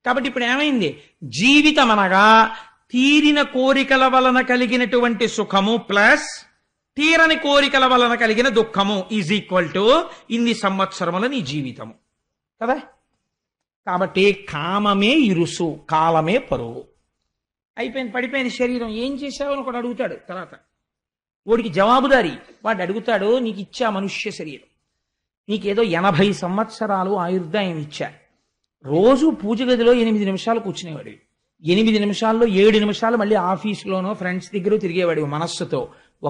కాబట్టి ఇప్పుడు ఏమైంది? జీవితం అనగా తీరిన కోరికల వలన కలిగినటువంటి సుఖము ప్లస్ తీరని కోరికల వలన కలిగిన దుఃఖము ఈజ్ ఈక్వల్ టు ఇన్ని సంవత్సరముల నీ జీవితము కదా. కాబట్టి కామమే ఇరుసు, కాలమే పరువు. అయిపోయింది, పడిపోయింది శరీరం. ఏం చేశావు అని ఒకడు అడుగుతాడు. తర్వాత వాడికి జవాబుదారి. వాడు అడుగుతాడు, నీకు ఇచ్చా మనుష్య శరీరం, నీకేదో 80 సంవత్సరాలు ఆయుర్దాయం ఇచ్చా, రోజు పూజ గదిలో 8 నిమిషాలు కూర్చునేవాడివి, 8 నిమిషాల్లో 7 నిమిషాలు మళ్ళీ ఆఫీసులోనో ఫ్రెండ్స్ దగ్గర తిరిగేవాడివి మనస్సుతో,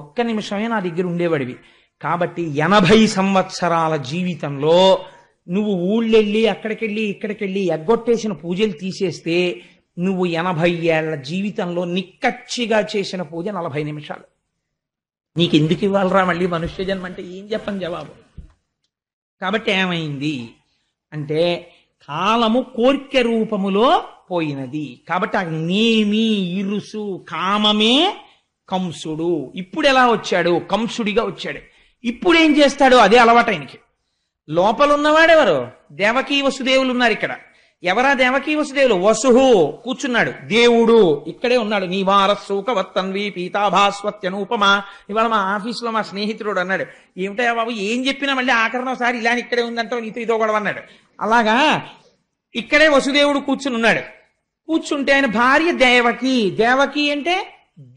1 నిమిషమే నా దగ్గర ఉండేవాడివి. కాబట్టి 80 సంవత్సరాల జీవితంలో నువ్వు ఊళ్ళెళ్ళి అక్కడికెళ్ళి ఇక్కడికెళ్ళి ఎగ్గొట్టేసిన పూజలు తీసేస్తే నువ్వు 80 ఏళ్ల జీవితంలో నిక్కచ్చిగా చేసిన పూజ 40 నిమిషాలు. నీకెందుకు ఇవ్వాలరా మళ్ళీ మనుష్య జన్మ అంటే? ఏం చెప్పని జవాబు. కాబట్టి ఏమైంది అంటే కాలము కోర్కె రూపములో పోయినది. కాబట్టి ఆ నేమి ఇరుసు కామమే కంసుడు. ఇప్పుడు ఎలా వచ్చాడు? కంసుడిగా వచ్చాడు. ఇప్పుడు ఏం చేస్తాడు? అదే అలవాటు ఆయనకి. లోపల ఉన్నవాడెవరు? దేవకీ వసుదేవులు ఉన్నారు ఇక్కడ. ఎవరా దేవకీ వసుదేవులు? వసుహు కూర్చున్నాడు, దేవుడు ఇక్కడే ఉన్నాడు. నీవారస్సూకవత్తన్వి పీతాభాస్వత్యనూపమా. ఇవాళ మా ఆఫీసులో మా స్నేహితుడు అన్నాడు, ఏమిటా బాబు ఏం చెప్పినా మళ్ళీ ఆఖరణ ఒకసారి ఇలా ఇక్కడే ఉందంటావు, నీతో ఇదో గొడవ అన్నాడు. అలాగా ఇక్కడే వసుదేవుడు కూర్చుని ఉన్నాడు. కూర్చుంటే ఆయన భార్య దేవకి. దేవకి అంటే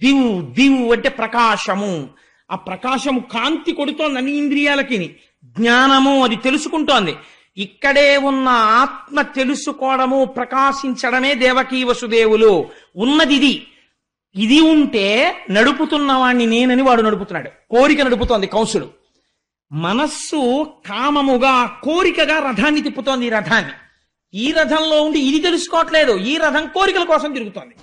దివు, దివు అంటే ప్రకాశము. ఆ ప్రకాశము కాంతి కొడుతోంది అన్ని ఇంద్రియాలకి, జ్ఞానము అది తెలుసుకుంటోంది. ఇక్కడే ఉన్న ఆత్మ తెలుసుకోవడము ప్రకాశించడమే దేవకీ వసుదేవులు ఉన్నది. ఇది ఇది ఉంటే నడుపుతున్నవాణ్ణి నేనని వాడు నడుపుతున్నాడు. కోరిక నడుపుతోంది కంసుడు. మనస్సు కామముగా కోరికగా రథాన్ని తిప్పుతోంది. ఈ రథాన్ని, ఈ రథంలో ఉండి ఇది తెలుసుకోవట్లేదు. ఈ రథం కోరికల కోసం తిరుగుతోంది.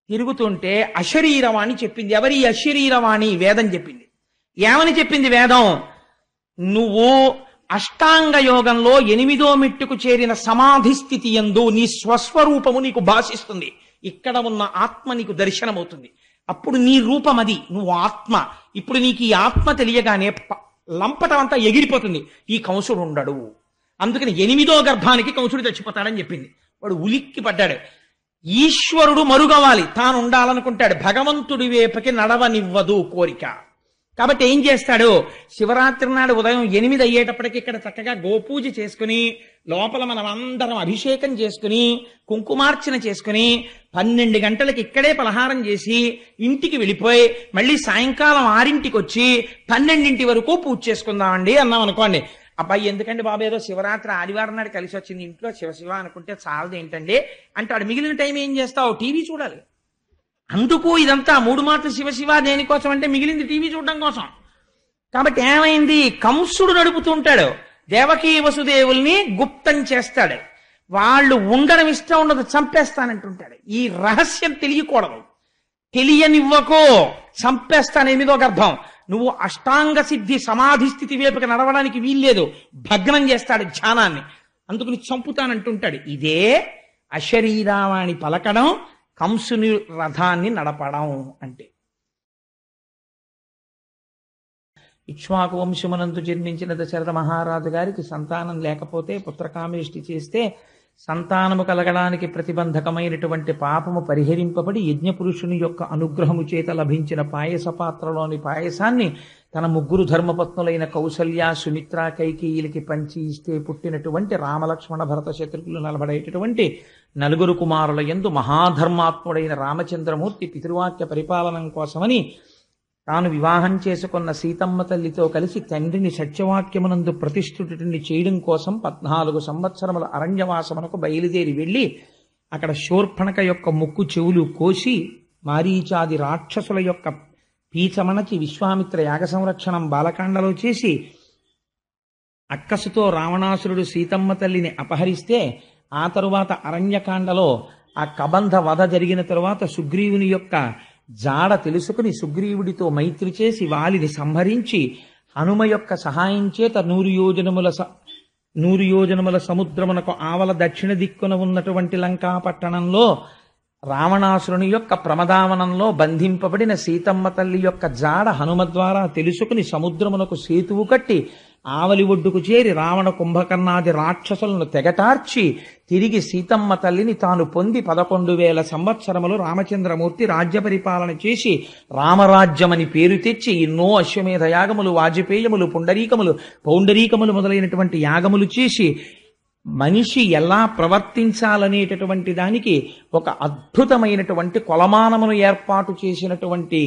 తిరుగుతుంటే అశరీరవాణి చెప్పింది. ఎవరి అశరీరవాణి? వేదం చెప్పింది. ఏమని చెప్పింది వేదం? నువ్వు అష్టాంగ యోగంలో 8వ మెట్టుకు చేరిన సమాధి స్థితి యందు నీ స్వస్వరూపము నీకు భాషిస్తుంది. ఇక్కడ ఉన్న ఆత్మ నీకు దర్శనమవుతుంది. అప్పుడు నీ రూపం అది, నువ్వు ఆత్మ. ఇప్పుడు నీకు ఈ ఆత్మ తెలియగానే లంపటం అంతా ఎగిరిపోతుంది. ఈ కంసుడు ఉండడు. అందుకని 8వ గర్భానికి కంసుడు చచ్చిపోతాడని చెప్పింది. వాడు ఉలిక్కి పడ్డాడు. ఈశ్వరుడు మరుగవాలి, తాను ఉండాలనుకుంటాడు. భగవంతుడి వైపుకి నడవనివ్వదు కోరిక. కాబట్టి ఏం చేస్తాడు? శివరాత్రి నాడు ఉదయం 8 అయ్యేటప్పటికి ఇక్కడ చక్కగా గోపూజ చేసుకుని, లోపల మనం అందరం అభిషేకం చేసుకుని, కుంకుమార్చన చేసుకుని, 12 గంటలకి ఇక్కడే పలహారం చేసి ఇంటికి వెళ్ళిపోయి మళ్ళీ సాయంకాలం 6ంటికి వచ్చి 12 వరకు పూజ చేసుకుందామండి అన్నాం అనుకోండి. అబ్బాయి ఎందుకండి బాబు, ఏదో శివరాత్రి ఆదివారం నాడు కలిసి వచ్చింది, ఇంట్లో శివ అనుకుంటే చాలదు ఏంటండి అంటాడు. మిగిలిన టైం ఏం చేస్తావు? టీవీ చూడాలి. అందుకు ఇదంతా 3 మాటలు శివ దేనికోసం అంటే మిగిలింది టీవీ చూడడం కోసం. కాబట్టి ఏమైంది? కంసుడు నడుపుతుంటాడు. దేవకీ వసుదేవుల్ని గుప్తం చేస్తాడు. వాళ్ళు ఉండడం ఇష్టం ఉండదు, చంపేస్తానంటుంటాడు. ఈ రహస్యం తెలియకూడదు. తెలియనివ్వకో, చంపేస్తాను 8వ గర్భం. నువ్వు అష్టాంగ సిద్ధి సమాధి స్థితి వైపుకి నడవడానికి వీల్లేదు, భగ్నం చేస్తాడు ధ్యానాన్ని. అందుకు చంపుతానంటుంటాడు. ఇదే అశరీరావాణి పలకడం, కంసుని రథాన్ని నడపడం అంటే. ఇక్ష్వాకు వంశమునందు జన్మించిన దశరథ మహారాజు గారికి సంతానం లేకపోతే పుత్రకామేష్టి చేస్తే సంతానము కలగడానికి ప్రతిబంధకమైనటువంటి పాపము పరిహరింపబడి యజ్ఞపురుషుని యొక్క అనుగ్రహము చేత లభించిన పాయస పాత్రలోని పాయసాన్ని తన 3 ధర్మపత్నులైన కౌసల్య, సుమిత్ర, కైకేయిలకి పంచి ఇస్తే పుట్టినటువంటి రామలక్ష్మణ భరత శత్రుఘ్నులు నలబడేటటువంటి 4 కుమారుల యందు మహాధర్మాత్ముడైన రామచంద్రమూర్తి పితృవాక్య పరిపాలనం కోసమని తాను వివాహం చేసుకున్న సీతమ్మ తల్లితో కలిసి తండ్రిని సత్యవాక్యమునందు ప్రతిష్ఠితుడిని చేయడం కోసం 14 సంవత్సరముల అరణ్యవాసమునకు బయలుదేరి వెళ్ళి అక్కడ శూర్పణఖ యొక్క ముక్కు చెవులు కోసి మారీచాది రాక్షసుల యొక్క పీచమణచి విశ్వామిత్ర యాగ సంరక్షణం బాలకాండలో చేసి అక్కసుతో రావణాసురుడు సీతమ్మ తల్లిని అపహరిస్తే ఆ తరువాత అరణ్యకాండలో ఆ కబంధ వధ జరిగిన తరువాత సుగ్రీవుని యొక్క జాడ తెలుసుకుని సుగ్రీవుడితో మైత్రి చేసి వాలిని సంహరించి హనుమ యొక్క సహాయం చేత 100 యోజనముల సముద్రమునకు ఆవల దక్షిణ దిక్కున ఉన్నటువంటి లంకా పట్టణంలో రావణాసురుని యొక్క ప్రమదావనంలో బంధింపబడిన సీతమ్మ తల్లి యొక్క జాడ హనుమ ద్వారా తెలుసుకుని సముద్రమునకు సేతువు కట్టి ఆవలి ఒడ్డుకు చేరి రావణ కుంభకర్ణాది రాక్షసులను తెగటార్చి తిరిగి సీతమ్మ తల్లిని తాను పొంది 11,000 సంవత్సరములు రామచంద్రమూర్తి రాజ్య పరిపాలన చేసి రామరాజ్యమని పేరు తెచ్చి ఎన్నో అశ్వమేధ యాగములు, వాజపేయములు, పౌండరీకములు మొదలైనటువంటి యాగములు చేసి మనిషి ఎలా ప్రవర్తించాలనేటటువంటి దానికి ఒక అద్భుతమైనటువంటి కొలమానమును ఏర్పాటు చేసినటువంటి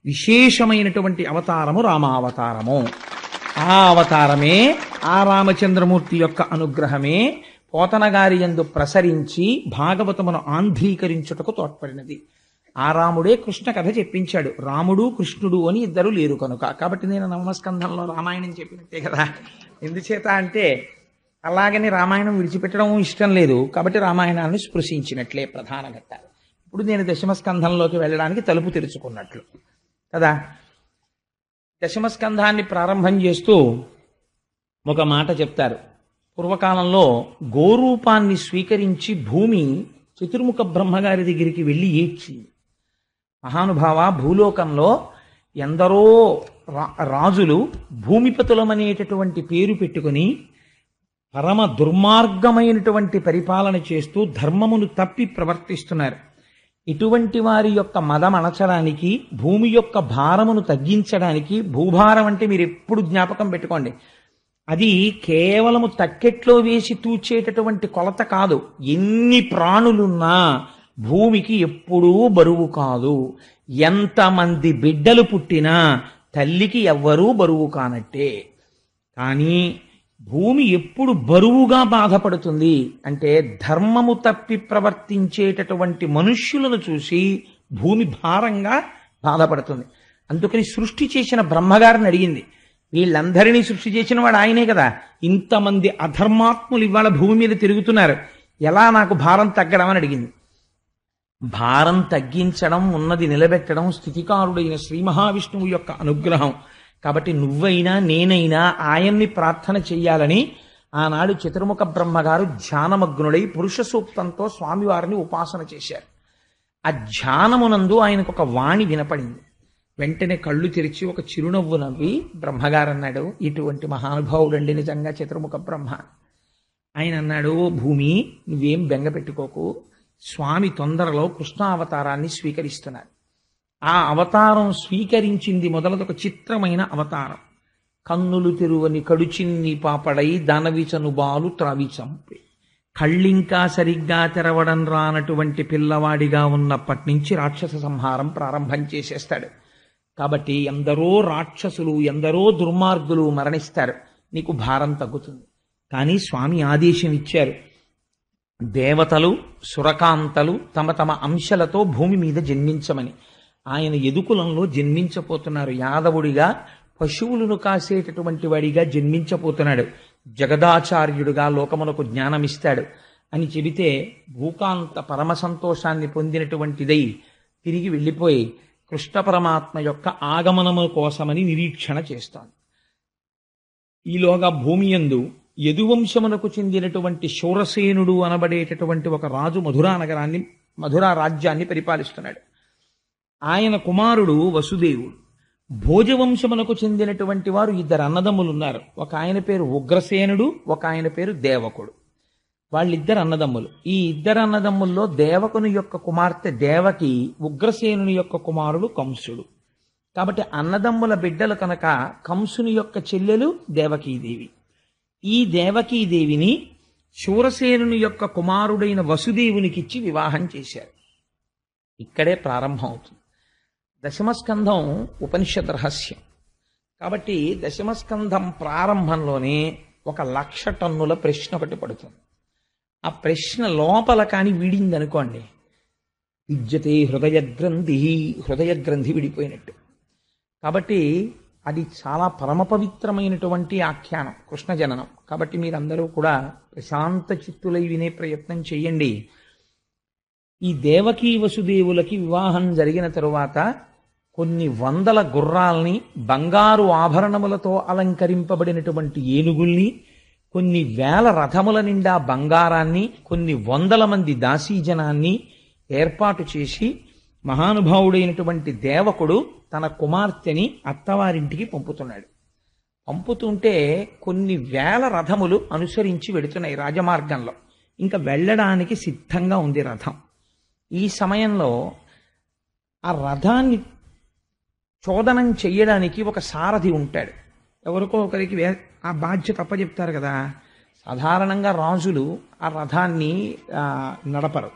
విశేషమైనటువంటి అవతారము రామావతారము. ఆ అవతారమే, ఆ రామచంద్రమూర్తి యొక్క అనుగ్రహమే పోతన గారి యందు ప్రసరించి భాగవతమును ఆంధ్రీకరించుటకు తోడ్పడినది. ఆ రాముడే కృష్ణ కథ చెప్పించాడు. రాముడు కృష్ణుడు అని ఇద్దరు లేరు కనుక. కాబట్టి నేను నవమస్కంధంలో రామాయణం చెప్పినట్టే కదా. ఎందుచేత అంటే అలాగని రామాయణం విడిచిపెట్టడం ఇష్టం లేదు కాబట్టి రామాయణాన్ని స్పృశించినట్లే ప్రధాన ఘట్ట. ఇప్పుడు నేను దశమస్కంధంలోకి వెళ్ళడానికి తలుపు తెరుచుకున్నట్లు కదా. దశమస్కంధాన్ని ప్రారంభం చేస్తూ ఒక మాట చెప్తారు. పూర్వకాలంలో గోరూపాన్ని స్వీకరించి భూమి చతుర్ముఖ బ్రహ్మగారి దగ్గరికి వెళ్ళి ఏడ్చింది. మహానుభావ, భూలోకంలో ఎందరో రాజులు భూమిపతులమనేటటువంటి పేరు పెట్టుకుని పరమ దుర్మార్గమైనటువంటి పరిపాలన చేస్తూ ధర్మమును తప్పి ప్రవర్తిస్తున్నారు. ఇటువంటి వారి యొక్క మదం అణచడానికి, భూమి యొక్క భారమును తగ్గించడానికి, భూభారం అంటే మీరు ఎప్పుడు జ్ఞాపకం పెట్టుకోండి, అది కేవలము తక్కెట్లో వేసి తూచేటటువంటి కొలత కాదు. ఎన్ని ప్రాణులున్నా భూమికి ఎప్పుడూ బరువు కాదు. ఎంతమంది బిడ్డలు పుట్టినా తల్లికి ఎవ్వరూ బరువు కానట్టే. కానీ భూమి ఎప్పుడు బరువుగా బాధపడుతుంది అంటే ధర్మము తప్పి ప్రవర్తించేటటువంటి మనుష్యులను చూసి భూమి భారంగా బాధపడుతుంది. అందుకని సృష్టి చేసిన బ్రహ్మగారిని అడిగింది. వీళ్ళందరినీ సృష్టి చేసిన వాడు ఆయనే కదా. ఇంతమంది అధర్మాత్ములు ఇవాళ భూమి మీద తిరుగుతున్నారు, ఎలా నాకు భారం తగ్గడం అని అడిగింది. భారం తగ్గించడం, ఉన్నది నిలబెట్టడం స్థితికారుడైన శ్రీ మహావిష్ణువు యొక్క అనుగ్రహం. కాబట్టి నువ్వైనా నేనైనా ఆయన్ని ప్రార్థన చెయ్యాలని ఆనాడు చతుర్ముఖ బ్రహ్మగారు ధ్యానమగ్నుడై పురుష సూక్తంతో స్వామివారిని ఉపాసన చేశారు. ఆ ధ్యానమునందు ఆయనకు ఒక వాణి వినపడింది. వెంటనే కళ్ళు తెరిచి ఒక చిరునవ్వు నవ్వి బ్రహ్మగారు అన్నాడు, ఇటువంటి మహానుభావుడండి నిజంగా చతుర్ముఖ బ్రహ్మ. ఆయన అన్నాడు, ఓ భూమి, నువ్వేం బెంగ పెట్టుకోకు, స్వామి తొందరలో కృష్ణావతారాన్ని స్వీకరిస్తున్నారు. ఆ అవతారం స్వీకరించింది మొదలదొక చిత్రమైన అవతారం. కన్నులు తెరువని కడుచిన్ని పాపడై దానవిచను బాలు త్రావి చంపి, కళ్ళింకా సరిగ్గా తెరవడం రానటువంటి పిల్లవాడిగా ఉన్నప్పటి నుంచి రాక్షస సంహారం ప్రారంభం చేసేస్తాడు. కాబట్టి ఎందరో రాక్షసులు, ఎందరో దుర్మార్గులు మరణిస్తారు, నీకు భారం తగ్గుతుంది. కానీ స్వామి ఆదేశం ఇచ్చారు, దేవతలు సురకాంతలు తమ తమ అంశలతో భూమి మీద జన్మించమని. ఆయన యదుకులంలో జన్మించపోతున్నారు. యాదవుడిగా పశువులను కాసేటటువంటి వాడిగా జన్మించపోతున్నాడు. జగదాచార్యుడుగా లోకమునకు జ్ఞానమిస్తాడు అని చెబితే భూకాంత పరమ సంతోషాన్ని పొందినటువంటిదై తిరిగి వెళ్ళిపోయి కృష్ణ పరమాత్మ యొక్క ఆగమనము కోసమని నిరీక్షణ చేస్తాను. ఈలోగా భూమియందు యదువంశమునకు చెందినటువంటి శూరసేనుడు అనబడేటటువంటి ఒక రాజు మధురా రాజ్యాన్ని పరిపాలిస్తున్నాడు. ఆయన కుమారుడు వసుదేవుడు. భోజవంశమునకు చెందినటువంటి వారు ఇద్దరు అన్నదమ్ములు ఉన్నారు. ఒక ఆయన పేరు ఉగ్రసేనుడు, ఒక ఆయన పేరు దేవకుడు. వాళ్ళిద్దరు అన్నదమ్ములు. ఈ ఇద్దరు అన్నదమ్ముల్లో దేవకుని యొక్క కుమార్తె దేవకి, ఉగ్రసేనుని యొక్క కుమారుడు కంసుడు. కాబట్టి అన్నదమ్ముల బిడ్డలు కనుక కంసుని యొక్క చెల్లెలు దేవకీదేవి. ఈ దేవకీదేవిని శూరసేనుని యొక్క కుమారుడైన వసుదేవునికిచ్చి వివాహం చేశారు. ఇక్కడే ప్రారంభం అవుతుంది. దశమస్కంధం ఉపనిషద్ రహస్యం. కాబట్టి దశమస్కంధం ప్రారంభంలోనే 1,00,000 టన్నుల ప్రశ్న ఒకటి పడుతుంది. ఆ ప్రశ్న లోపల కానీ విడిందనుకోండి, విద్యతే హృదయ గ్రంథి విడిపోయినట్టు. కాబట్టి అది చాలా పరమ పవిత్రమైనటువంటి ఆఖ్యానం, కృష్ణ జననం. కాబట్టి మీరందరూ కూడా ప్రశాంత చిత్తులై వినే ప్రయత్నం చేయండి. ఈ దేవకీ వసుదేవులకి వివాహం జరిగిన తరువాత కొన్ని వందల గుర్రాల్ని, బంగారు ఆభరణములతో అలంకరింపబడినటువంటి ఏనుగుల్ని, కొన్ని వేల రథముల నిండా బంగారాన్ని, కొన్ని వందల మంది దాసీజనాన్ని ఏర్పాటు చేసి మహానుభావుడైనటువంటి దేవకుడు తన కుమార్తెని అత్తవారింటికి పంపుతున్నాడు. పంపుతుంటే కొన్ని వేల రథములు అనుసరించి వెడుతున్నాయి రాజమార్గంలో. ఇంకా వెళ్ళడానికి సిద్ధంగా ఉంది రథం. ఈ సమయంలో ఆ రథాన్ని చోదనం చెయ్యడానికి ఒక సారథి ఉంటాడు. ఎవరికో ఒకరికి ఆ బాధ్యత అప్పచెప్తారు కదా. సాధారణంగా రాజులు ఆ రథాన్ని నడపరు.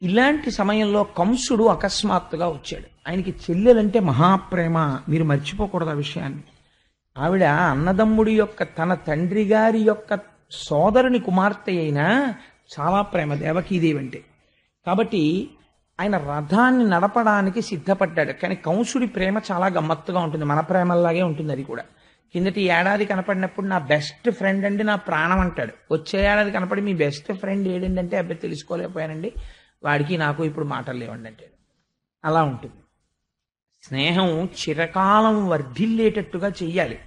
ఇలాంటి సమయంలో కంసుడు అకస్మాత్తుగా వచ్చాడు. ఆయనకి చెల్లెలంటే మహాప్రేమ, మీరు మర్చిపోకూడదు ఆ విషయాన్ని. ఆవిడ అన్నదమ్ముడి యొక్క తన తండ్రి గారి యొక్క సోదరుని కుమార్తె అయినా చాలా ప్రేమ దేవకీదేవి అంటే. కాబట్టి ఆయన రథాన్ని నడపడానికి సిద్ధపడ్డాడు. కానీ కంసుడి ప్రేమ చాలా గమ్మత్తుగా ఉంటుంది, మన ప్రేమలాగే ఉంటుంది అది కూడా. కిందటి ఏడాది కనపడినప్పుడు నా బెస్ట్ ఫ్రెండ్ అండి, నా ప్రాణం అంటాడు. వచ్చే ఏడాది కనపడి మీ బెస్ట్ ఫ్రెండ్ ఏడండి అంటే అబ్బాయి తెలుసుకోలేకపోయానండి, వాడికి నాకు ఇప్పుడు మాటలు లేవండి అంటాడు. అలా ఉంటుంది. స్నేహం చిరకాలం వర్ధిల్లేటట్టుగా చెయ్యాలి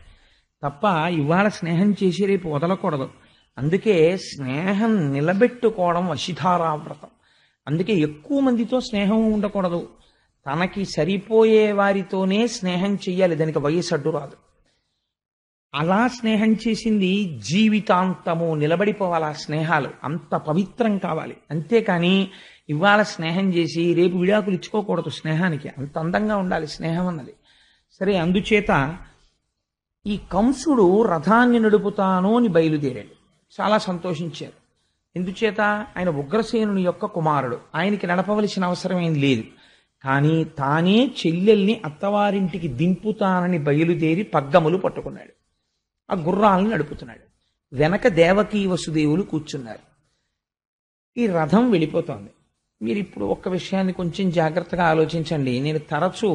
తప్ప ఇవాళ స్నేహం చేసి రేపు వదలకూడదు. అందుకే స్నేహం నిలబెట్టుకోవడం వశిధారావ్రతం. అందుకే ఎక్కువ మందితో స్నేహం ఉండకూడదు. తనకి సరిపోయే వారితోనే స్నేహం చెయ్యాలి, దానికి వయసు అడ్డు రాదు. అలా స్నేహం చేసింది జీవితాంతము నిలబడిపోవాలి. ఆ స్నేహాలు అంత పవిత్రం కావాలి. అంతేకాని ఇవాళ స్నేహం చేసి రేపు విడాకులు ఇచ్చుకోకూడదు. స్నేహానికి అంత అందంగా ఉండాలి స్నేహం అన్నది. సరే, అందుచేత ఈ కంసుడు రథాన్ని నడుపుతాను అని బయలుదేరాడు. చాలా సంతోషించారు. ఎందుచేత ఆయన ఉగ్రసేనుని యొక్క కుమారుడు, ఆయనకి నడపవలసిన అవసరం ఏం లేదు. కానీ తానే చెల్లెల్ని అత్తవారింటికి దింపుతానని బయలుదేరి పగ్గములు పట్టుకున్నాడు. ఆ గుర్రాలను నడుపుతున్నాడు. వెనక దేవకీ వసుదేవులు కూర్చున్నారు. ఈ రథం వెళ్ళిపోతోంది. మీరు ఇప్పుడు ఒక్క విషయాన్ని కొంచెం జాగ్రత్తగా ఆలోచించండి. నేను తరచూ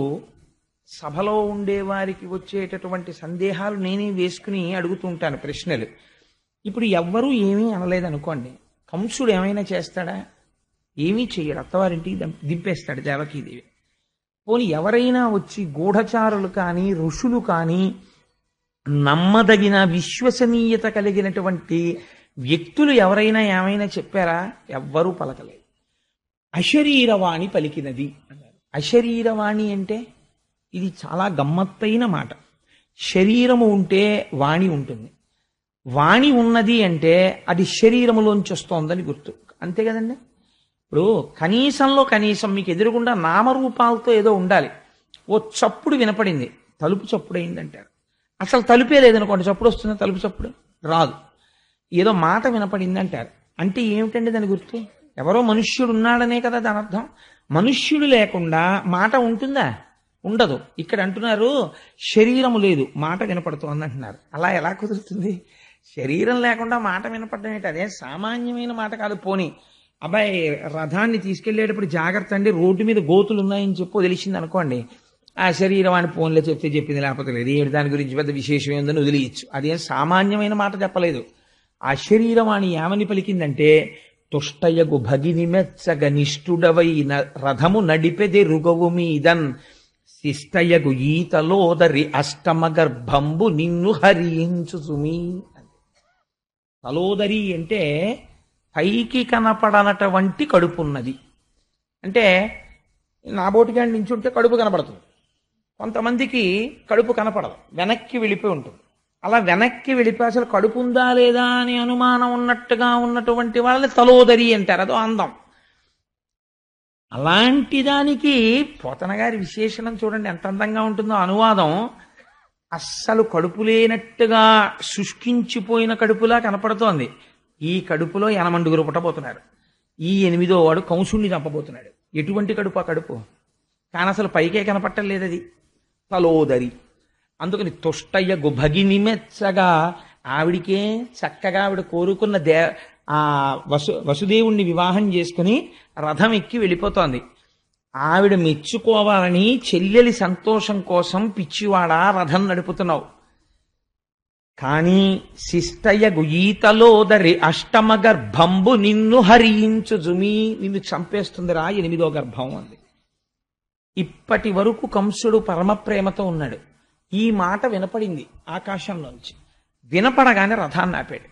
సభలో ఉండేవారికి వచ్చేటటువంటి సందేహాలు నేనే వేసుకుని అడుగుతూ ఉంటాను ప్రశ్నలు. ఇప్పుడు ఎవ్వరూ ఏమీ అనలేదనుకోండి, కంసుడు ఏమైనా చేస్తాడా? ఏమీ చెయ్యడు. అత్తవారింటికి దింపేస్తాడు దేవకీదేవి. పోనీ ఎవరైనా వచ్చి గూఢచారులు కానీ ఋషులు కానీ నమ్మదగిన విశ్వసనీయత కలిగినటువంటి వ్యక్తులు ఎవరైనా ఏమైనా చెప్పారా? ఎవ్వరూ పలకలేదు. అశరీరవాణి పలికినది అన్నారు. అశరీరవాణి అంటే ఇది చాలా గమ్మత్తైన మాట. శరీరము ఉంటే వాణి ఉంటుంది. వాణి ఉన్నది అంటే అది శరీరములోంచి వస్తోందని గుర్తు. అంతే కదండి. ఇప్పుడు కనీసంలో కనీసం మీకు ఎదురుగుండా నామరూపాలతో ఏదో ఉండాలి. ఓ చప్పుడు వినపడింది, తలుపు చప్పుడు అయిందంటారు. అసలు తలుపే లేదనుకోండి, చప్పుడు వస్తుందా? తలుపు చప్పుడు రాదు. ఏదో మాట వినపడింది అంటారు. అంటే ఏమిటండి దాని గుర్తు? ఎవరో మనుష్యుడు ఉన్నాడనే కదా దాని అర్థం. మనుష్యుడు లేకుండా మాట ఉంటుందా? ఉండదు. ఇక్కడ అంటున్నారు శరీరము లేదు, మాట వినపడుతోంది అంటున్నారు. అలా ఎలా కుదురుతుంది? శరీరం లేకుండా మాట వినపడడం ఏంటి? అదే సామాన్యమైన మాట కాదు. పోనీ అబ్బాయి రథాన్ని తీసుకెళ్లేటప్పుడు జాగ్రత్త అండి, రోడ్డు మీద గోతులు ఉన్నాయని చెప్పు తెలిసింది అనుకోండి, ఆ శరీరవాణి ఫోన్లో చెప్తే చెప్పింది, లేకపోతే లేదు. ఏడు దాని గురించి పెద్ద విశేషం ఏందని వదిలేయచ్చు. అదేం సామాన్యమైన మాట చెప్పలేదు. ఆ శరీరవాణి ఏమని పలికిందంటే, తుష్టయగు భగిని మెచ్చగ నిష్ఠుడవైన రథము నడిపెది రుగవు మీదన్ శిష్టయగు ఈతలోదరి అష్టమ గర్భంబు నిన్ను హరించు సుమీ. తలోదరి అంటే పైకి కనపడనటువంటి కడుపు ఉన్నది. అంటే నాబోటిగాడి నించుంటే కడుపు కనపడుతుంది, కొంతమందికి కడుపు కనపడదు, వెనక్కి వెళ్ళిపోయి ఉంటుంది. అలా వెనక్కి వెళ్ళిపోయి అసలు కడుపు ఉందా లేదా అని అనుమానం ఉన్నట్టుగా ఉన్నటువంటి వాళ్ళని తలోదరి అంటారు. అదో అందం. అలాంటి దానికి పోతన గారి విశేషణం చూడండి ఎంత అందంగా ఉంటుందో. అనువాదం అస్సలు కడుపు లేనట్టుగా శుష్కించిపోయిన కడుపులా కనపడుతోంది. ఈ కడుపులో 8 పుట్టబోతున్నారు. ఈ 8వ వాడు కంసుణ్ణి చంపబోతున్నాడు. ఎటువంటి కడుపు ఆ కడుపు? కానీ అసలు పైకే కనపట్టలేదు అది. తలోదరి. అందుకని తుష్టయ్య గుభగిని మెచ్చగా ఆవిడికే చక్కగా ఆవిడ కోరుకున్న ఆ వసుదేవుణ్ణి వివాహం చేసుకుని రథం ఎక్కి వెళ్ళిపోతోంది. ఆవిడ మెచ్చుకోవాలని చెల్లెలి సంతోషం కోసం పిచ్చివాడా రథం నడుపుతున్నావు. కానీ శిష్టయ్యగు ఈతలోదరి అష్టమ గర్భంబు నిన్ను హరించు జుమి, నిన్ను చంపేస్తుందిరా 8వ గర్భం అంది. ఇప్పటి వరకు కంసుడు పరమ ప్రేమతో ఉన్నాడు. ఈ మాట వినపడింది ఆకాశంలోంచి. వినపడగానే రథాన్ని ఆపాడు,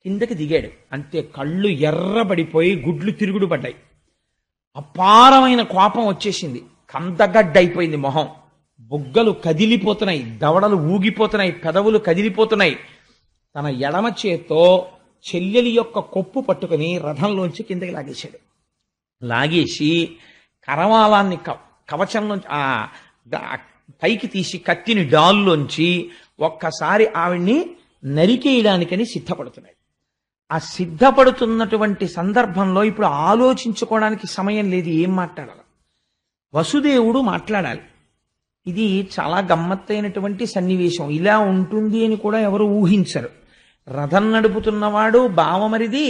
కిందకి దిగాడు. అంతే, కళ్ళు ఎర్రబడిపోయి గుడ్లు తిరుగుడు పడ్డాయి. అపారమైన కోపం వచ్చేసింది. కందగడ్డైపోయింది మొహం. బుగ్గలు కదిలిపోతున్నాయి, దవడలు ఊగిపోతున్నాయి, పెదవులు కదిలిపోతున్నాయి. తన ఎడమ చేత్తో చెల్లెలి యొక్క కొప్పు పట్టుకుని రథంలోంచి కిందకి లాగేశాడు. లాగేసి కరవాలాన్ని కవచంలోంచి పైకి తీసి కత్తిని డాల్లోంచి ఒక్కసారి ఆవిడ్ని నరికేయడానికని సిద్ధపడుతున్నాడు. ఆ సిద్ధపడుతున్నటువంటి సందర్భంలో ఇప్పుడు ఆలోచించుకోవడానికి సమయం లేదు, ఏం మాట్లాడాలి. వసుదేవుడు మాట్లాడాలి. ఇది చాలా గమ్మత్తైనటువంటి సన్నివేశం. ఇలా ఉంటుంది అని కూడా ఎవరు ఊహించరు. రథం నడుపుతున్నవాడు బావమరిది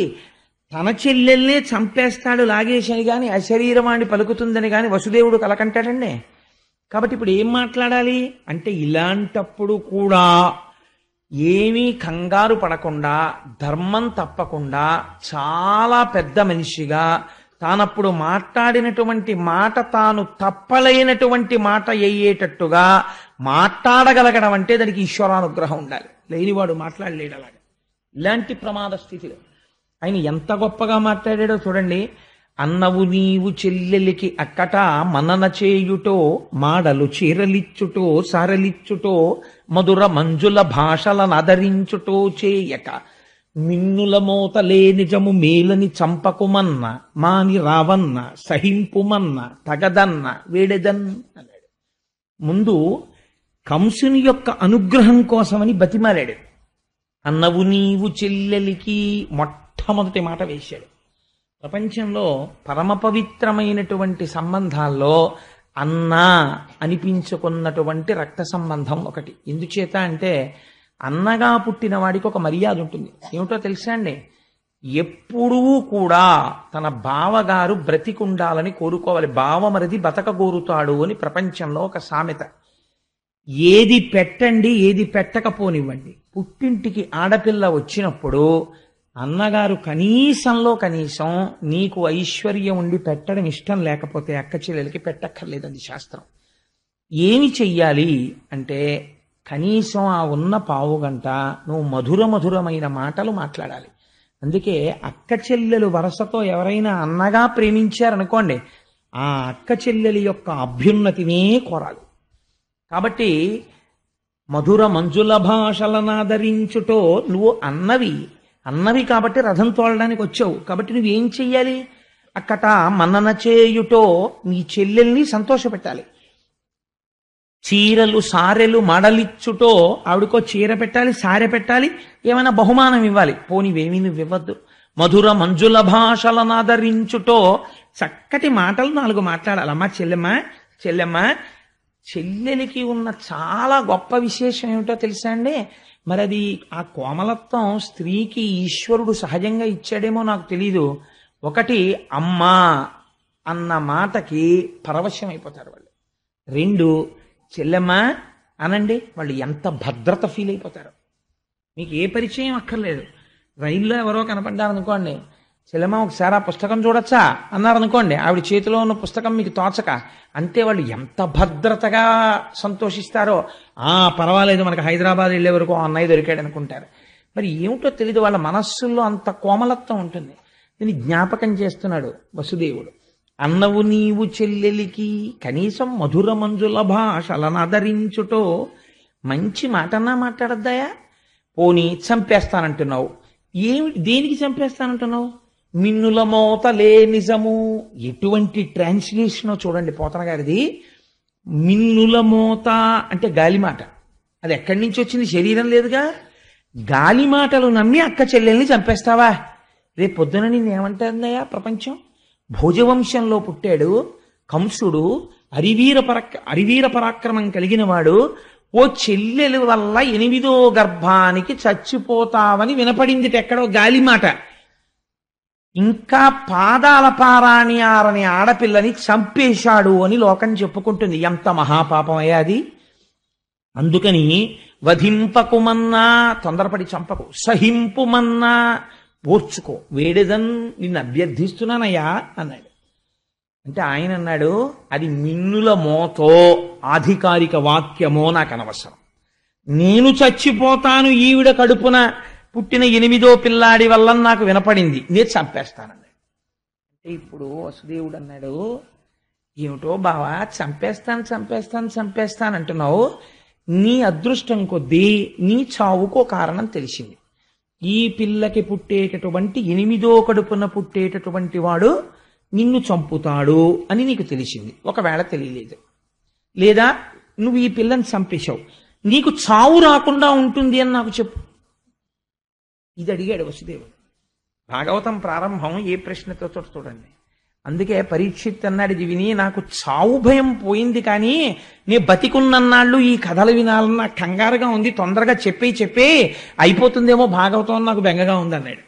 తన చెల్లెల్నే చంపేస్తాడు లాగేశని గాని అశరీరవాణి పలుకుతుందని గాని వసుదేవుడు కలకంటాడండి. కాబట్టి ఇప్పుడు ఏం మాట్లాడాలి అంటే, ఇలాంటప్పుడు కూడా ఏమీ కంగారు పడకుండా, ధర్మం తప్పకుండా, చాలా పెద్ద మనిషిగా తానప్పుడు మాట్లాడినటువంటి మాట తాను తప్పలేనటువంటి మాట అయ్యేటట్టుగా మాట్లాడగలగడం అంటే దానికి ఈశ్వరానుగ్రహం ఉండాలి. లేనివాడు మాట్లాడలేడు. అలాగా ఇలాంటి ప్రమాద స్థితిలో ఆయన ఎంత గొప్పగా మాట్లాడాడో చూడండి. అన్నవు నీవు చెల్లెలికి అక్కట మనన చేయుటో, మాడలు చీరలిచ్చుటో సారలిచ్చుటో, మధుర మంజుల భాషలనదరించుటో చేయక, మిన్నుల మోతలే నిజము మేలని చంపకుమన్న, మాని రావన్న సహింపుమన్న, తగదన్న వేడెదన్ అన్నాడు. ముందు కంసుని యొక్క అనుగ్రహం కోసమని బతిమాలాడు. అన్నవు నీవు చెల్లెలికి మొట్టమొదటి మాట వేశాడు. ప్రపంచంలో పరమ పవిత్రమైనటువంటి సంబంధాల్లో అన్న అనిపించుకున్నటువంటి రక్త సంబంధం ఒకటి. ఎందుచేత అంటే అన్నగా పుట్టిన వాడికి ఒక మర్యాద ఉంటుంది. ఏమిటో తెలుసా అండి? ఎప్పుడూ కూడా తన బావగారు బ్రతికుండాలని కోరుకోవాలి. బావమరిది బతకగోరుతాడు అని ప్రపంచంలో ఒక సామెత. ఏది పెట్టండి, ఏది పెట్టకపోనివ్వండి, పుట్టింటికి ఆడపిల్ల వచ్చినప్పుడు అన్నగారు కనీసంలో కనీసం నీకు ఐశ్వర్యం ఉండి పెట్టడం ఇష్టం లేకపోతే అక్క చెల్లెలకి పెట్టక్కర్లేదండి శాస్త్రం. ఏమి చెయ్యాలి అంటే కనీసం ఆ ఉన్న పావుగంట నువ్వు మధురమైన మాటలు మాట్లాడాలి. అందుకే అక్క చెల్లెలు వరసతో ఎవరైనా అన్నగా ప్రేమించారనుకోండి, ఆ అక్క చెల్లెలి యొక్క అభ్యున్నతినే కోరాలి. కాబట్టి మధుర మంజుల భాషలనాదరించుటో, నువ్వు అన్నవి కాబట్టి రథం తోలడానికి వచ్చావు. కాబట్టి నువ్వేం చెయ్యాలి? అక్కట మన్నన చేయుటో, నీ చెల్లెల్ని సంతోషపెట్టాలి. చీరలు సారెలు మడలిచ్చుటో, ఆవిడకో చీర పెట్టాలి, సారె పెట్టాలి, ఏమైనా బహుమానం ఇవ్వాలి. పోనివేమీ నువ్వు ఇవ్వద్దు. మధుర మంజుల భాషలనాదరించుటో, చక్కటి మాటలు 4 మాట్లాడాలి. అమ్మా చెల్లెమ్మ చెల్లెలికి ఉన్న చాలా గొప్ప విశేషం ఏమిటో తెలుసా అండి? మరి అది ఆ కోమలత్వం స్త్రీకి ఈశ్వరుడు సహజంగా ఇచ్చాడేమో నాకు తెలీదు. ఒకటి, అమ్మా అన్న మాటకి పరవశం అయిపోతారు వాళ్ళు. 2, చెల్లెమ్మ అనండి, వాళ్ళు ఎంత భద్రత ఫీల్ అయిపోతారు. మీకు ఏ పరిచయం అక్కర్లేదు. రైల్లో ఎవరో కనపడ్డారనుకోండి, చెల్లెమ్మ ఒకసారి ఆ పుస్తకం చూడొచ్చా అన్నారనుకోండి, ఆవిడ చేతిలో ఉన్న పుస్తకం మీకు తోచక, అంతే వాళ్ళు ఎంత భద్రతగా సంతోషిస్తారో. పర్వాలేదు, మనకు హైదరాబాద్ వెళ్ళే వరకు అన్నయ్య దొరికాడు అనుకుంటారు. మరి ఏమిటో తెలీదు, వాళ్ళ మనస్సుల్లో అంత కోమలత్వం ఉంటుంది. దీన్ని జ్ఞాపకం చేస్తున్నాడు వసుదేవుడు. అన్నవు నీవు చెల్లెలికి కనీసం మధుర మంజుల భాషలనదరించుటో, మంచి మాటన్నా మాట్లాడద్దాయా? పోనీ చంపేస్తానంటున్నావు. దేనికి చంపేస్తానంటున్నావు? మిన్నుల మోతలే నిజము. ఎటువంటి ట్రాన్స్లేషనో చూడండి పోతన గారిది. మిన్నుల మోత అంటే గాలిమాట. అది ఎక్కడి నుంచి వచ్చింది? శరీరం లేదుగా. గాలి మాటలు నమ్మి అక్క చెల్లెల్ని చంపేస్తావా? రేపు పొద్దున నిన్నేమంటారన్నయ్యా ప్రపంచం? భోజవంశంలో పుట్టాడు కంసుడు, అరివీర పరాక్రమం కలిగిన వాడు. ఓ చెల్లెలు వల్ల 8వ గర్భానికి చచ్చిపోతావని వినపడింది ఎక్కడో గాలిమాట. ఇంకా పాదాల పారాణి ఆరని ఆడపిల్లని చంపేశాడు అని లోకం చెప్పుకుంటుంది. ఎంత మహాపాపం అయ్యా అది. అందుకని వధింపకుమన్నా, తొందరపడి చంపకు, సహింపుమన్నా ఓర్చుకో, వేడెదన్ నిన్ను అభ్యర్థిస్తున్నానయ్యా అన్నాడు. అంటే ఆయన అన్నాడు, అది మిన్నుల మోతో ఆధికారిక వాక్యమో నాకు అనవసరం. నేను చచ్చిపోతాను ఈవిడ కడుపున పుట్టిన 8వ పిల్లాడి వల్ల నాకు వినపడింది, నేను చంపేస్తానన్నాడు. అంటే ఇప్పుడు వసుదేవుడు అన్నాడు, ఏమిటో బావా, చంపేస్తాను చంపేస్తాను చంపేస్తాను అంటున్నావు. నీ అదృష్టం కొద్దీ నీ చావుకో కారణం తెలిసింది. ఈ పిల్లకి పుట్టేటటువంటి 8వ కడుపున పుట్టేటటువంటి వాడు నిన్ను చంపుతాడు అని నీకు తెలిసింది. ఒకవేళ తెలియలేదు, లేదా నువ్వు ఈ పిల్లని చంపేశావు, నీకు చావు రాకుండా ఉంటుంది అని నాకు చెప్పు. ఇది అడిగాడు వసుదేవుడు. భాగవతం ప్రారంభం ఏ ప్రశ్నతో చూడండి. అందుకే పరీక్షిత్ అన్నాడు, ఇది విని నాకు చావు భయం పోయింది, కానీ నే బతికున్నన్నాళ్ళు ఈ కథలు వినాలన్న నాకు కంగారుగా ఉంది, తొందరగా చెప్పే అయిపోతుందేమో భాగవతం నాకు బెంగగా ఉంది అన్నాడు.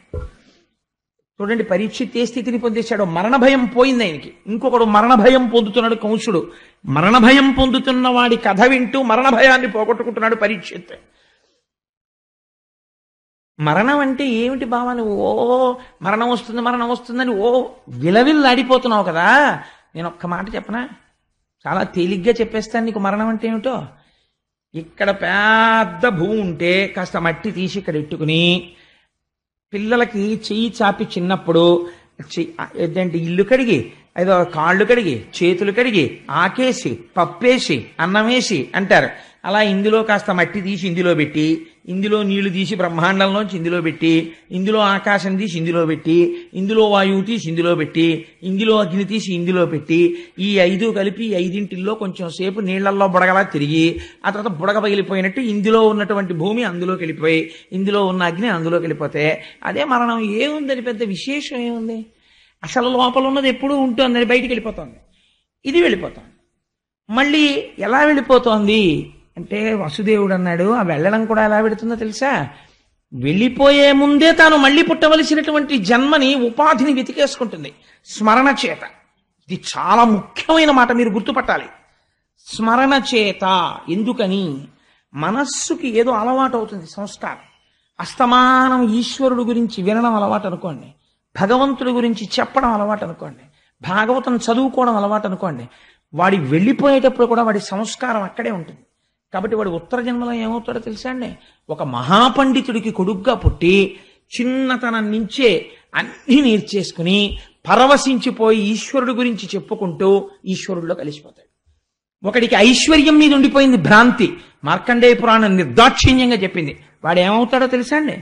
చూడండి పరీక్షిత్ ఏ స్థితిని పొందేశాడో. మరణ భయం పోయింది ఆయనకి. ఇంకొకడు మరణ భయం పొందుతున్నాడు కంసుడు. మరణ భయం పొందుతున్న వాడి కథ వింటూ మరణ భయాన్ని పోగొట్టుకుంటున్నాడు పరీక్షిత్. మరణం అంటే ఏమిటి బావా, నువ్వు మరణం వస్తుందని విలవిల్లాడిపోతున్నావు కదా. నేను ఒక్క మాట చెప్పనా, చాలా తేలిగ్గా చెప్పేస్తాను నీకు మరణం అంటే ఏమిటో. ఇక్కడ పెద్ద భూమి ఉంటే కాస్త మట్టి తీసి ఇక్కడ ఎట్టుకుని పిల్లలకి చెయ్యి చాపి చిన్నప్పుడు ఏంటంటే ఇల్లు కడిగి, ఏదో కాళ్ళు కడిగి, చేతులు కడిగి, ఆకేసి, పప్పేసి, అన్నమేసి అంటారు. అలా ఇందులో కాస్త మట్టి తీసి ఇందులో పెట్టి, ఇందులో నీళ్లు తీసి బ్రహ్మాండంలోంచి ఇందులో పెట్టి, ఇందులో ఆకాశం తీసి ఇందులో పెట్టి, ఇందులో వాయువు తీసి ఇందులో పెట్టి, ఇందులో అగ్ని తీసి ఇందులో పెట్టి, ఈ 5 కలిపి 5 కొంచెం సేపు నీళ్లలో బుడగలా తిరిగి, ఆ తర్వాత బుడగ పగిలిపోయినట్టు ఇందులో ఉన్నటువంటి భూమి అందులోకి వెళ్ళిపోయి, ఇందులో ఉన్న అగ్ని అందులోకి వెళ్ళిపోతే అదే మరణం. ఏముందని పెద్ద విశేషం ఏముంది? అసలు లోపల ఉన్నది ఎప్పుడూ ఉంటుందని బయటికి వెళ్ళిపోతుంది. ఇది వెళ్ళిపోతుంది. మళ్ళీ ఎలా వెళ్ళిపోతోంది అంటే వసుదేవుడు అన్నాడు, ఆ వెళ్ళడం కూడా ఎలా పెడుతుందో తెలుసా? వెళ్ళిపోయే ముందే తాను మళ్ళీ పుట్టవలసినటువంటి జన్మని, ఉపాధిని వెతికేసుకుంటుంది స్మరణ చేత. ఇది చాలా ముఖ్యమైన మాట, మీరు గుర్తుపట్టాలి. స్మరణ చేత. ఎందుకని? మనస్సుకి ఏదో అలవాటు అవుతుంది, సంస్కారం. అస్తమానం ఈశ్వరుడు గురించి వినడం అలవాటు అనుకోండి, భగవంతుడి గురించి చెప్పడం అలవాటు అనుకోండి, భాగవతం చదువుకోవడం అలవాటు అనుకోండి, వాడి వెళ్ళిపోయేటప్పుడు కూడా వాడి సంస్కారం అక్కడే ఉంటుంది. కాబట్టి వాడు ఉత్తర జన్మలో ఏమవుతాడో తెలుసా అండి? ఒక మహాపండితుడికి కొడుగ్గా పుట్టి చిన్నతనం నుంచే అన్నీ నేర్చేసుకుని పరవశించిపోయి ఈశ్వరుడు గురించి చెప్పుకుంటూ ఈశ్వరుడిలో కలిసిపోతాడు. ఒకడికి ఐశ్వర్యం మీద ఉండిపోయింది భ్రాంతి, మార్కండేయ పురాణం నిర్దాక్షిణ్యంగా చెప్పింది. వాడు ఏమవుతాడో తెలుసా అండి?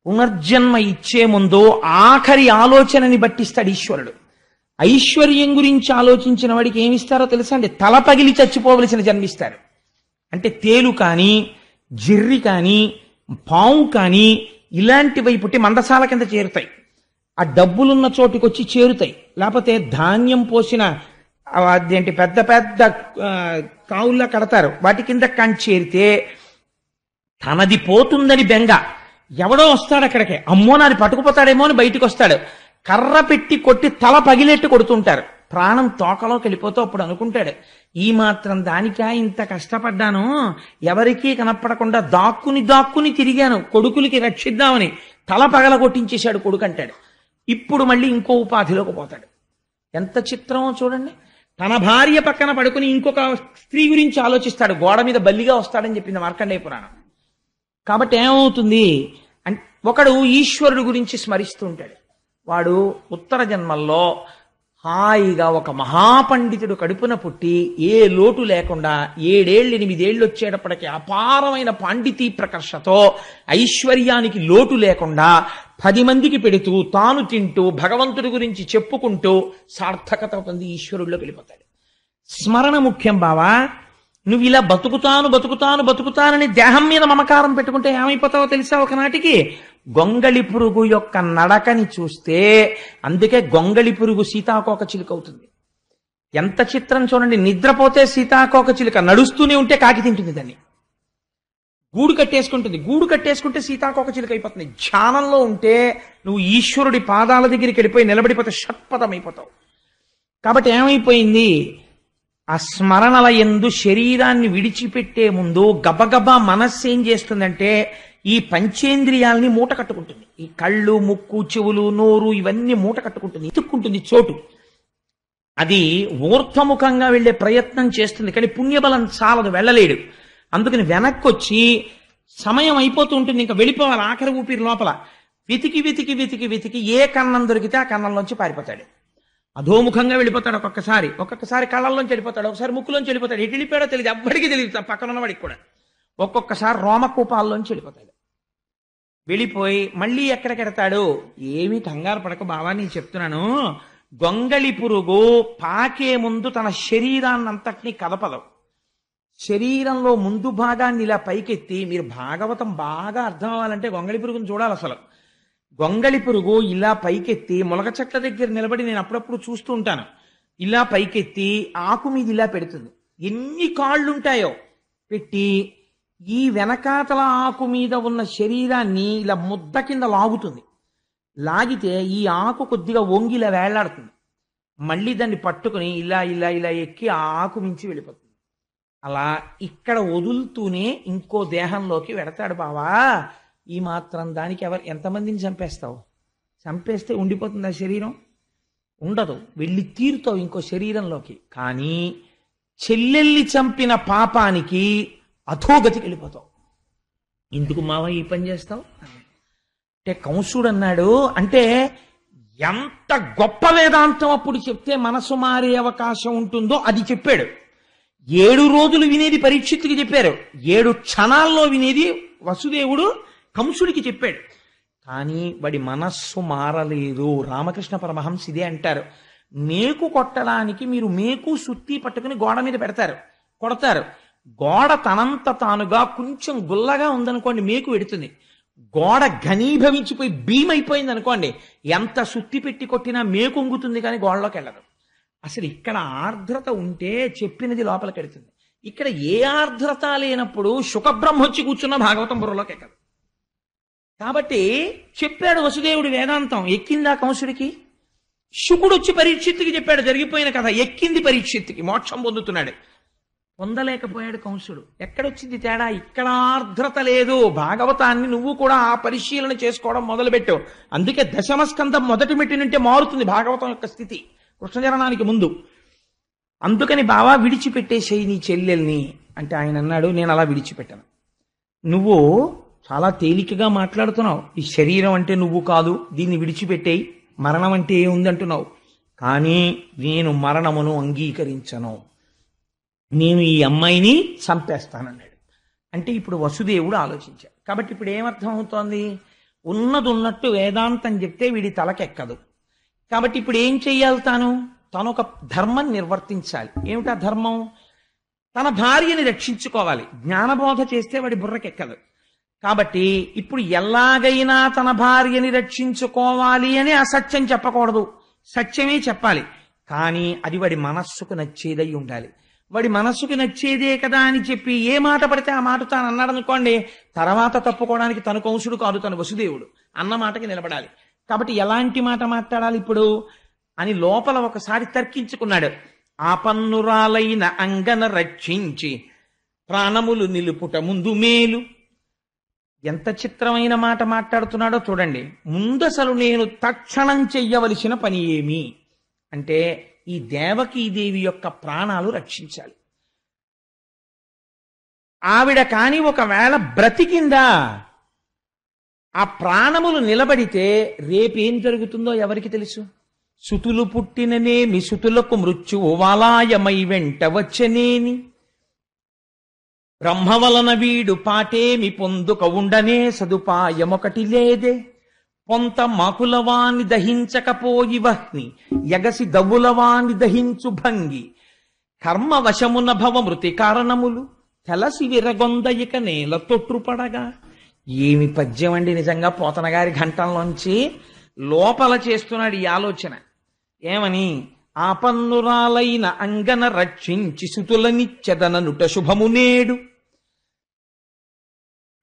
పునర్జన్మ ఇచ్చే ముందు ఆఖరి ఆలోచనని బట్టిస్తాడు ఈశ్వరుడు. ఐశ్వర్యం గురించి ఆలోచించిన వాడికి ఏమిస్తారో తెలుసా అండి? తల పగిలి చచ్చిపోవలసిన జన్మిస్తారు. అంటే తేలు కానీ, జిర్రి కానీ, పాము కానీ ఇలాంటివి పుట్టి మందసాల కింద చేరుతాయి. ఆ డబ్బులున్న చోటుకి వచ్చి చేరుతాయి. లేకపోతే ధాన్యం పోసిన అదేంటి పెద్ద పెద్ద కావుల్లా కడతారు, వాటి కింద కానీ చేరితే తనది పోతుందని బెంగ. ఎవడో వస్తాడు అక్కడికి, అమ్మో నాది పట్టుకుపోతాడేమో అని బయటకు వస్తాడు. కర్ర పెట్టి కొట్టి తల పగిలేట్టు కొడుతుంటారు. ప్రాణం తోకలోకి వెళ్ళిపోతూ అప్పుడు అనుకుంటాడు, ఈ మాత్రం దానికా ఇంత కష్టపడ్డాను, ఎవరికీ కనపడకుండా దాక్కుని తిరిగాను కొడుకులకి రక్షిద్దామని. తల పగల కొట్టించేశాడు కొడుకు అంటాడు. ఇప్పుడు మళ్ళీ ఇంకో ఉపాధిలోకి పోతాడు. ఎంత చిత్రమో చూడండి. తన భార్య పక్కన పడుకుని ఇంకొక స్త్రీ గురించి ఆలోచిస్తాడు, గోడ మీద బల్లిగా వస్తాడని చెప్పింది మార్కండేయ పురాణం. కాబట్టి ఏమవుతుంది అంటే, ఒకడు ఈశ్వరుడు గురించి స్మరిస్తూ ఉంటాడు. వాడు ఉత్తర జన్మల్లో హాయిగా ఒక మహాపండితుడు కడుపున పుట్టి ఏ లోటు లేకుండా 7 ఏళ్ళు 8 ఏళ్ళు వచ్చేటప్పటికి అపారమైన పాండితీ ప్రకర్షతో ఐశ్వర్యానికి లోటు లేకుండా 10 మందికి పెడుతూ తాను తింటూ భగవంతుడి గురించి చెప్పుకుంటూ సార్థకత పొంది ఈశ్వరుడిలోకి వెళ్ళిపోతాడు. స్మరణ ముఖ్యం బావా. నువ్వు ఇలా బతుకుతానని దేహం మీద మమకారం పెట్టుకుంటే ఏమైపోతావో తెలుసా? ఒకనాటికి గొంగళి పురుగు యొక్క నడకని చూస్తే, అందుకే గొంగళి పురుగు సీతాకోక చిలుక అవుతుంది. ఎంత చిత్రం చూడండి. నిద్రపోతే సీతాకోక చిలుక, నడుస్తూనే ఉంటే కాకి తింటుంది దాన్ని. గూడు కట్టేసుకుంటుంది, గూడు కట్టేసుకుంటే సీతాకోక చిలుక అయిపోతుంది. ధ్యానంలో ఉంటే నువ్వు ఈశ్వరుడి పాదాల దగ్గరికి వెళ్ళిపోయి నిలబడిపోతే షట్పథం అయిపోతావు. కాబట్టి ఏమైపోయింది? ఆ స్మరణల యందు శరీరాన్ని విడిచిపెట్టే ముందు గబగబా మనస్సు ఏం చేస్తుందంటే ఈ పంచేంద్రియాల్ని మూట కట్టుకుంటుంది. ఈ కళ్ళు, ముక్కు, చెవులు, నోరు ఇవన్నీ మూట కట్టుకుంటుంది, ఎత్తుక్కుంటుంది చోటు. అది ఊర్ధ్వముఖంగా వెళ్లే ప్రయత్నం చేస్తుంది, కానీ పుణ్యబలం చాలదు, వెళ్ళలేడు. అందుకని వెనక్కి వచ్చి సమయం అయిపోతూ ఉంటుంది, ఇంకా వెళ్ళిపోవాలి. ఆఖరి ఊపిరి లోపల వెతికి ఏ కన్నం దొరికితే ఆ కన్నంలోంచి పారిపోతాడు. అధోముఖంగా వెళ్ళిపోతాడు ఒక్కొక్కసారి కళ్ళల్లోంచి వెళ్ళిపోతాడు, ఒకసారి ముక్కులోంచి వెళ్ళిపోతాడు, ఎటు వెళ్ళిపోయాడో తెలియదు, ఎవ్వడికి తెలియదు, పక్కన ఉన్నవాడికి కూడా. ఒక్కొక్కసారి రోమకూపాల్లోంచి వెళ్ళిపోతాడు. వెళ్ళిపోయి మళ్ళీ ఎక్కడికెడతాడు? ఏమీ కంగారు పడక బావా, నేను చెప్తున్నాను. గొంగళి పురుగు పాకే ముందు తన శరీరాన్నంతటినీ కదపదు. శరీరంలో ముందు భాగాన్ని ఇలా పైకెత్తి, మీరు భాగవతం బాగా అర్థం అవ్వాలంటే గొంగళి పురుగుని చూడాలి. అసలు గొంగళి పురుగు ఇలా పైకెత్తి ములగ చెట్ల దగ్గర నిలబడి, నేను అప్పుడప్పుడు చూస్తూ ఉంటాను, ఇలా పైకెత్తి ఆకు మీద ఇలా పెడుతుంది. ఎన్ని కాళ్ళుంటాయో పెట్టి ఈ వెనకాతల ఆకు మీద ఉన్న శరీరాన్ని ఇలా ముద్ద కింద లాగుతుంది. లాగితే ఈ ఆకు కొద్దిగా వంగిలా వేళ్లాడుతుంది. మళ్ళీ దాన్ని పట్టుకుని ఇలా ఇలా ఇలా ఎక్కి ఆ ఆకు మించి వెళ్ళిపోతుంది. అలా ఇక్కడ వదులుతూనే ఇంకో దేహంలోకి వెడతాడు బావా. ఈ మాత్రం దానికి ఎంతమందిని చంపేస్తావు? చంపేస్తే ఉండిపోతుంది ఆ శరీరం? ఉండదు, వెళ్ళి తీరుతావు ఇంకో శరీరంలోకి. కానీ చెల్లెల్ని చంపిన పాపానికి అధోగతికి వెళ్ళిపోతావు. ఎందుకు మావ ఈ పని చేస్తావు అంటే కంసుడు అన్నాడు. అంటే ఎంత గొప్ప వేదాంతం అప్పుడు చెప్తే మనసు మారే అవకాశం ఉంటుందో అది చెప్పాడు. 7 రోజులు వినేది పరీక్షిత్తుకి చెప్పారు, 7 క్షణాల్లో వినేది వసుదేవుడు కంసుడికి చెప్పాడు. కానీ వాడి మనస్సు మారలేదు. రామకృష్ణ పరమహంస ఇదే అంటారు. మేకు కొట్టడానికి మీరు మేకు సుత్తి పట్టుకుని గోడ మీద పెడతారు, కొడతారు. గోడ తనంత తానుగా కొంచెం గుల్లగా ఉందనుకోండి, మేకు పెడుతుంది. గోడ ఘనీభవించిపోయి భీమైపోయింది అనుకోండి, ఎంత సుత్తి పెట్టి కొట్టినా మేకు ఉంగుతుంది కానీ గోడలోకి వెళ్ళదు. అసలు ఇక్కడ ఆర్ద్రత ఉంటే చెప్పినది లోపలికి వెడుతుంది. ఇక్కడ ఏ ఆర్ద్రత లేనప్పుడు శుకబ్రహ్మ వచ్చి కూర్చున్న భాగవతం బుర్రలోకి ఎక్కదు. కాబట్టి చెప్పాడు వసుదేవుడు వేదాంతం. ఎక్కిందా కంసుడికి? శుకుడు వచ్చి పరీక్షిత్తుకి చెప్పాడు జరిగిపోయిన కథ. ఎక్కింది పరీక్షిత్తుకి, మోక్షం పొందుతున్నాడు. పొందలేకపోయాడు కంసుడు. ఎక్కడొచ్చింది తేడా? ఇక్కడ ఆర్ద్రత లేదు. భాగవతాన్ని నువ్వు కూడా ఆ పరిశీలన చేసుకోవడం మొదలుపెట్టు. అందుకే దశమస్కంధం మొదటి మెట్టి నుంటే మారుతుంది భాగవతం యొక్క స్థితి కృష్ణజననానికి ముందు. అందుకని బావా విడిచిపెట్టేసేయి నీ చెల్లెల్ని అంటే ఆయన అన్నాడు, నేను అలా విడిచిపెట్టాను. నువ్వు చాలా తేలికగా మాట్లాడుతున్నావు. ఈ శరీరం అంటే నువ్వు కాదు, దీన్ని విడిచిపెట్టేయి, మరణం అంటే ఏముంది అంటున్నావు. కానీ నేను మరణమును అంగీకరించను, నేను ఈ అమ్మాయిని చంపేస్తానన్నాడు. అంటే ఇప్పుడు వసుదేవుడు ఆలోచించాడు. కాబట్టి ఇప్పుడు ఏమర్థం అవుతోంది? ఉన్నది ఉన్నట్టు వేదాంతం చెప్తే వీడి తలకెక్కదు. కాబట్టి ఇప్పుడు ఏం చెయ్యాలి? తను ఒక ధర్మం నిర్వర్తించాలి. ఏమిటా ధర్మం? తన భార్యని రక్షించుకోవాలి. జ్ఞానబోధ చేస్తే వాడి బుర్రకెక్కదు. కాబట్టి ఇప్పుడు ఎలాగైనా తన భార్యని రక్షించుకోవాలి అని అసత్యం చెప్పకూడదు, సత్యమే చెప్పాలి. కానీ అది వాడి మనస్సుకు నచ్చేదై ఉండాలి. వాడి మనస్సుకు నచ్చేదే కదా అని చెప్పి ఏ మాట పడితే ఆ మాట తాను అన్నాడు అనుకోండి, తర్వాత తప్పుకోవడానికి తను కంసుడు కాదు, తను వసుదేవుడు. అన్న మాటకి నిలబడాలి. కాబట్టి ఎలాంటి మాట మాట్లాడాలి ఇప్పుడు అని లోపల ఒకసారి తర్కించుకున్నాడు. ఆపన్నురాలైన అంగన రక్షించి ప్రాణములు నిలుపుట ముందు మేలు. ఎంత చిత్రమైన మాట మాట్లాడుతున్నాడో చూడండి. ముందసలు నేను తక్షణం చెయ్యవలసిన పని ఏమి అంటే ఈ దేవకీదేవి యొక్క ప్రాణాలు రక్షించాలి. ఆవిడ కాని ఒకవేళ బ్రతికిందా, ఆ ప్రాణములు నిలబడితే రేపేం జరుగుతుందో ఎవరికి తెలుసు? సుతులు పుట్టిననేమి సుతులకు మృత్యువు వాలాయమై వెంట వచ్చనేని, బ్రహ్మ వలన వీడు పాటేమి పొందుక ఉండనే సదుపాయమొకటి లేదే, పొంత మాకులవాని దహించకపోయి వహ్ని యగసి దవులవాని దహించు భంగి, కర్మ వశమున భవ మృతి కారణములు తెలసి విరగొందయిక నేల తొట్టుపడగా. ఏమి పద్యం అండి నిజంగా. పోతన గారి ఘంటంలోంచి లోపల చేస్తున్నాడు ఈ ఆలోచన. ఏమని? ఆపన్నురాలైన అంగన రక్షించి సుతులనిచ్చెదననుట శుభము నేడు.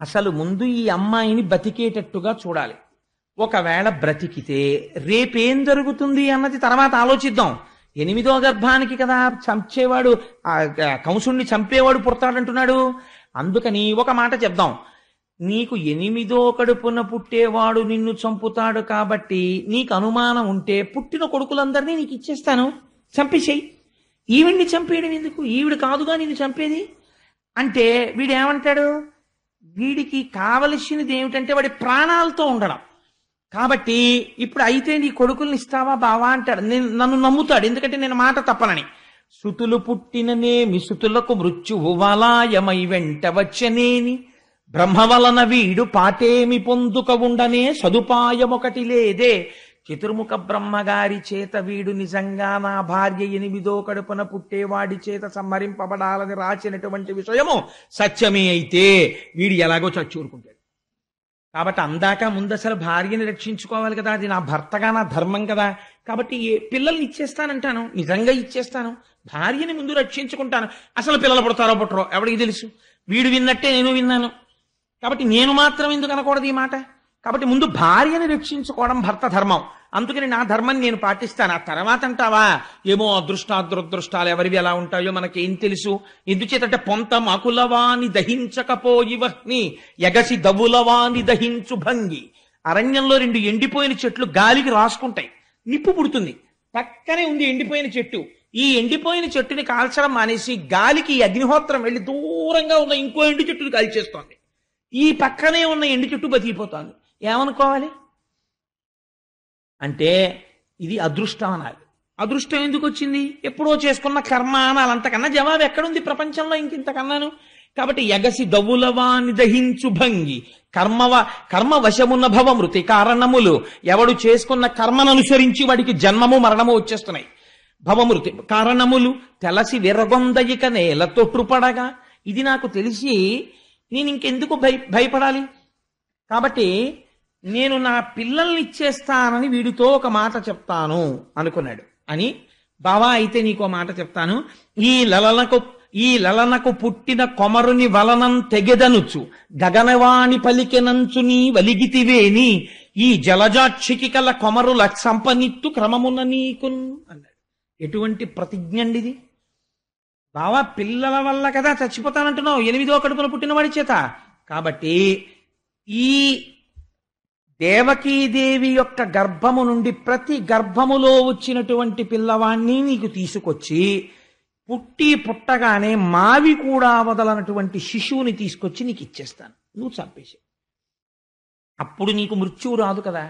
అసలు ముందు ఈ అమ్మాయిని బతికేటట్టుగా చూడాలి. ఒకవేళ బ్రతికితే రేపేం జరుగుతుంది అన్నది తర్వాత ఆలోచిద్దాం. 8వ గర్భానికి కదా చంపేవాడు, కంసుణ్ణి చంపేవాడు పుడతాడంటున్నాడు. అందుకని ఒక మాట చెప్దాం. నీకు 8వ కడుపున పుట్టేవాడు నిన్ను చంపుతాడు కాబట్టి నీకు అనుమానం ఉంటే పుట్టిన కొడుకులందరినీ నీకు ఇచ్చేస్తాను, చంపేసేయి. ఈవిడ్ని చంపేయడం ఎందుకు? ఈవిడ కాదుగా నిన్ను చంపేది అంటే వీడేమంటాడు? వీడికి కావలసినది ఏమిటంటే వాడి ప్రాణాలతో ఉండడం. కాబట్టి ఇప్పుడు అయితే నీ కొడుకుల్ని ఇస్తావా బావా అంటాడు. నన్ను నమ్ముతాడు, ఎందుకంటే నేను మాట తప్పనని. సుతులు పుట్టిననేమి సుతులకు మృత్యువు వలాయమై వెంట వచ్చనేని, బ్రహ్మ వలన వీడు పాటేమి పొందుక ఉండనే సదుపాయమొకటి లేదే. చతుర్ముఖ బ్రహ్మగారి చేత వీడు నిజంగా నా భార్య 8వ కడుపున పుట్టేవాడి చేత సంహరింపబడాలని రాసినటువంటి విషయము సత్యమే అయితే వీడు ఎలాగో చచ్చూరుకుంటాడు. కాబట్టి అందాక ముందు అసలు భార్యని రక్షించుకోవాలి కదా, అది నా భర్తగా నా ధర్మం కదా. కాబట్టి పిల్లల్ని ఇచ్చేస్తానంటాను, నిజంగా ఇచ్చేస్తాను, భార్యని ముందు రక్షించుకుంటాను. అసలు పిల్లలు పుడతారో పుట్టరో ఎవరికి తెలుసు, వీడు విన్నట్టే నేను విన్నాను. కాబట్టి నేను మాత్రం ఎందుకు అనకూడదు ఈ మాట. కాబట్టి ముందు భార్యని రక్షించుకోవడం భర్త ధర్మం, అందుకని నా ధర్మాన్ని నేను పాటిస్తాను. ఆ తర్వాత అంటావా ఏమో అదృష్టాదురదృష్టాలు ఎవరివి ఎలా ఉంటాయో మనకేం తెలుసు. ఎందుచేతంటే పొంత మాకులవాని దహించకపోయివహ్ని ఎగసి దవులవాని దహించు భంగి. అరణ్యంలో 2 ఎండిపోయిన చెట్లు గాలికి రాసుకుంటాయి, నిప్పు పుడుతుంది. పక్కనే ఉంది ఎండిపోయిన చెట్టు. ఈ ఎండిపోయిన చెట్టుని కాల్చడం మానేసి గాలికి అగ్నిహోత్రం వెళ్ళి దూరంగా ఉన్న ఇంకో ఎండు చెట్టుని కాల్చేస్తోంది. ఈ పక్కనే ఉన్న ఎండు చెట్టు బతికిపోతోంది. ఏమనుకోవాలి అంటే ఇది అదృష్టం అనాలి. అదృష్టం ఎందుకు వచ్చింది? ఎప్పుడో చేసుకున్న కర్మ అనాలి. అంతకన్నా జవాబు ఎక్కడుంది ప్రపంచంలో ఇంకింతకన్నాను. కాబట్టి ఎగసి దవులవాని దహించు భంగి కర్మ వశమున్న భవ మృతి కారణములు. ఎవడు చేసుకున్న కర్మను అనుసరించి వాడికి జన్మము మరణము వచ్చేస్తున్నాయి. భవమృతి కారణములు తెలసి విరగొందయిక నేల తొట్టుపడగా. ఇది నాకు తెలిసి నేను ఇంకెందుకు భయపడాలి. కాబట్టి నేను నా పిల్లల్ని ఇచ్చేస్తానని వీడితో ఒక మాట చెప్తాను అనుకున్నాడు. అని బావా అయితే నీకో మాట చెప్తాను. ఈ లలనకు పుట్టిన కొమరుని వలనం తెగెదనుచు గగనవాణి పలికెనంచు నీ వలిగితివేని, ఈ జలజాక్షికి కల కొమరుల సంపనిత్తు క్రమమున నీకున్ అన్నాడు. ఎటువంటి ప్రతిజ్ఞండి ఇది? బావా పిల్లల వల్ల కదా చచ్చిపోతానంటున్నావు, 8వ కడుపున పుట్టినవాడి చేత. కాబట్టి ఈ దేవకీదేవి యొక్క గర్భము నుండి ప్రతి గర్భములో వచ్చినటువంటి పిల్లవాణ్ణి నీకు తీసుకొచ్చి పుట్టగానే మావి కూడా వదలనటువంటి శిశువుని తీసుకొచ్చి నీకు ఇచ్చేస్తాను, నువ్వు చంపేసి. అప్పుడు నీకు మృత్యువు రాదు కదా.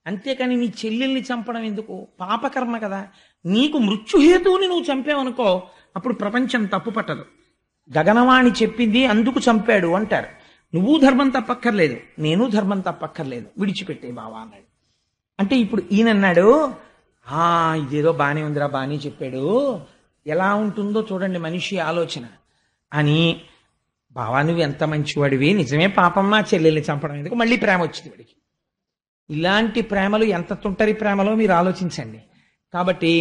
అంతేకాని నీ చెల్లెల్ని చంపడం ఎందుకు? పాపకర్మ కదా. నీకు మృత్యుహేతువుని నువ్వు చంపావనుకో అప్పుడు ప్రపంచం తప్పు పట్టదు. గగనవాణి చెప్పింది అందుకు చంపాడు అంటారు. నువ్వు ధర్మం తప్పక్కర్లేదు, నేను ధర్మం తప్పక్కర్లేదు, విడిచిపెట్టే బావా అన్నాడు. అంటే ఇప్పుడు ఈయనన్నాడు, ఇదేదో బానే ఉందిరా, బానే చెప్పాడు, ఎలా ఉంటుందో చూడండి మనిషి ఆలోచన అని. బావా నువ్వు ఎంత మంచివాడివి, నిజమే పాపమ్మ చెల్లెల్ని చంపడం ఎందుకు? మళ్ళీ ప్రేమ వచ్చింది వాడికి. ఇలాంటి ప్రేమలు ఎంత తుంటరి ప్రేమలో మీరు ఆలోచించండి. కాబట్టి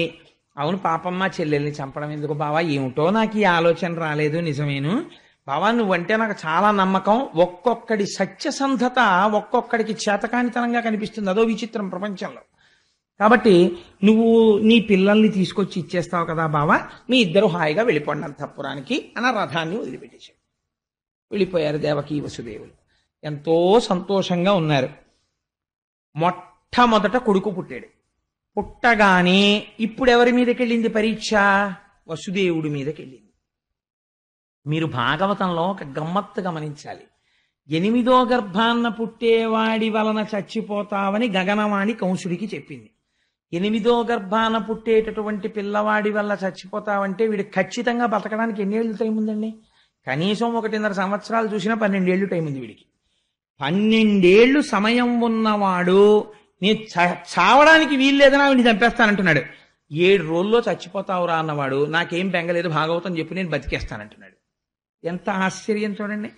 అవును పాపమ్మ చెల్లెల్ని చంపడం ఎందుకు బావా, ఏమిటో నాకు ఈ ఆలోచన రాలేదు, నిజమేను బావా నువ్వంటే నాకు చాలా నమ్మకం. ఒక్కొక్కడి సత్యసంధత ఒక్కొక్కడికి చేతకానితనంగా కనిపిస్తుంది, అదో విచిత్రం ప్రపంచంలో. కాబట్టి నువ్వు నీ పిల్లల్ని తీసుకొచ్చి ఇచ్చేస్తావు కదా బావా, మీ ఇద్దరు హాయిగా వెళ్ళిపోండి అంతఃపురానికి అని రథాన్ని వదిలిపెట్టేశాడు. వెళ్ళిపోయారు దేవకీ వసుదేవులు. ఎంతో సంతోషంగా ఉన్నారు. మొట్టమొదట కొడుకు పుట్టాడు. పుట్టగానే ఇప్పుడు ఎవరి మీదకెళ్ళింది పరీక్ష? వసుదేవుడి మీదకెళ్ళింది. మీరు భాగవతంలో ఒక గమ్మత్తు గమనించాలి. 8వ గర్భాన్న పుట్టేవాడి వలన చచ్చిపోతావని గగనవాణి కంసుడికి చెప్పింది. 8వ గర్భాన పుట్టేటటువంటి పిల్లవాడి వల్ల చచ్చిపోతావంటే వీడు ఖచ్చితంగా బతకడానికి ఎన్నేళ్ళు టైం ఉందండి? కనీసం 1.5 సంవత్సరాలు చూసినా 12 ఏళ్ళు టైం ఉంది వీడికి. 12 ఏళ్ళు సమయం ఉన్నవాడు నేను చావడానికి వీల్లేదని ఆవిడ చంపేస్తానంటున్నాడు. 7 రోజుల్లో చచ్చిపోతావురా అన్నవాడు నాకేం బెంగలేదు భాగవతం చెప్పి నేను బతికేస్తానంటున్నాడు. ఎంత ఆశ్చర్యం చూడండి.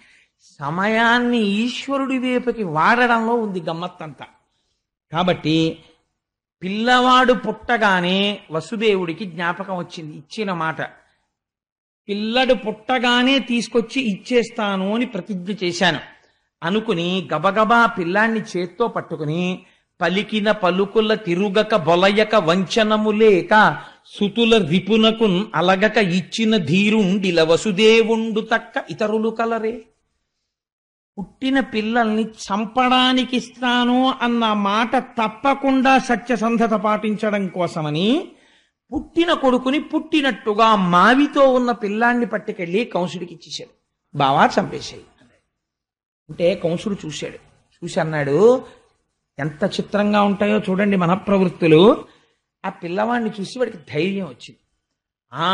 సమయాన్ని ఈశ్వరుడి వైపుకి వాడడంలో ఉంది గమ్మత్తంతా. కాబట్టి పిల్లవాడు పుట్టగానే వసుదేవుడికి జ్ఞాపకం వచ్చింది ఇచ్చిన మాట. పిల్లడు పుట్టగానే తీసుకొచ్చి ఇచ్చేస్తాను అని ప్రతిజ్ఞ చేశాను అనుకుని గబగబా పిల్లాన్ని చేత్తో పట్టుకుని పలికిన పలుకుల తిరుగక బొలయక వంచనము లేక సుతుల రిపునకు అలగక ఇచ్చిన ధీరుండిల వసుదేవుండు తక్క ఇతరులు కలరే. పుట్టిన పిల్లల్ని చంపడానికి ఇస్తాను అన్న మాట తప్పకుండా సత్యసంధత పాటించడం కోసమని పుట్టిన కొడుకుని పుట్టినట్టుగా మావితో ఉన్న పిల్లాన్ని పట్టుకెళ్ళి కంసుడికి ఇచ్చేశాడు. బావా చంపేశాయి అంటే కంసుడు చూశాడు. చూసి అన్నాడు, ఎంత చిత్రంగా ఉంటాయో చూడండి మన ప్రవృత్తులు. ఆ పిల్లవాడిని చూసి వాడికి ధైర్యం వచ్చింది. ఆ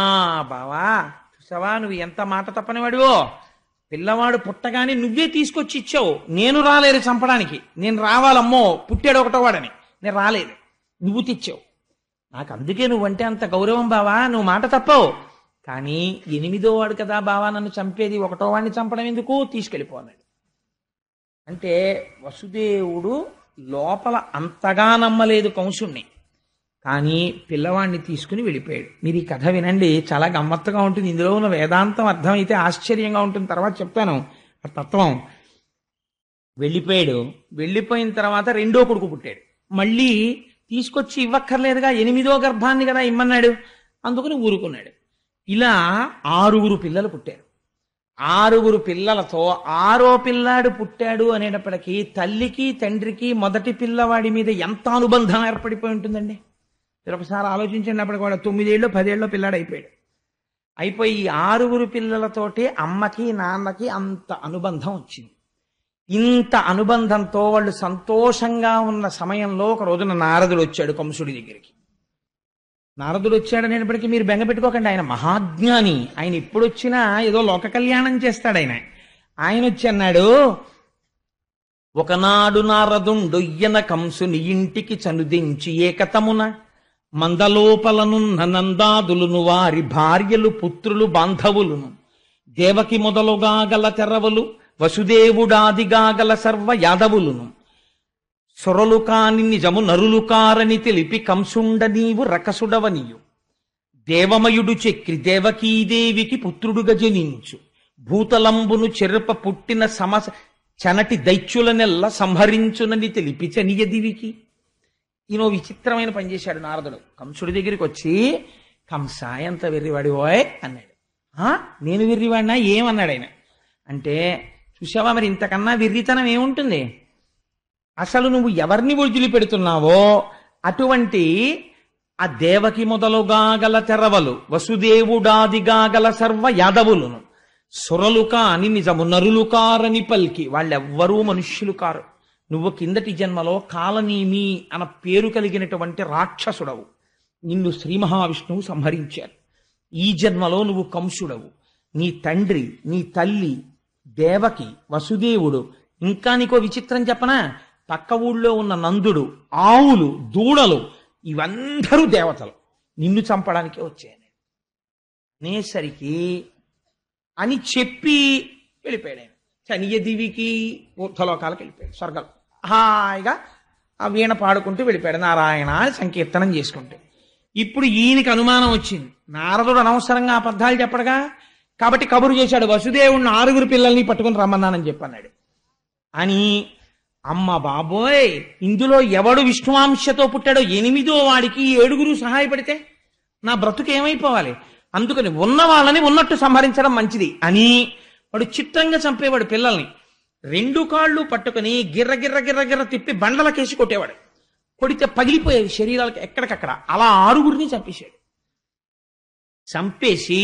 బావా, చూసావా నువ్వు ఎంత మాట తప్పనివాడివో, పిల్లవాడు పుట్టగానే నువ్వే తీసుకొచ్చి ఇచ్చావు, నేను రాలేదు చంపడానికి, నేను రావాలమ్మో పుట్టాడు ఒకటో వాడని, నేను రాలేదు, నువ్వు తెచ్చావు, నాకు అందుకే నువ్వంటే అంత గౌరవం బావా, నువ్వు మాట తప్పవు. కానీ 8వ వాడు కదా బావా నన్ను చంపేది, ఒకటో వాడిని చంపడం ఎందుకు, తీసుకెళ్ళిపోన్నాడు. అంటే వసుదేవుడు లోపల అంతగా నమ్మలేదు కంసుణ్ణి, కానీ పిల్లవాడిని తీసుకుని వెళ్ళిపోయాడు. మీరు ఈ కథ వినండి, చాలా గమ్మత్తుగా ఉంటుంది. ఇందులో ఉన్న వేదాంతం అర్థమైతే ఆశ్చర్యంగా ఉంటుంది. తర్వాత చెప్తాను ఆ తత్వం. వెళ్ళిపోయాడు. వెళ్ళిపోయిన తర్వాత రెండో కొడుకు పుట్టాడు. మళ్ళీ తీసుకొచ్చి ఇవ్వక్కర్లేదుగా, 8వ గర్భాన్ని కదా ఇమ్మన్నాడు, అందుకని ఊరుకున్నాడు. ఇలా 6 పిల్లలు పుట్టారు. 6 పిల్లలతో 6వ పిల్లాడు పుట్టాడు అనేటప్పటికీ తల్లికి తండ్రికి మొదటి పిల్లవాడి మీద ఎంత అనుబంధం ఏర్పడిపోయి ఉంటుందండి. మీరు ఒకసారి ఆలోచించండి. అప్పటికి వాడు 9 ఏళ్ళు 10 ఏళ్ళు పిల్లాడు అయిపోయాడు. అయిపోయి ఈ 6 పిల్లలతోటి అమ్మకి నాన్నకి అంత అనుబంధం వచ్చింది. ఇంత అనుబంధంతో వాళ్ళు సంతోషంగా ఉన్న సమయంలో ఒక రోజున నారదుడు వచ్చాడు కంసుడి దగ్గరికి. నారదుడు వచ్చాడు అనేటప్పటికీ మీరు బెంగ పెట్టుకోకండి, ఆయన మహాజ్ఞాని. ఆయన ఎప్పుడు వచ్చినా ఏదో లోక కళ్యాణం చేస్తాడు. ఆయన వచ్చి అన్నాడు, ఒకనాడు నారదుండొయ్యన కంసుని ఇంటికి చనుదించి ఏకతమున మందలోపలనున్న నందాదులును వారి భార్యలు పుత్రులు బాంధవులును దేవకి మొదలుగా గల తెరవలు వసుదేవుడాదిగా గల సర్వ యాదవులును సొరలు కాని నిజము నరులు కారని తెలిపి కంసుండ నీవు రకసుడవనియు దేవమయుడు చక్రి దేవకీదేవికి పుత్రుడుగా జనించు భూతలంబును చెరప పుట్టిన చనటి దైత్యులనెల్ల సంహరించునని తెలిపి చనియదివికి. ఈయనో విచిత్రమైన పని చేశాడు నారదుడు. కంసుడి దగ్గరికి వచ్చి, కంస ఎంత వెర్రివాడి ఓయ్ అన్నాడు. నేను వెర్రివాడినా ఏమన్నాడు ఆయన అంటే, చూసావా మరి ఇంతకన్నా వెర్రితనం ఏముంటుంది, అసలు నువ్వు ఎవరిని వదిలిపెడుతున్నావో అటువంటి ఆ దేవకి మొదలుగా గల తెరవలు వసుదేవుడాదిగా గల సర్వ యాదవులను సురలు కాని నిజము నరులు కారని పల్కి, వాళ్ళెవ్వరూ మనుష్యులు కారు. నువ్వు కిందటి జన్మలో కాలనీమి అన్న పేరు కలిగినటువంటి రాక్షసుడవు, నిన్ను శ్రీ మహావిష్ణువు సంహరించారు. ఈ జన్మలో నువ్వు కంసుడవు. నీ తండ్రి నీ తల్లి దేవకి వసుదేవుడు, ఇంకా నీకో విచిత్రం చెప్పనా, పక్క ఊళ్ళో ఉన్న నందుడు, ఆవులు, దూడలు ఇవందరూ దేవతలు, నిన్ను చంపడానికే వచ్చాయని అనేసరికి అని చెప్పి వెళ్ళిపోయాడు ఆయన. చనియ దివికి ఊర్ధలోకాలకు వెళ్ళిపోయాడు, స్వర్గం హాయిగా ఆ వీణ పాడుకుంటూ వెళ్ళిపోయాడు, నారాయణ అని సంకీర్తనం చేసుకుంటూ. ఇప్పుడు ఈయనకి అనుమానం వచ్చింది, నారదుడు అనవసరంగా అబద్ధాలు చెప్పడగా, కాబట్టి కబురు చేశాడు, వసుదేవుడిని 6 పిల్లల్ని పట్టుకుని రమ్మన్నానని చెప్పన్నాడు అని. అమ్మ బాబోయ్, ఇందులో ఎవడు విష్ణువాంశతో పుట్టాడో 8వ వాడికి 7 సహాయపడితే నా బ్రతుకు ఏమైపోవాలి, అందుకని ఉన్న వాళ్ళని ఉన్నట్టు సంహరించడం మంచిది అని వాడు చిత్రంగా చంపేవాడు పిల్లల్ని. 2 కాళ్ళు పట్టుకుని గిర్ర గిర్ర గిర్ర గిర్ర తిప్పి బండలకేసి కొట్టేవాడు. కొడితే పగిలిపోయేవి శరీరాలకు ఎక్కడికక్కడ. అలా 6 చంపేశాడు. చంపేసి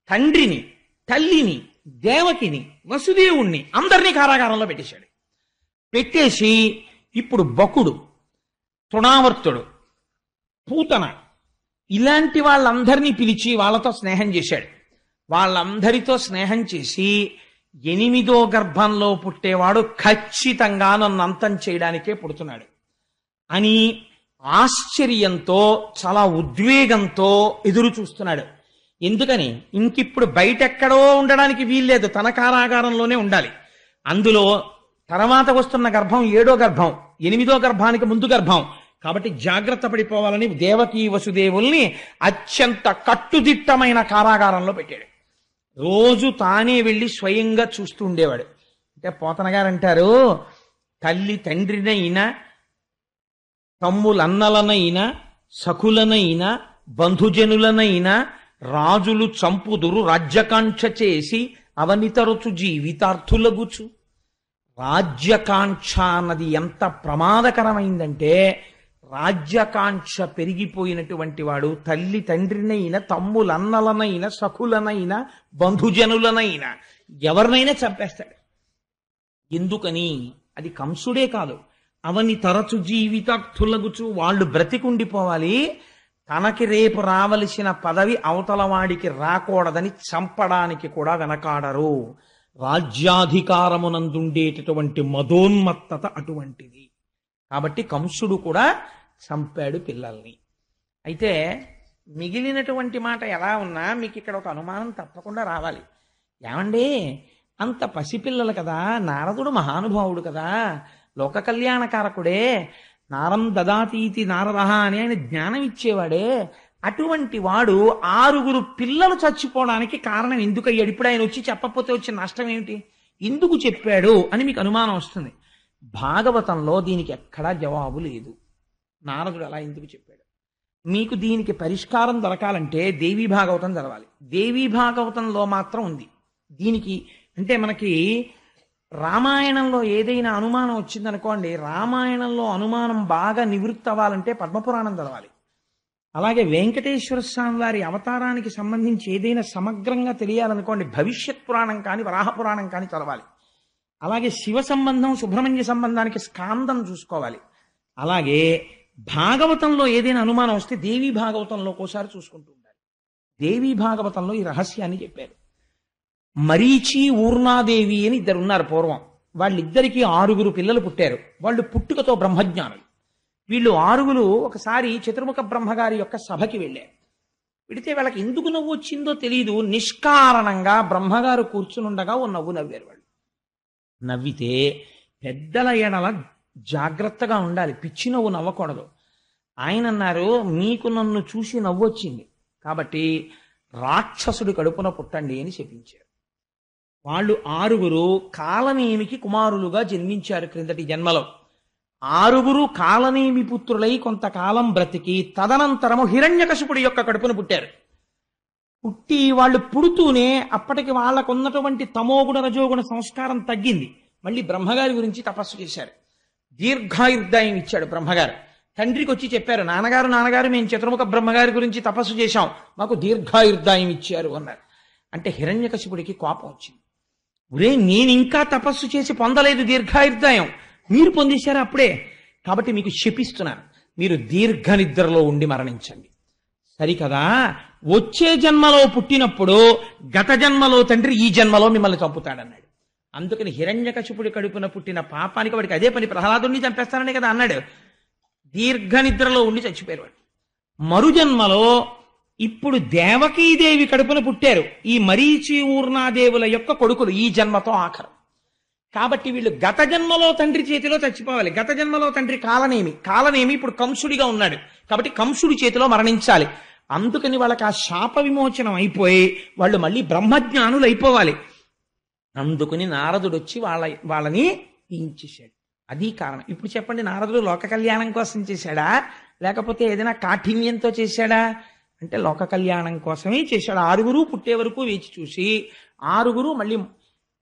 తండ్రిని, తల్లిని, దేవకిని, వసుదేవుణ్ణి అందరినీ కారాగారంలో పెట్టేశాడు. పెట్టేసి ఇప్పుడు బకుడు, తృణావర్తుడు, పూతన ఇలాంటి వాళ్ళందరినీ పిలిచి వాళ్ళతో స్నేహం చేశాడు. వాళ్ళందరితో స్నేహం చేసి 8వ గర్భంలో పుట్టేవాడు ఖచ్చితంగా నన్ను అంతం చేయడానికే పుడుతున్నాడు అని ఆశ్చర్యంతో చాలా ఉద్వేగంతో ఎదురు చూస్తున్నాడు. ఎందుకని, ఇంకిప్పుడు బయటెక్కడో ఉండడానికి వీల్లేదు, తన కారాగారంలోనే ఉండాలి. అందులో తర్వాత వస్తున్న గర్భం 7వ గర్భం, 8వ గర్భానికి ముందు గర్భం కాబట్టి జాగ్రత్త పడిపోవాలని దేవకీ వసుదేవుల్ని అత్యంత కట్టుదిట్టమైన కారాగారంలో పెట్టాడు. రోజు తానే వెళ్ళి స్వయంగా చూస్తూ ఉండేవాడు. అంటే పోతన గారు అంటారు, తల్లి తండ్రినైనా, తమ్ములన్నలనైనా, సఖులనైనా, బంధుజనులనైనా రాజులు చంపుదురు రాజ్యకాంక్ష చేసి అవనితరుచు జీవితార్థులగుచు. రాజ్యకాంక్ష అన్నది ఎంత ప్రమాదకరమైందంటే, రాజ్యకాంక్ష పెరిగిపోయినటువంటి వాడు తల్లి తండ్రినైనా, తమ్ములన్నలనైనా, సఖులనైనా, బంధుజనులనైనా ఎవరినైనా చంపేస్తాడు. ఎందుకని, అది కంసుడే కాదు, అవని తరచు జీవితార్థులగుచు, వాళ్ళు బ్రతికుండిపోవాలి, తనకి రేపు రావలసిన పదవి అవతల వాడికి రాకూడదని చంపడానికి కూడా వెనకాడరు. రాజ్యాధికారమునందుండేటటువంటి మదోన్మత్తత అటువంటిది. కాబట్టి కంసుడు కూడా చంపాడు పిల్లల్ని. అయితే మిగిలినటువంటి మాట ఎలా ఉన్నా మీకు ఇక్కడ ఒక అనుమానం తప్పకుండా రావాలి. ఏమండి, అంత పసిపిల్లలు కదా, నారదుడు మహానుభావుడు కదా, లోక కళ్యాణకారకుడే, నారం దదాతీతి నారదహ అని ఆయన జ్ఞానం ఇచ్చేవాడే, అటువంటి వాడు 6 పిల్లలు చచ్చిపోవడానికి కారణం ఎందుకయ్యాడు? ఇప్పుడు ఆయన వచ్చి చెప్పకపోతే వచ్చిన నష్టం ఏమిటి? ఎందుకు చెప్పాడు అని మీకు అనుమానం వస్తుంది. భాగవతంలో దీనికి ఎక్కడా జవాబు లేదు. నారదుడు అలా ఎందుకు చెప్పాడు? మీకు దీనికి పరిష్కారం దొరకాలంటే దేవీ భాగవతం చదవాలి. దేవీ భాగవతంలో మాత్రం ఉంది దీనికి. అంటే మనకి రామాయణంలో ఏదైనా అనుమానం వచ్చిందనుకోండి, రామాయణంలో అనుమానం బాగా నివృత్తి అవ్వాలంటే పద్మపురాణం చదవాలి. అలాగే వెంకటేశ్వర స్వామి వారి అవతారానికి సంబంధించి ఏదైనా సమగ్రంగా తెలియాలనుకోండి, భవిష్యత్ పురాణం కానీ వరాహ పురాణం కానీ చదవాలి. అలాగే శివ సంబంధం సుబ్రహ్మణ్య సంబంధానికి స్కాందం చూసుకోవాలి. అలాగే భాగవతంలో ఏదైనా అనుమానం వస్తే దేవీ భాగవతంలో ఒకసారి చూసుకుంటూ ఉండాలి. దేవీ భాగవతంలో ఈ రహస్యాన్ని చెప్పారు. మరీచి ఊర్ణాదేవి అని 2 ఉన్నారు పూర్వం. వాళ్ళిద్దరికీ 6 పిల్లలు పుట్టారు. వాళ్ళు పుట్టుకతో బ్రహ్మజ్ఞానులు. వీళ్ళు 6 ఒకసారి చతుర్ముఖ బ్రహ్మగారి యొక్క సభకి వెళ్ళారు. వెడితే వాళ్ళకి ఎందుకు నవ్వు వచ్చిందో తెలియదు, నిష్కారణంగా బ్రహ్మగారు కూర్చునుండగా ఓ నవ్వు నవ్వారు. వాళ్ళు నవ్వితే పెద్దల ఎడల జాగ్రత్తగా ఉండాలి, పిచ్చి నవ్వు నవ్వకూడదు. ఆయన అన్నారు, మీకు నన్ను చూసి నవ్వు వచ్చింది కాబట్టి రాక్షసుడి కడుపున పుట్టండి అని చెప్పించారు. వాళ్ళు 6 కాలనేమికి కుమారులుగా జన్మించారు క్రిందటి జన్మలో. 6 కాలనేమి పుత్రులై కొంతకాలం బ్రతికి తదనంతరము హిరణ్యకశిపుడి యొక్క కడుపున పుట్టారు. పుట్టి వాళ్ళు పుడుతూనే అప్పటికి వాళ్ళకు ఉన్నటువంటి తమోగుణ రజోగుణ సంస్కారం తగ్గింది. మళ్ళీ బ్రహ్మగారి గురించి తపస్సు చేశారు. దీర్ఘాయుర్దాయం ఇచ్చాడు బ్రహ్మగారు. తండ్రికి వచ్చి చెప్పారు, నాన్నగారు మేము చతుర్ముఖ బ్రహ్మగారి గురించి తపస్సు చేశాం, మాకు దీర్ఘాయుర్దాయం ఇచ్చారు అన్నారు. అంటే హిరణ్యకశిపుడికి కోపం వచ్చింది. ఒరే, నేను ఇంకా తపస్సు చేసి పొందలేదు దీర్ఘాయుర్దాయం, మీరు పొందేశారా అప్పుడే? కాబట్టి మీకు శపిస్తున్నాను, మీరు దీర్ఘ నిద్రలో ఉండి మరణించండి. సరికదా, వచ్చే జన్మలో పుట్టినప్పుడు గత జన్మలో తండ్రి ఈ జన్మలో మిమ్మల్ని చంపుతాడన్నాడు. అందుకని హిరణ్యకశిపుడి కడుపున పుట్టిన పాపానికి వాడికి అదే పని, ప్రహ్లాదుని చంపేస్తానని కదా అన్నాడు. దీర్ఘ నిద్రలో ఉండి చచ్చిపోయారు వాడు. మరుజన్మలో ఇప్పుడు దేవకీదేవి కడుపున పుట్టారు ఈ మరీచి ఊర్ణాదేవుల యొక్క కొడుకులు, ఈ జన్మతో ఆఖరు. కాబట్టి వీళ్ళు గత జన్మలో తండ్రి చేతిలో చచ్చిపోవాలి. గత జన్మలో తండ్రి కాలనేమి ఇప్పుడు కంసుడిగా ఉన్నాడు కాబట్టి కంసుడి చేతిలో మరణించాలి. అందుకని వాళ్ళకి ఆ శాప విమోచనం అయిపోయి వాళ్ళు మళ్ళీ బ్రహ్మజ్ఞానులు అయిపోవాలి. అందుకని నారదుడు వచ్చి వాళ్ళని తీయించేశాడు. అది కారణం. ఇప్పుడు చెప్పండి, నారదుడు లోక కళ్యాణం కోసం చేశాడా లేకపోతే ఏదైనా కాఠిన్యంతో చేశాడా అంటే లోక కళ్యాణం కోసమే చేశాడు. 6 పుట్టే వరకు వేచి చూసి 6 మళ్ళీ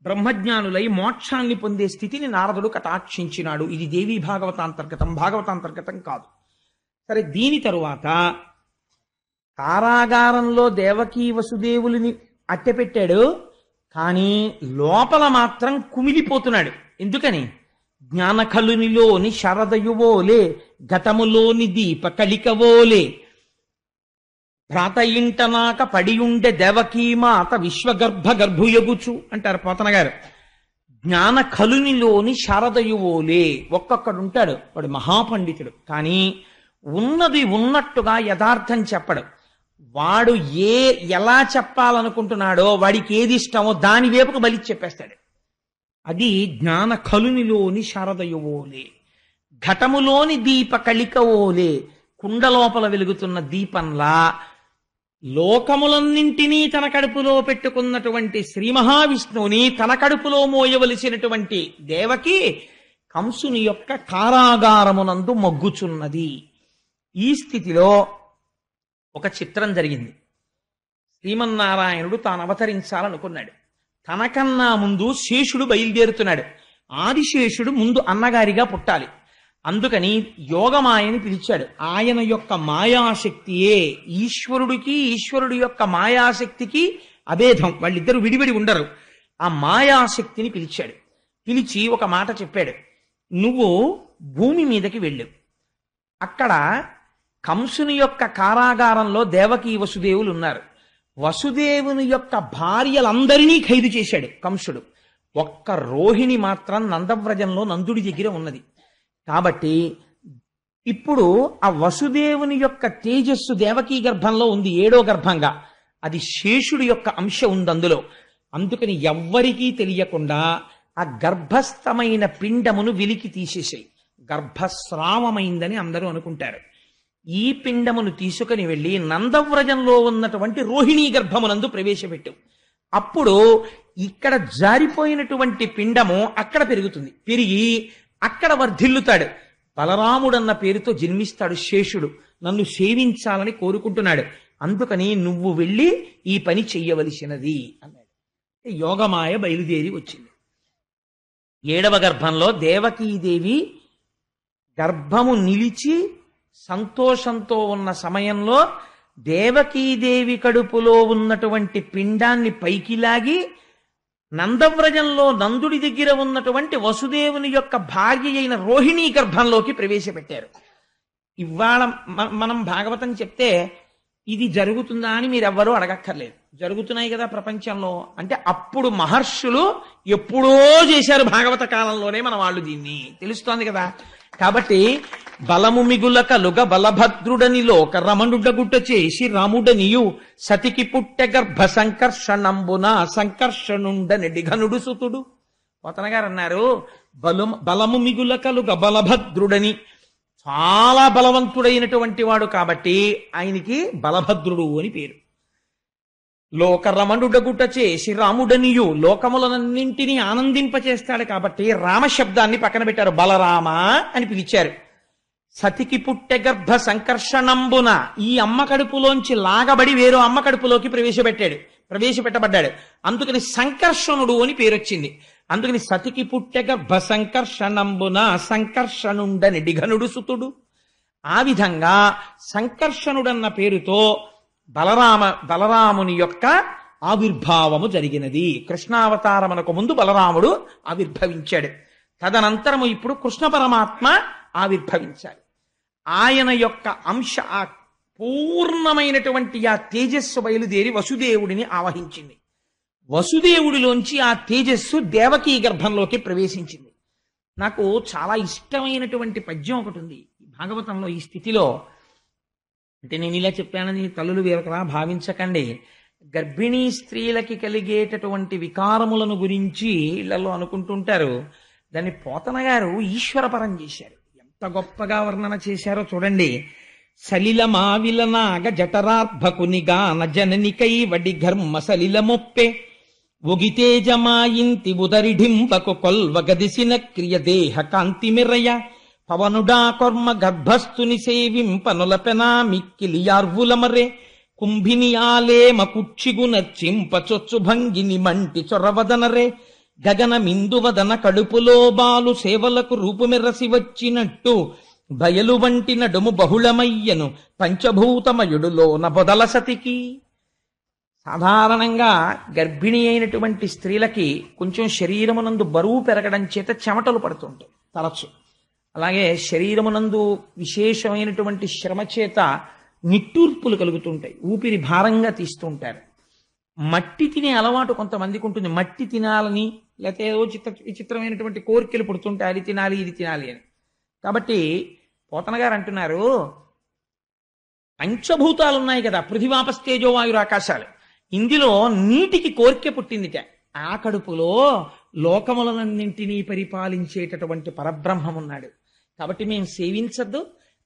బ్రహ్మజ్ఞానులై మోక్షాన్ని పొందే స్థితిని నారదుడు కటాక్షించినాడు. ఇది దేవీ భాగవతాంతర్గతం, భాగవతాంతర్గతం కాదు. సరే, దీని తరువాత కారాగారంలో దేవకీ వసుదేవులని అట్టెపెట్టాడు, కానీ లోపల మాత్రం కుమిలిపోతున్నాడు. ఎందుకని? జ్ఞానకలునిలోని శరదయువోలే, గతములోని దీప కలికవోలే, భ్రాత ఇంటనాక పడియుండె దేవకీమాత విశ్వగర్భ గర్భుయగుచు అంటారు పోతన గారు. జ్ఞాన కలునిలోని శారదయువోలే, ఒక్కొక్కడు ఉంటాడు, వాడు మహాపండితుడు, కానీ ఉన్నది ఉన్నట్టుగా యథార్థం చెప్పడు. వాడు ఎలా చెప్పాలనుకుంటున్నాడో, వాడికి ఏది ఇష్టమో దాని వైపుకు బలి చెప్పేస్తాడు. అది జ్ఞాన కలునిలోని శారదయువోలే, ఘటములోని దీప కలికవోలే, కుండలోపల వెలుగుతున్న దీపంలా లోకములన్నింటినీ తన కడుపులో పెట్టుకున్నటువంటి శ్రీ మహావిష్ణువుని తన కడుపులో మోయవలసినటువంటి దేవకి కంసుని యొక్క కారాగారమునందు మగ్గుచున్నది. ఈ స్థితిలో ఒక చిత్రం జరిగింది. శ్రీమన్నారాయణుడు తాను అవతరించాలనుకున్నాడు. తనకన్నా ముందు శేషుడు బయలుదేరుతున్నాడు. ఆదిశేషుడు ముందు అన్నగారిగా పుట్టాలి. అందుకని యోగమాయని పిలిచాడు. ఆయన యొక్క మాయాశక్తియే ఈశ్వరుడికి, ఈశ్వరుడి యొక్క మాయాశక్తికి అభేదం, వాళ్ళిద్దరూ విడివిడి ఉండరు. ఆ మాయాశక్తిని పిలిచాడు. పిలిచి ఒక మాట చెప్పాడు, నువ్వు భూమి మీదకి వెళ్ళు. అక్కడ కంసుని యొక్క కారాగారంలో దేవకీ వసుదేవులు ఉన్నారు. వసుదేవుని యొక్క భార్యలందరినీ ఖైదు చేశాడు కంసుడు. ఒక్క రోహిణి మాత్రం నందవ్రజంలో నందుడి దగ్గర ఉన్నది. కాబట్టి ఇప్పుడు ఆ వసుదేవుని యొక్క తేజస్సు దేవకీ గర్భంలో ఉంది, 7వ గర్భంగా. అది శేషుడి యొక్క అంశ ఉంది అందులో. అందుకని ఎవ్వరికీ తెలియకుండా ఆ గర్భస్థమైన పిండమును వెలికి తీసేసాయి. గర్భస్రావమైందని అందరూ అనుకుంటారు. ఈ పిండమును తీసుకుని వెళ్ళి నందవ్రజంలో ఉన్నటువంటి రోహిణీ గర్భమునందు ప్రవేశపెట్టు. అప్పుడు ఇక్కడ జారిపోయినటువంటి పిండము అక్కడ పెరుగుతుంది. పెరిగి అక్కడ వర్ధిల్లుతాడు. బలరాముడన్న పేరుతో జన్మిస్తాడు శేషుడు. నన్ను సేవించాలని కోరుకుంటున్నాడు. అందుకని నువ్వు వెళ్ళి ఈ పని చెయ్యవలసినది అన్నాడు. యోగమాయ బయలుదేరి వచ్చింది. 7వ గర్భంలో దేవకీదేవి గర్భము నిలిచి సంతోషంతో ఉన్న సమయంలో దేవకీదేవి కడుపులో ఉన్నటువంటి పిండాన్ని పైకి లాగి నందవ్రజంలో నందుడి దగ్గర ఉన్నటువంటి వసుదేవుని యొక్క భార్య అయిన రోహిణీ గర్భంలోకి ప్రవేశపెట్టారు. ఇవాళ మనం భాగవతం చెప్తే ఇది జరుగుతుందా అని మీరెవ్వరూ అడగక్కర్లేదు. జరుగుతున్నాయి కదా ప్రపంచంలో. అంటే అప్పుడు మహర్షులు ఎప్పుడో చేశారు, భాగవత కాలంలోనే మన వాళ్ళు దీన్ని. తెలుస్తోంది కదా. కాబట్టి బలము మిగుల కలుగ బలభద్రుడని లోక రమణుడగుట చేసి రాముడనియు సతికి పుట్టె గర్భ సంకర్షణంబున సంకర్షణుండనెడి ఘనుడు సుతుడు. పోతన గారు అన్నారు, బలము మిగుల కలుగ బలభద్రుడని, చాలా బలవంతుడైనటువంటి వాడు కాబట్టి ఆయనకి బలభద్రుడు అని పేరు. లోకరమణుడగుట చేసి రాముడనియు, లోకములన్నింటినీ ఆనందింపచేస్తాడు కాబట్టి రామశబ్దాన్ని పక్కన పెట్టారు, బలరామ అని పిలిచారు. సతికి పుట్టె గర్భ సంకర్షణంబున, ఈ అమ్మ కడుపులోంచి లాగబడి వేరో అమ్మ కడుపులోకి ప్రవేశపెట్టబడ్డాడు. అందుకని సంకర్షణుడు అని పేరొచ్చింది. అందుకని సతికి పుట్టె గర్భ సంకర్షణంబున సంకర్షణుండని డిఘనుడు సుతుడు. ఆ విధంగా సంకర్షణుడన్న పేరుతో బలరాముని యొక్క ఆవిర్భావము జరిగినది. కృష్ణావతారమునకు ముందు బలరాముడు ఆవిర్భవించాడు. తదనంతరము ఇప్పుడు కృష్ణ పరమాత్మ ఆవిర్భవించాలి. ఆయన యొక్క అంశ ఆ పూర్ణమైనటువంటి ఆ తేజస్సు బయలుదేరి వసుదేవుడిని ఆవహించింది. వసుదేవుడిలోంచి ఆ తేజస్సు దేవకీ గర్భంలోకి ప్రవేశించింది. నాకు చాలా ఇష్టమైనటువంటి పద్యం ఒకటి ఉంది భాగవతంలో. ఈ స్థితిలో అంటే నేను ఇలా చెప్పానని తల్లులు వేరొకలా భావించకండి. గర్భిణీ స్త్రీలకి కలిగేటటువంటి వికారములను గురించి ఇళ్లలో అనుకుంటుంటారు. దాన్ని పోతన గారు ఈశ్వరపరం చేశారు. ఎంత గొప్పగా వర్ణన చేశారో చూడండి. సలిల మావిల నాగ జఠరార్భకునిగా నజననికై వడి ఘర్మ సలిల మొప్పే ఒగితేజమాయింతి ఉదరిఢింబకు కొల్వగదిసిన క్రియ దేహ కాంతి మిరయ పవనుడా కొర్మ గర్భస్థుని సేవింపనులపెనా మిక్కిలియార్వులమరే కుంభిని ఆలేమ కుక్షిగున చింపచొచ్చు భంగిని మంటి చొరవదనరే గగన మిందువదన కడుపులో బాలు సేవలకు రూపుమెరసి వచ్చినట్టు బయలు వంటి నడుము బహుళమయ్యను పంచభూతమయుడులోన బొదల సతికి. సాధారణంగా గర్భిణి అయినటువంటి స్త్రీలకి కొంచెం శరీరమునందు బరువు పెరగడం చేత చెమటలు పడుతుంటాయి తరచు. అలాగే శరీరమునందు విశేషమైనటువంటి శ్రమ చేత నిట్టూర్పులు కలుగుతుంటాయి, ఊపిరి భారంగా తీస్తుంటారు. మట్టి తినే అలవాటు కొంతమందికి ఉంటుంది. మట్టి తినాలని లేకపోతే ఏదో విచిత్రమైనటువంటి కోరికలు పుడుతుంటాయి, అది తినాలి ఇది తినాలి అని. కాబట్టి పోతన గారు అంటున్నారు, పంచభూతాలు ఉన్నాయి కదా, పృథివాపస్తేజో వాయురు ఆకాశాలు. ఇందులో నీటికి కోరిక పుట్టిందిట. ఆ కడుపులో లోకములన్నింటినీ పరిపాలించేటటువంటి పరబ్రహ్మం ఉన్నాడు. కాబట్టి మేము సేవించద్దు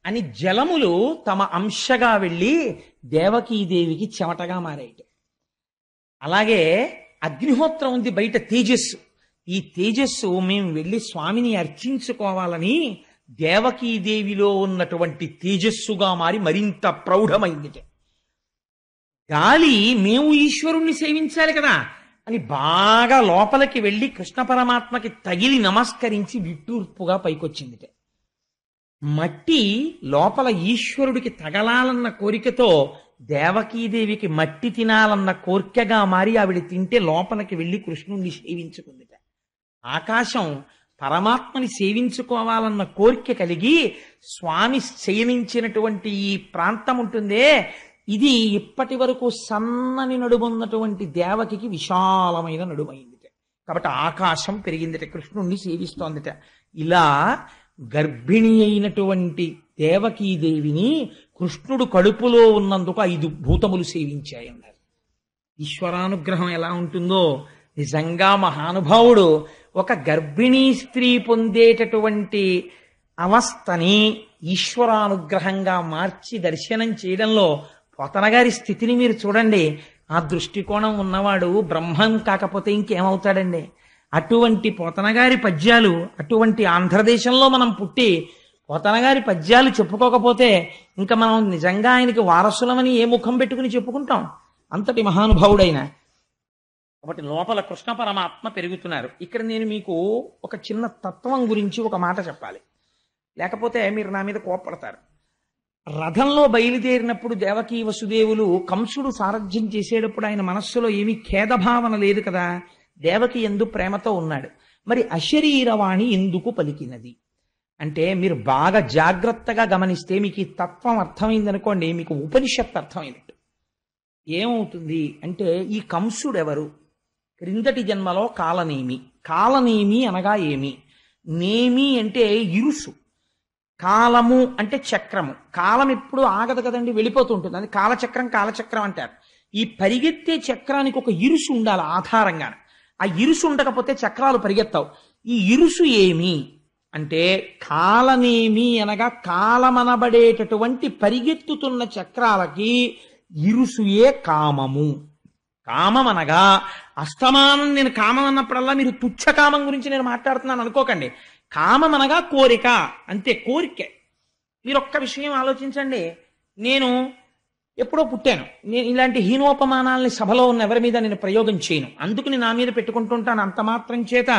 అని జలములు తమ అంశగా వెళ్ళి దేవకీదేవికి చెమటగా మారాయి. అలాగే అగ్నిహోత్రం ఉంది బయట, తేజస్సు. ఈ తేజస్సు మేము వెళ్ళి స్వామిని అర్చించుకోవాలని దేవకీదేవిలో ఉన్నటువంటి తేజస్సుగా మారి మరింత ప్రౌఢమైంది. గాలి మేము ఈశ్వరుణ్ణి సేవించాలి కదా అని బాగా లోపలికి వెళ్ళి కృష్ణ పరమాత్మకి తగిలి నమస్కరించి విట్టూర్పుగా పైకొచ్చిందిట. మట్టి లోపల ఈశ్వరుడికి తగలాలన్న కోరికతో దేవకీదేవికి మట్టి తినాలన్న కోరికగా మారి ఆవిడ తింటే లోపలికి వెళ్ళి కృష్ణుణ్ణి సేవించుకుందిట. ఆకాశం పరమాత్మని సేవించుకోవాలన్న కోరిక కలిగి స్వామి శయనించినటువంటి ఈ ప్రాంతం ఉంటుందే, ఇది ఇప్పటి వరకు సన్నని నడుమున్నటువంటి దేవకికి విశాలమైన నడుమైందిట. కాబట్టి ఆకాశం పెరిగిందిట, కృష్ణుణ్ణి సేవిస్తోందిట. ఇలా గర్భిణి అయినటువంటి దేవకీదేవిని కృష్ణుడు కడుపులో ఉన్నందుకు 5 భూతములు సేవించాయన్నారు. ఈశ్వరానుగ్రహం ఎలా ఉంటుందో నిజంగా మహానుభావుడు ఒక గర్భిణీ స్త్రీ పొందేటటువంటి అవస్థని ఈశ్వరానుగ్రహంగా మార్చి దర్శనం చేయడంలో పోతనగారి స్థితిని మీరు చూడండి. ఆ దృష్టికోణం ఉన్నవాడు బ్రహ్మం కాకపోతే ఇంకేమవుతాడండి? అటువంటి పోతనగారి పద్యాలు, అటువంటి ఆంధ్రదేశంలో మనం పుట్టి పోతనగారి పద్యాలు చెప్పుకోకపోతే ఇంకా మనం నిజంగా ఆయనకి వారసులమని ఏ ముఖం పెట్టుకుని చెప్పుకుంటాం? అంతటి మహానుభావుడైన. కాబట్టి లోపల కృష్ణ పరమాత్మ పెరుగుతున్నారు. ఇక్కడ నేను మీకు ఒక చిన్న తత్వం గురించి ఒక మాట చెప్పాలి, లేకపోతే మీరు నా మీద కోపడతారు. రథంలో బయలుదేరినప్పుడు దేవకీ వసుదేవులు కంసుడు సారథ్యం చేసేటప్పుడు ఆయన మనస్సులో ఏమీ ఖేదభావన లేదు కదా, దేవకి ఎందు ప్రేమతో ఉన్నాడు. మరి అశరీరవాణి ఎందుకు పలికినది అంటే, మీరు బాగా జాగ్రత్తగా గమనిస్తే మీకు ఈ తత్వం అర్థమైందనుకోండి, మీకు ఉపనిషత్తు అర్థమైనట్టు. ఏమవుతుంది అంటే, ఈ కంసుడు ఎవరు? క్రిందటి జన్మలో కాలనేమి. కాలనేమి అనగా ఏమి? నేమి అంటే ఇరుసు, కాలము అంటే చక్రము. కాలం ఎప్పుడు ఆగదు కదండి, వెళ్ళిపోతూ ఉంటుంది. అది కాలచక్రం, కాలచక్రం అంటారు. ఈ పరిగెత్తే చక్రానికి ఒక ఇరుసు ఉండాలి ఆధారంగా. ఆ ఇరుసు ఉండకపోతే చక్రాలు పరిగెత్తావు. ఈ ఇరుసు ఏమి అంటే, కాలనేమి అనగా కాలమనబడేటటువంటి పరిగెత్తుతున్న చక్రాలకి ఇరుసుయే కామము. కామం అనగా అస్తమానం నేను కామం అన్నప్పుడల్లా మీరు తుచ్చ కామం గురించి నేను మాట్లాడుతున్నాను అనుకోకండి. కామం అనగా కోరిక, అంతే, కోరికే. మీరు ఒక్క విషయం ఆలోచించండి. నేను ఎప్పుడో పుట్టాను. నేను ఇలాంటి హీనోపమానాల్ని సభలో ఉన్న ఎవరి మీద నేను ప్రయోగం చేయను, అందుకని నా మీద పెట్టుకుంటుంటాను. అంత మాత్రం చేత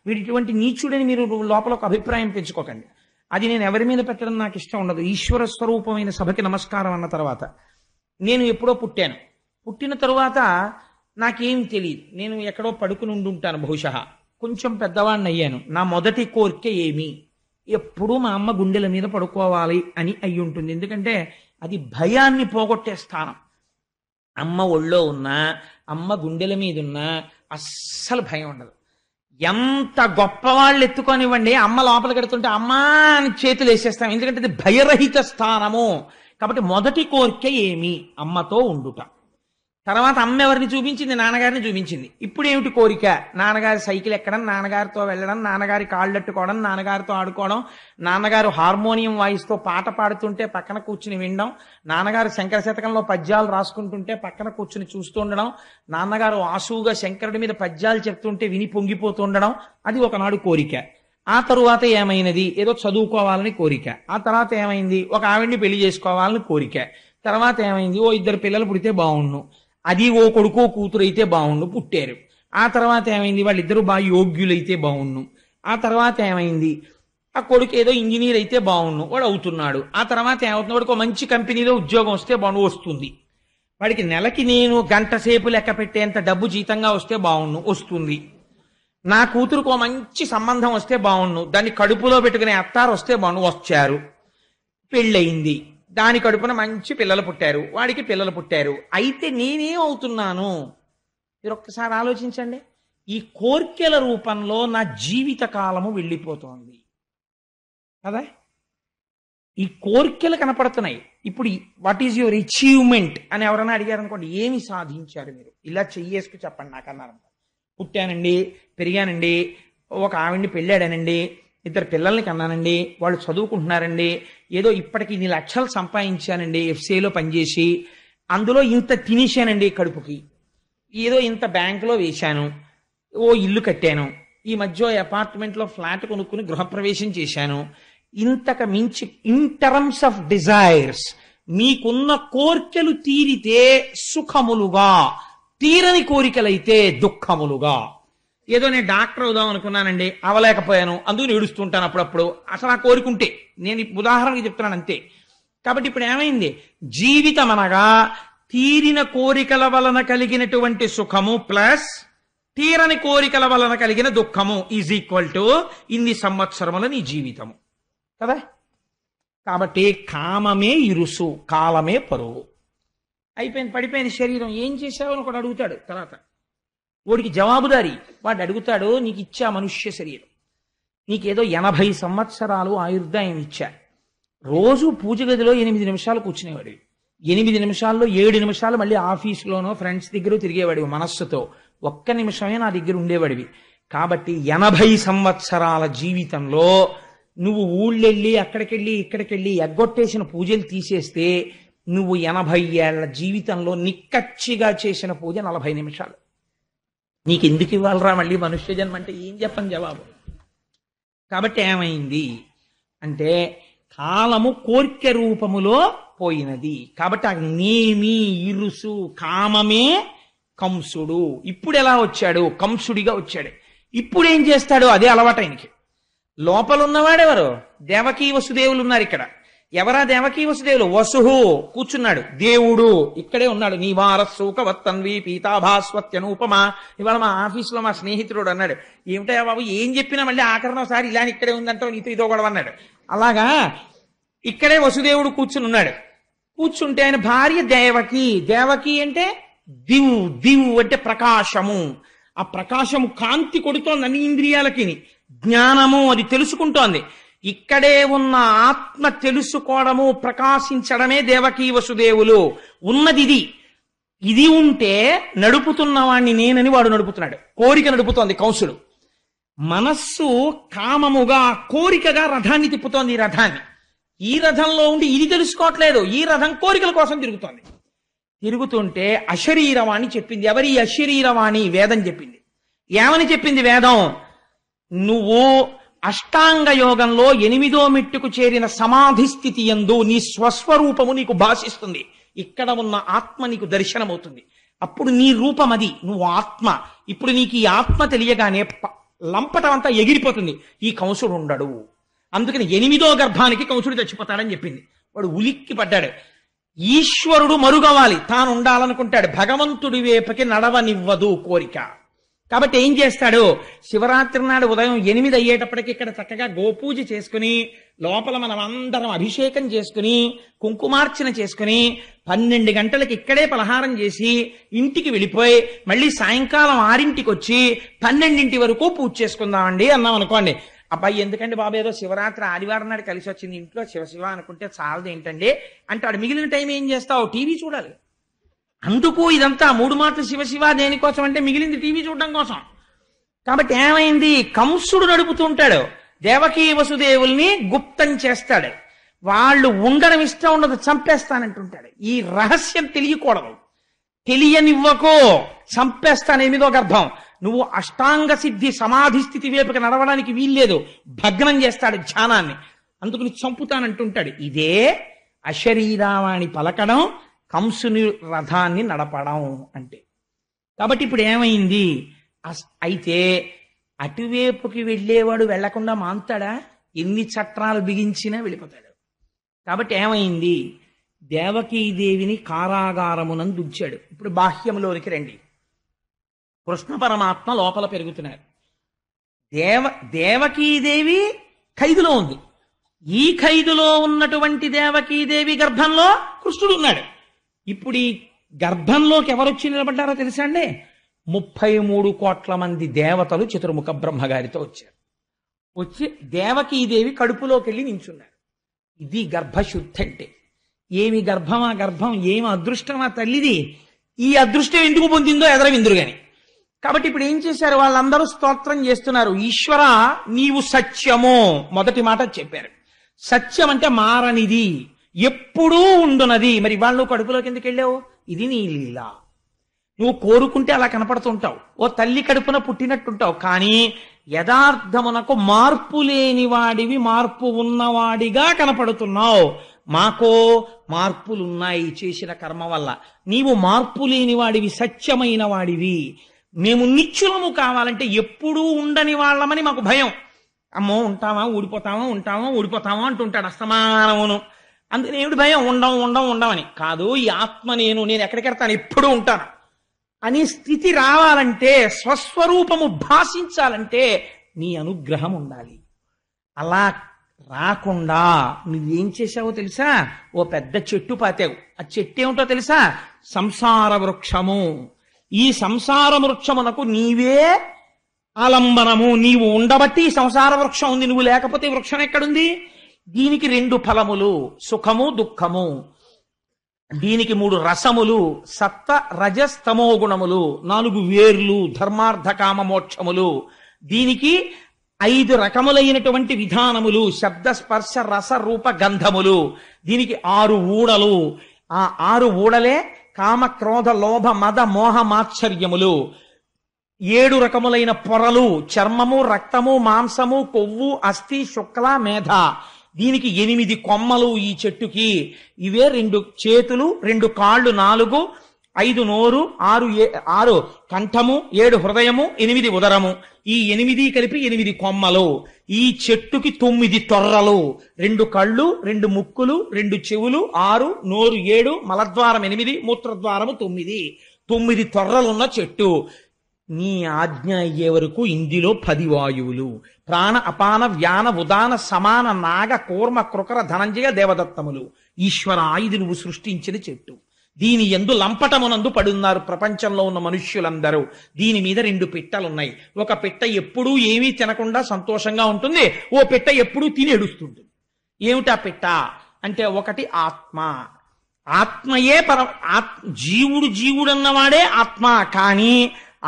వీడిటువంటి నీచుడని మీరు లోపల ఒక అభిప్రాయం పెంచుకోకండి. అది నేను ఎవరి మీద పెట్టడం నాకు ఇష్టం ఉండదు. ఈశ్వర స్వరూపమైన సభకి నమస్కారం అన్న తర్వాత నేను ఎప్పుడో పుట్టాను. పుట్టిన తరువాత నాకేం తెలియదు, నేను ఎక్కడో పడుకుని ఉండుంటాను బహుశా. కొంచెం పెద్దవాడిని అయ్యాను. నా మొదటి కోరిక ఏమి? ఎప్పుడూ మా అమ్మ గుండెల మీద పడుకోవాలి అని అయి ఉంటుంది. ఎందుకంటే అది భయాన్ని పోగొట్టే స్థానం. అమ్మ ఒళ్ళో ఉన్నా, అమ్మ గుండెల మీద ఉన్నా అస్సలు భయం ఉండదు. ఎంత గొప్పవాళ్ళు ఎత్తుకొనివ్వండి, అమ్మ లోపలికి ఎడుతుంటే అమ్మా అని చేతులు వేసేస్తాం, ఎందుకంటే అది భయరహిత స్థానము. కాబట్టి మొదటి కోరిక ఏమి? అమ్మతో ఉండుట. తర్వాత అమ్మ ఎవరిని చూపించింది? నాన్నగారిని చూపించింది. ఇప్పుడు ఏమిటి కోరిక? నాన్నగారి సైకిల్ ఎక్కడం, నాన్నగారితో వెళ్ళడం, నాన్నగారి కాళ్ళెట్టుకోవడం, నాన్నగారితో ఆడుకోవడం, నాన్నగారు హార్మోనియం వాయిస్తూ పాట పాడుతుంటే పక్కన కూర్చుని వినడం, నాన్నగారు శంకర శతకంలో పద్యాలు రాసుకుంటుంటే పక్కన కూర్చుని చూస్తూ ఉండడం, నాన్నగారు ఆసువుగా శంకరుడి మీద పద్యాలు చెప్తుంటే విని పొంగిపోతుండడం. అది ఒకనాడు కోరిక. ఆ తరువాత ఏమైనది? ఏదో చదువుకోవాలని కోరిక. ఆ తర్వాత ఏమైంది? ఒక ఆవిడ్ని పెళ్లి చేసుకోవాలని కోరిక. తర్వాత ఏమైంది? ఓ 2 పిల్లలు పుడితే బాగుండు, అది ఓ కొడుకో కూతురు అయితే బాగుండు, పుట్టారు. ఆ తర్వాత ఏమైంది? వాళ్ళిద్దరూ బాగా యోగ్యులైతే బాగుండు. ఆ తర్వాత ఏమైంది? ఆ కొడుకు ఏదో ఇంజనీర్ అయితే బాగుండు, వాడు అవుతున్నాడు. ఆ తర్వాత ఏమవుతుంది? వాడికి ఒక మంచి కంపెనీలో ఉద్యోగం వస్తే బాగుండు, వస్తుంది. వాడికి నెలకి నేను గంట సేపు లెక్క పెట్టేంత డబ్బు జీతంగా వస్తే బాగుండు, వస్తుంది. నా కూతురుకు ఒక మంచి సంబంధం వస్తే బాగుండు, దాన్ని కడుపులో పెట్టుకునే అత్తారు వస్తే బాగుండు, వచ్చారు. పెళ్ళయింది, దాని కడుపున మంచి పిల్లలు పుట్టారు, వాడికి పిల్లలు పుట్టారు. అయితే నేనేం అవుతున్నాను? మీరు ఒక్కసారి ఆలోచించండి. ఈ కోర్కెల రూపంలో నా జీవిత కాలము వెళ్ళిపోతోంది కదా. ఈ కోర్కెలు కనపడుతున్నాయి. ఇప్పుడు వాట్ ఈజ్ యువర్ అచీవ్మెంట్ అని ఎవరైనా అడిగారు అనుకోండి, ఏమి సాధించారు మీరు? ఇలా చెయ్యేసుకు చెప్పండి. నాకు అన్నారు, పుట్టానండి, పెరిగానండి, ఒక ఆవిడ్ని పెళ్ళాడానండి, 2 పిల్లల్ని కన్నానండి, వాళ్ళు చదువుకుంటున్నారండి, ఏదో ఇప్పటికి ఇన్ని లక్షలు సంపాదించానండి ఎఫ్సీలో పనిచేసి, అందులో ఇంత తినేశానండి కడుపుకి, ఏదో ఇంత బ్యాంకులో వేశాను, ఓ ఇల్లు కట్టాను, ఈ మధ్య అపార్ట్మెంట్లో ఫ్లాట్ కొనుక్కుని గృహప్రవేశం చేశాను. ఇంతకు మించి ఇన్ టర్మ్స్ ఆఫ్ డిజైర్స్ మీకున్న కోర్కెలు తీరితే సుఖములుగా, తీరని కోరికలైతే దుఃఖములుగా. ఏదో నేను డాక్టర్ అవుదాం అనుకున్నానండి, అవలేకపోయాను, అందుకు ఏడుస్తుంటాను అప్పుడప్పుడు. అసలు ఆ కోరికుంటే నేను ఉదాహరణకి చెప్తున్నాను అంతే. కాబట్టి ఇప్పుడు ఏమైంది? జీవితం అనగా తీరిన కోరికల వలన కలిగినటువంటి సుఖము ప్లస్ తీరని కోరికల వలన కలిగిన దుఃఖము ఈజ్ ఈక్వల్ టు ఇన్ని సంవత్సరముల నీ జీవితము కదా. కాబట్టి కామమే ఇరుసు, కాలమే పరువు. అయిపోయింది, పడిపోయింది శరీరం. ఏం చేశావు అని ఒకడు అడుగుతాడు. తర్వాత వాడికి జవాబుదారి. వాడు అడుగుతాడు, నీకు ఇచ్చా మనుష్య శరీరం, నీకేదో 80 సంవత్సరాలు ఆయుర్దాయం ఇచ్చా, రోజు పూజ గదిలో 8 నిమిషాలు కూర్చునేవాడు, 8 నిమిషాల్లో 7 నిమిషాలు మళ్ళీ ఆఫీసులోనో ఫ్రెండ్స్ దగ్గర తిరిగేవాడివి మనస్సుతో, 1 నిమిషమే నా దగ్గర ఉండేవాడివి. కాబట్టి 80 సంవత్సరాల జీవితంలో నువ్వు ఊళ్ళెళ్ళి అక్కడికెళ్ళి ఇక్కడికెళ్ళి ఎగ్గొట్టేసిన పూజలు తీసేస్తే నువ్వు 80 ఏళ్ల జీవితంలో నిక్కచ్చిగా చేసిన పూజ 40 నిమిషాలు. నీకెందుకు ఇవ్వాలరా మళ్ళీ మనుష్య జన్మ అంటే? ఏం చెప్పని జవాబు. కాబట్టి ఏమైంది అంటే కాలము కోర్కె రూపములో పోయినది. కాబట్టి ఆ నేమి ఇరుసు కామమే కంసుడు. ఇప్పుడు ఎలా వచ్చాడు? కంసుడిగా వచ్చాడు. ఇప్పుడు ఏం చేస్తాడు? అదే అలవాటు ఆయనకి. లోపల ఉన్నవాడెవరు? దేవకీ వసుదేవులు ఉన్నారు ఇక్కడ. ఎవరా దేవకీ వసుదేవులు? వసుహు కూర్చున్నాడు, దేవుడు ఇక్కడే ఉన్నాడు. నీవారస్సూకవత్తన్వి పీతాభాస్వత్యనూపమా. ఇవాళ మా ఆఫీసులో మా స్నేహితుడు అన్నాడు, ఏమిటా బాబు ఏం చెప్పినా మళ్ళీ ఆఖరణ ఒకసారి ఇలా ఇక్కడే ఉందంటావు, నీతో ఇదో గొడవ అన్నాడు. అలాగా ఇక్కడే వసుదేవుడు కూర్చుని ఉన్నాడు. కూర్చుంటే ఆయన భార్య దేవకి. దేవకి అంటే దివు, దివు అంటే ప్రకాశము. ఆ ప్రకాశము కాంతి కొడుతోంది అన్ని ఇంద్రియాలకి. జ్ఞానము అది తెలుసుకుంటోంది. ఇక్కడే ఉన్న ఆత్మ తెలుసుకోవడము ప్రకాశించడమే దేవకీ వసుదేవులు ఉన్నది. ఇది ఇది ఉంటే నడుపుతున్నవాణ్ణి నేనని వాడు నడుపుతున్నాడు. కోరిక నడుపుతోంది కంసుడు. మనస్సు కామముగా కోరికగా రథాన్ని తిప్పుతోంది. ఈ రథాన్ని, ఈ రథంలో ఉండి ఇది తెలుసుకోవట్లేదు. ఈ రథం కోరికల కోసం తిరుగుతోంది. తిరుగుతుంటే అశరీరవాణి చెప్పింది. ఎవరి అశరీరవాణి? వేదం చెప్పింది. ఏమని చెప్పింది వేదం? నువ్వు అష్టాంగ యోగంలో 8వ మెట్టుకు చేరిన సమాధి స్థితి యందు నీ స్వస్వరూపము నీకు భాషిస్తుంది. ఇక్కడ ఉన్న ఆత్మ నీకు దర్శనమవుతుంది. అప్పుడు నీ రూపం అది, నువ్వు ఆత్మ. ఇప్పుడు నీకు ఈ ఆత్మ తెలియగానే లంపటం అంతా ఎగిరిపోతుంది. ఈ కంసుడు ఉండడు. అందుకని 8వ గర్భానికి కంసుడు చచ్చిపోతాడని చెప్పింది. వాడు ఉలిక్కి పడ్డాడు. ఈశ్వరుడు మరుగవాలి, తాను ఉండాలనుకుంటాడు. భగవంతుడి వైపుకి నడవనివ్వదు కోరిక. కాబట్టి ఏం చేస్తాడు? శివరాత్రి నాడు ఉదయం 8 అయ్యేటప్పటికి ఇక్కడ చక్కగా గోపూజ చేసుకుని, లోపల మనం అందరం అభిషేకం చేసుకుని, కుంకుమార్చన చేసుకుని, 12 గంటలకి ఇక్కడే పలహారం చేసి ఇంటికి వెళ్ళిపోయి మళ్ళీ సాయంకాలం 6ంటికి వచ్చి 12 వరకు పూజ చేసుకుందామండి అన్నాం అనుకోండి. అబ్బాయి ఎందుకంటే బాబు ఏదో శివరాత్రి ఆదివారం నాడు కలిసి వచ్చింది, ఇంట్లో శివశివ అనుకుంటే చాలదు ఏంటండి అంటాడు. మిగిలిన టైం ఏం చేస్తావు? టీవీ చూడాలి. అందుకు ఇదంతా 3 మాటలు శివశివ దేనికోసం అంటే మిగిలింది టీవీ చూడడం కోసం. కాబట్టి ఏమైంది? కంసుడు నడుపుతుంటాడు. దేవకీ వసుదేవుల్ని గుప్తం చేస్తాడు. వాళ్ళు ఉండడం ఇష్టం ఉండదు, చంపేస్తానంటుంటాడు. ఈ రహస్యం తెలియకూడదు. తెలియనివ్వకో, చంపేస్తాను 8వ గర్భం. నువ్వు అష్టాంగ సిద్ధి సమాధి స్థితి వైపుకి నడవడానికి వీల్లేదు, భగ్నం చేస్తాడు ధ్యానాన్ని. అందుకని చంపుతానంటుంటాడు. ఇదే అశరీరావాణి పలకడం, కంసుని రథాన్ని నడపడం అంటే. కాబట్టి ఇప్పుడు ఏమైంది? అయితే అటువైపుకి వెళ్ళేవాడు వెళ్లకుండా మాంతాడా? ఎన్ని చట్టాలు బిగించినా వెళ్ళిపోతాడు. కాబట్టి ఏమైంది? దేవకీదేవిని కారాగారమునందు ఉంచాడు. ఇప్పుడు బాహ్యంలోనికి రండి. కృష్ణ పరమాత్మ లోపల పెరుగుతున్నారు. దేవకీదేవి ఖైదులో ఉంది. ఈ ఖైదులో ఉన్నటువంటి దేవకీదేవి గర్భంలో కృష్ణుడు ఉన్నాడు. ఇప్పుడు ఈ గర్భంలోకి ఎవరొచ్చి నిలబడ్డారో తెలుసా అండి? 33 కోట్ల మంది దేవతలు చతుర్ముఖ బ్రహ్మగారితో వచ్చారు. వచ్చి దేవకీదేవి కడుపులోకి వెళ్ళి నించున్నారు. ఇది గర్భశుద్ధి అంటే. ఏమి గర్భమా గర్భం, ఏమి అదృష్టమా తల్లిది. ఈ అదృష్టం ఎందుకు పొందిందో ఎదరవిందురు గాని. కాబట్టి ఇప్పుడు ఏం చేశారు? వాళ్ళందరూ స్తోత్రం చేస్తున్నారు. ఈశ్వర నీవు సత్యము, మొదటి మాట చెప్పారు. సత్యం అంటే మారనిది, ఎప్పుడూ ఉండునది. మరి వాళ్ళు కడుపులోకి ఎందుకు వెళ్ళావు? ఇది నీ లీల. నువ్వు కోరుకుంటే అలా కనపడుతుంటావు, ఓ తల్లి కడుపున పుట్టినట్టుంటావు. కానీ యథార్థమునకు మార్పు లేని వాడివి, మార్పు ఉన్నవాడిగా కనపడుతున్నావు. మాకో మార్పులున్నాయి చేసిన కర్మ వల్ల. నీవు మార్పు లేని వాడివి, సత్యమైన వాడివి. మేము నిత్యులము కావాలంటే ఎప్పుడూ ఉండని వాళ్ళమని మాకు భయం. అమ్మో ఉంటామా ఊడిపోతామా, ఉంటామా ఊడిపోతామా అంటుంటాడు అస్తమానమును. అందుకని ఏమిటి భయం? ఉండమని కాదు. ఈ ఆత్మ నేను ఎక్కడికి వెళ్తాను, ఎప్పుడూ ఉంటాను. అనే స్థితి రావాలంటే, స్వస్వరూపము భాషించాలంటే నీ అనుగ్రహం ఉండాలి. అలా రాకుండా నువ్వేం చేశావో తెలుసా? ఓ పెద్ద చెట్టు పాతావు. ఆ చెట్టు ఏమిటో తెలుసా? సంసార వృక్షము. ఈ సంసార వృక్షమునకు నీవే ఆలంబనము. నీవు ఉండబట్టి ఈ సంసార వృక్షం ఉంది, నువ్వు లేకపోతే వృక్షం ఎక్కడుంది? దీనికి 2 ఫలములు, సుఖము దుఃఖము. దీనికి 3 రసములు, సత్వ రజస్తమో గుణములు. 4 వేర్లు, ధర్మార్థ కామ మోక్షములు. దీనికి 5 రకములైనటువంటి విధానములు, శబ్ద స్పర్శ రస రూప గంధములు. దీనికి 6 ఊడలు. ఆ 6 ఊడలే కామ క్రోధ లోభ మద మోహ మాత్సర్యములు. 7 రకములైన పొరలు, చర్మము, రక్తము, మాంసము, కొవ్వు, అస్థి, శుక్ల, మేధ. దీనికి 8 కొమ్మలు ఈ చెట్టుకి. ఇవే 2 చేతులు, 2 కాళ్ళు, 4, 5 నోరు, 6 కంఠము, 7 హృదయము, 8 ఉదరము. ఈ 8 కలిపి 8 కొమ్మలు. ఈ చెట్టుకి 9 తొర్రలు, 2 కళ్ళు, 2 ముక్కులు, 2 చెవులు, 6 నోరు, 7 మలద్వారం, 8 మూత్రద్వారము, 9 తొర్రలున్న చెట్టు. నీ ఆజ్ఞ అయ్యే వరకు ఇందులో 10 వాయువులు, ప్రాణ అపాన వ్యాన ఉదాన సమాన నాగ కూర్మ కృకర ధనంజయ దేవదత్తములు. ఈశ్వర, ఇది నువ్వు సృష్టించిన చెట్టు. దీని యందు లంపటమునందు పడున్నారు ప్రపంచంలో ఉన్న మనుష్యులందరూ. దీని మీద 2 పిట్టలున్నాయి. ఒక పిట్ట ఎప్పుడూ ఏమీ తినకుండా సంతోషంగా ఉంటుంది, ఓ పిట్ట ఎప్పుడూ తిని ఏడుస్తుంటుంది. ఏమిటా పిట్ట అంటే, ఒకటి ఆత్మ. ఆత్మయే జీవుడన్నవాడే ఆత్మ. కానీ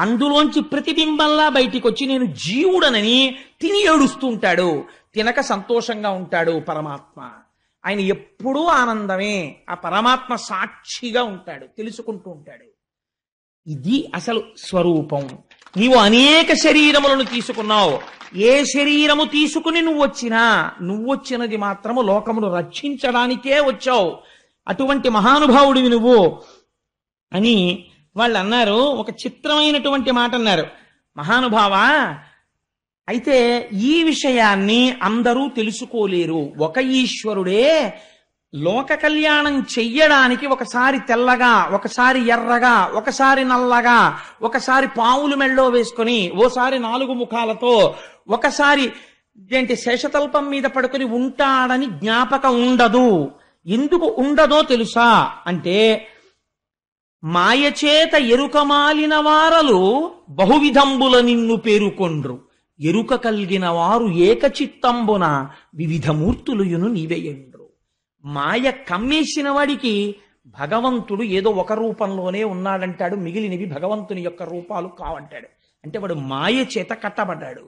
అందులోంచి ప్రతిబింబంలా బయటికి వచ్చి నేను జీవుడనని తిని ఏడుస్తూ ఉంటాడు, తినక సంతోషంగా ఉంటాడు పరమాత్మ. ఆయన ఎప్పుడూ ఆనందమే. ఆ పరమాత్మ సాక్షిగా ఉంటాడు, తెలుసుకుంటూ ఉంటాడు. ఇది అసలు స్వరూపం. నీవు అనేక శరీరములను తీసుకున్నావు. ఏ శరీరము తీసుకుని నువ్వొచ్చినది మాత్రము లోకమును రక్షించడానికే వచ్చావు. అటువంటి మహానుభావుడివి నువ్వు అని వాళ్ళు అన్నారు. ఒక చిత్రమైనటువంటి మాట అన్నారు. మహానుభావా, అయితే ఈ విషయాన్ని అందరూ తెలుసుకోలేరు. ఒక ఈశ్వరుడే లోక కళ్యాణం చెయ్యడానికి ఒకసారి తెల్లగా, ఒకసారి ఎర్రగా, ఒకసారి నల్లగా, ఒకసారి పావులు మెళ్ళో వేసుకొని, ఓసారి 4 ముఖాలతో, ఒకసారి శేషతల్పం మీద పడుకొని ఉంటాడని జ్ఞాపకం ఉండదు. ఎందుకు ఉండదో తెలుసా అంటే, మాయచేత ఎరుకమాలిన వారలు బహువిధంబుల నిన్ను పేరుకొండ్రు, ఎరుక కలిగిన వారు ఏకచిత్తంబున వివిధ మూర్తులుయును నీవేయండ్రు. మాయ కమ్మేసిన వాడికి భగవంతుడు ఏదో ఒక రూపంలోనే ఉన్నాడంటాడు, మిగిలినవి భగవంతుని యొక్క రూపాలు కావంటాడు. అంటే వాడు మాయ చేత కట్టబడ్డాడు.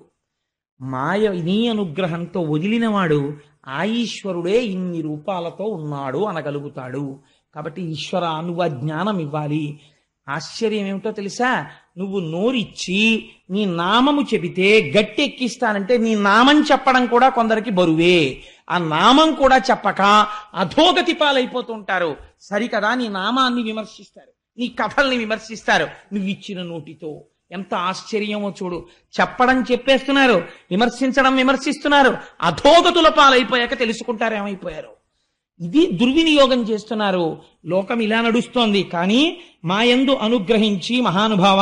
మాయ నీ అనుగ్రహంతో వదిలినవాడు ఆ ఈశ్వరుడే ఇన్ని రూపాలతో ఉన్నాడు అనగలుగుతాడు. కాబట్టి ఈశ్వర, నువ్వు ఆ జ్ఞానం ఇవ్వాలి. ఆశ్చర్యం ఏమిటో తెలుసా? నువ్వు నోరిచ్చి నీ నామము చెబితే గట్టెక్కిస్తానంటే, నీ నామం చెప్పడం కూడా కొందరికి బరువే. ఆ నామం కూడా చెప్పక అధోగతి పాలైపోతుంటారు. సరికదా, నీ నామాన్ని విమర్శిస్తారు, నీ కథల్ని విమర్శిస్తారు. నువ్వు ఇచ్చిన నోటితో ఎంత ఆశ్చర్యమో చూడు. చెప్పడం చెప్పేస్తున్నారు, విమర్శించడం విమర్శిస్తున్నారు. అధోగతుల పాలైపోయాక తెలుసుకుంటారు ఏమైపోయారు. ఇది దుర్వినియోగం చేస్తున్నారు. లోకం ఇలా నడుస్తోంది. కానీ మాయందు అనుగ్రహించి, మహానుభావ,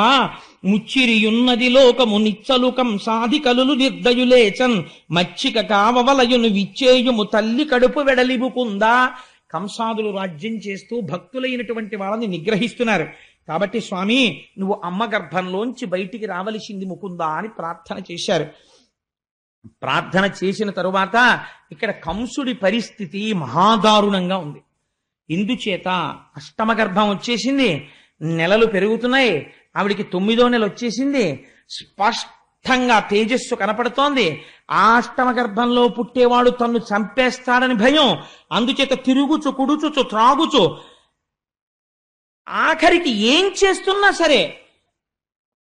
ముచ్చిరియున్నది లోకము నిచ్చలుకం సాధి కలులు నిర్దయులేచన్ మచ్చిక కావవలయును విచ్చేయుము తల్లి కడుపు వెడలిబుకుందా. కంసాదులు రాజ్యం చేస్తూ భక్తులైనటువంటి వాళ్ళని నిగ్రహిస్తున్నారు. కాబట్టి స్వామి, నువ్వు అమ్మ గర్భంలోంచి బయటికి రావలసింది ముకుందా అని ప్రార్థన చేశారు. ప్రార్థన చేసిన తరువాత ఇక్కడ కంసుడి పరిస్థితి మహాదారుణంగా ఉంది. ఇందుచేత అష్టమ గర్భం వచ్చేసింది, నెలలు పెరుగుతున్నాయి. ఆవిడికి 9వ నెల వచ్చేసింది. స్పష్టంగా తేజస్సు కనపడుతోంది. ఆ అష్టమ గర్భంలో పుట్టేవాడు తన్ను చంపేస్తాడని భయం. అందుచేత తిరుగుచు, కుడుచుచు, త్రాగుచు, ఆఖరికి ఏం చేస్తున్నా సరే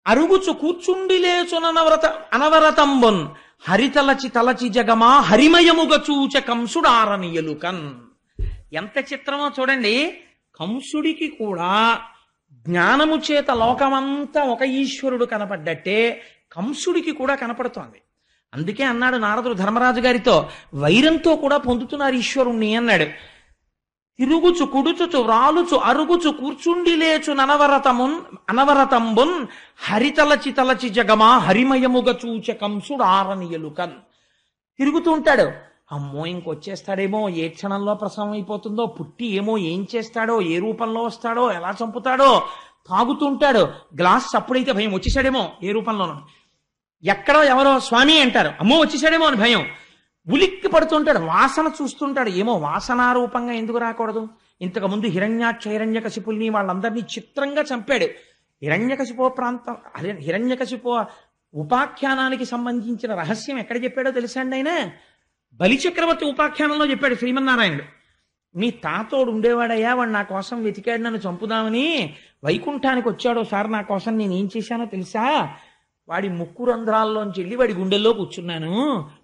అరుగుచు కూర్చుండి లేచునవరత అనవరతంబొన్ హరితలచి తలచి జగమా హరిమయముగ చూచ కంసుడారనియలుకన్. ఎంత చిత్రమో చూడండి. కంసుడికి కూడా జ్ఞానము చేత లోకమంతా ఒక ఈశ్వరుడు కనపడ్డట్టే కంసుడికి కూడా కనపడుతోంది. అందుకే అన్నాడు నారదుడు ధర్మరాజు గారితో, వైరంతో కూడా పొందుతున్నారు ఈశ్వరుణ్ణి అన్నాడు. తిరుగుచు కుడుచుచు వ్రాలుచు అరుగుచు కూర్చుండి లేచు అనవరతంబున్ హరితలచి తలచి జగమా హరిమయముగ చూచ కంసుడు ఆరనియలుకన్. తిరుగుతూ ఉంటాడు. అమ్మో ఇంకొచ్చేస్తాడేమో, ఏ క్షణంలో ప్రసవం అయిపోతుందో, పుట్టి ఏమో ఏం చేస్తాడో, ఏ రూపంలో వస్తాడో, ఎలా చంపుతాడో. తాగుతుంటాడు, గ్లాస్ అప్పుడైతే భయం, వచ్చేసాడేమో ఏ రూపంలోనో. ఎక్కడో ఎవరో స్వామి అంటారు, అమ్మో వచ్చేసాడేమో అని భయం. ఉలిక్కి పడుతుంటాడు, వాసన చూస్తుంటాడు, ఏమో వాసనారూపంగా ఎందుకు రాకూడదు. ఇంతకుముందు హిరణ్యకశిపుల్ని వాళ్ళందరినీ చిత్రంగా చంపాడు. హిరణ్యకశిపో ఉపాఖ్యానానికి సంబంధించిన రహస్యం ఎక్కడ చెప్పాడో తెలుసా అండి ఆయన? బలిచక్రవర్తి ఉపాఖ్యానంలో చెప్పాడు శ్రీమన్నారాయణుడు. మీ తాతోడు ఉండేవాడయ్యా, వాడు నా కోసం వెతికాడు నన్ను చంపుదామని, వైకుంఠానికి వచ్చాడో సార్ నా కోసం, నేను ఏం చేశానో తెలుసా? వాడి ముక్కు రంధ్రాల్లోంచి వెళ్ళి వాడి గుండెల్లో కూర్చున్నాను,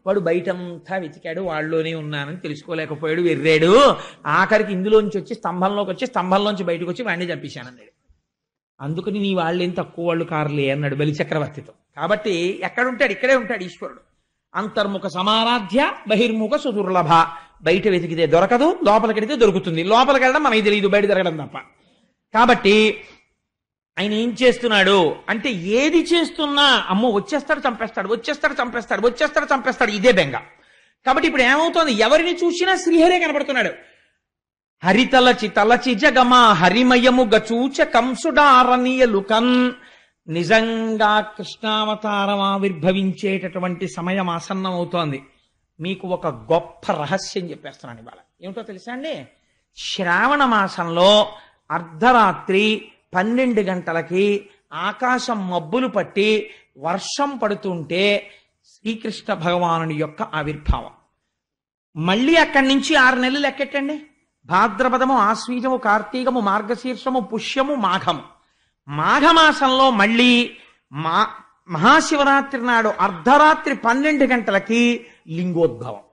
వాడు బయటంతా వెతికాడు, వాళ్ళలోనే ఉన్నానని తెలుసుకోలేకపోయాడు, వెర్రాడు, ఆఖరికి ఇందులోంచి వచ్చి స్తంభంలోంచి బయటకు వచ్చి వాడిని చంపేశానన్నాడు. అందుకని నీ వాళ్ళేం తక్కువ వాళ్ళు కారులే అన్నాడు బలిచక్రవర్తితో. కాబట్టి ఎక్కడుంటాడు? ఇక్కడే ఉంటాడు ఈశ్వరుడు. అంతర్ముఖ సమారాధ్య బహిర్ముఖ సుదుర్లభ. బయట వెతికితే దొరకదు, లోపలికెడితే దొరుకుతుంది. లోపలికి వెళ్ళడం మనకి తెలియదు, బయట తిరగడం తప్ప. కాబట్టి ఆయన ఏం చేస్తున్నాడు అంటే, ఏది చేస్తున్నా అమ్మో వచ్చేస్తాడు చంపేస్తాడు, ఇదే బెంగ. కాబట్టి ఇప్పుడు ఏమవుతోంది, ఎవరిని చూసినా శ్రీహరే కనబడుతున్నాడు. తలచి జగమా హరిమయము గచూచ కంసుడారనీయలుకన్. నిజంగా కృష్ణావతారం ఆవిర్భవించేటటువంటి సమయం ఆసన్నం అవుతోంది. మీకు ఒక గొప్ప రహస్యం చెప్పేస్తున్నాను ఇవాళ. ఏమిటో తెలుసా అండి? శ్రావణ మాసంలో అర్ధరాత్రి 12 గంటలకి ఆకాశం మబ్బులు పట్టి వర్షం పడుతుంటే శ్రీకృష్ణ భగవానుని యొక్క ఆవిర్భావం. మళ్ళీ అక్కడి నుంచి 6 నెలలు లెక్కెట్టండి. భాద్రపదము, ఆశ్వీజము, కార్తీకము, మార్గశీర్షము, పుష్యము, మాఘము. మాఘమాసంలో మళ్ళీ మహాశివరాత్రి నాడు అర్ధరాత్రి 12 గంటలకి లింగోద్భవం.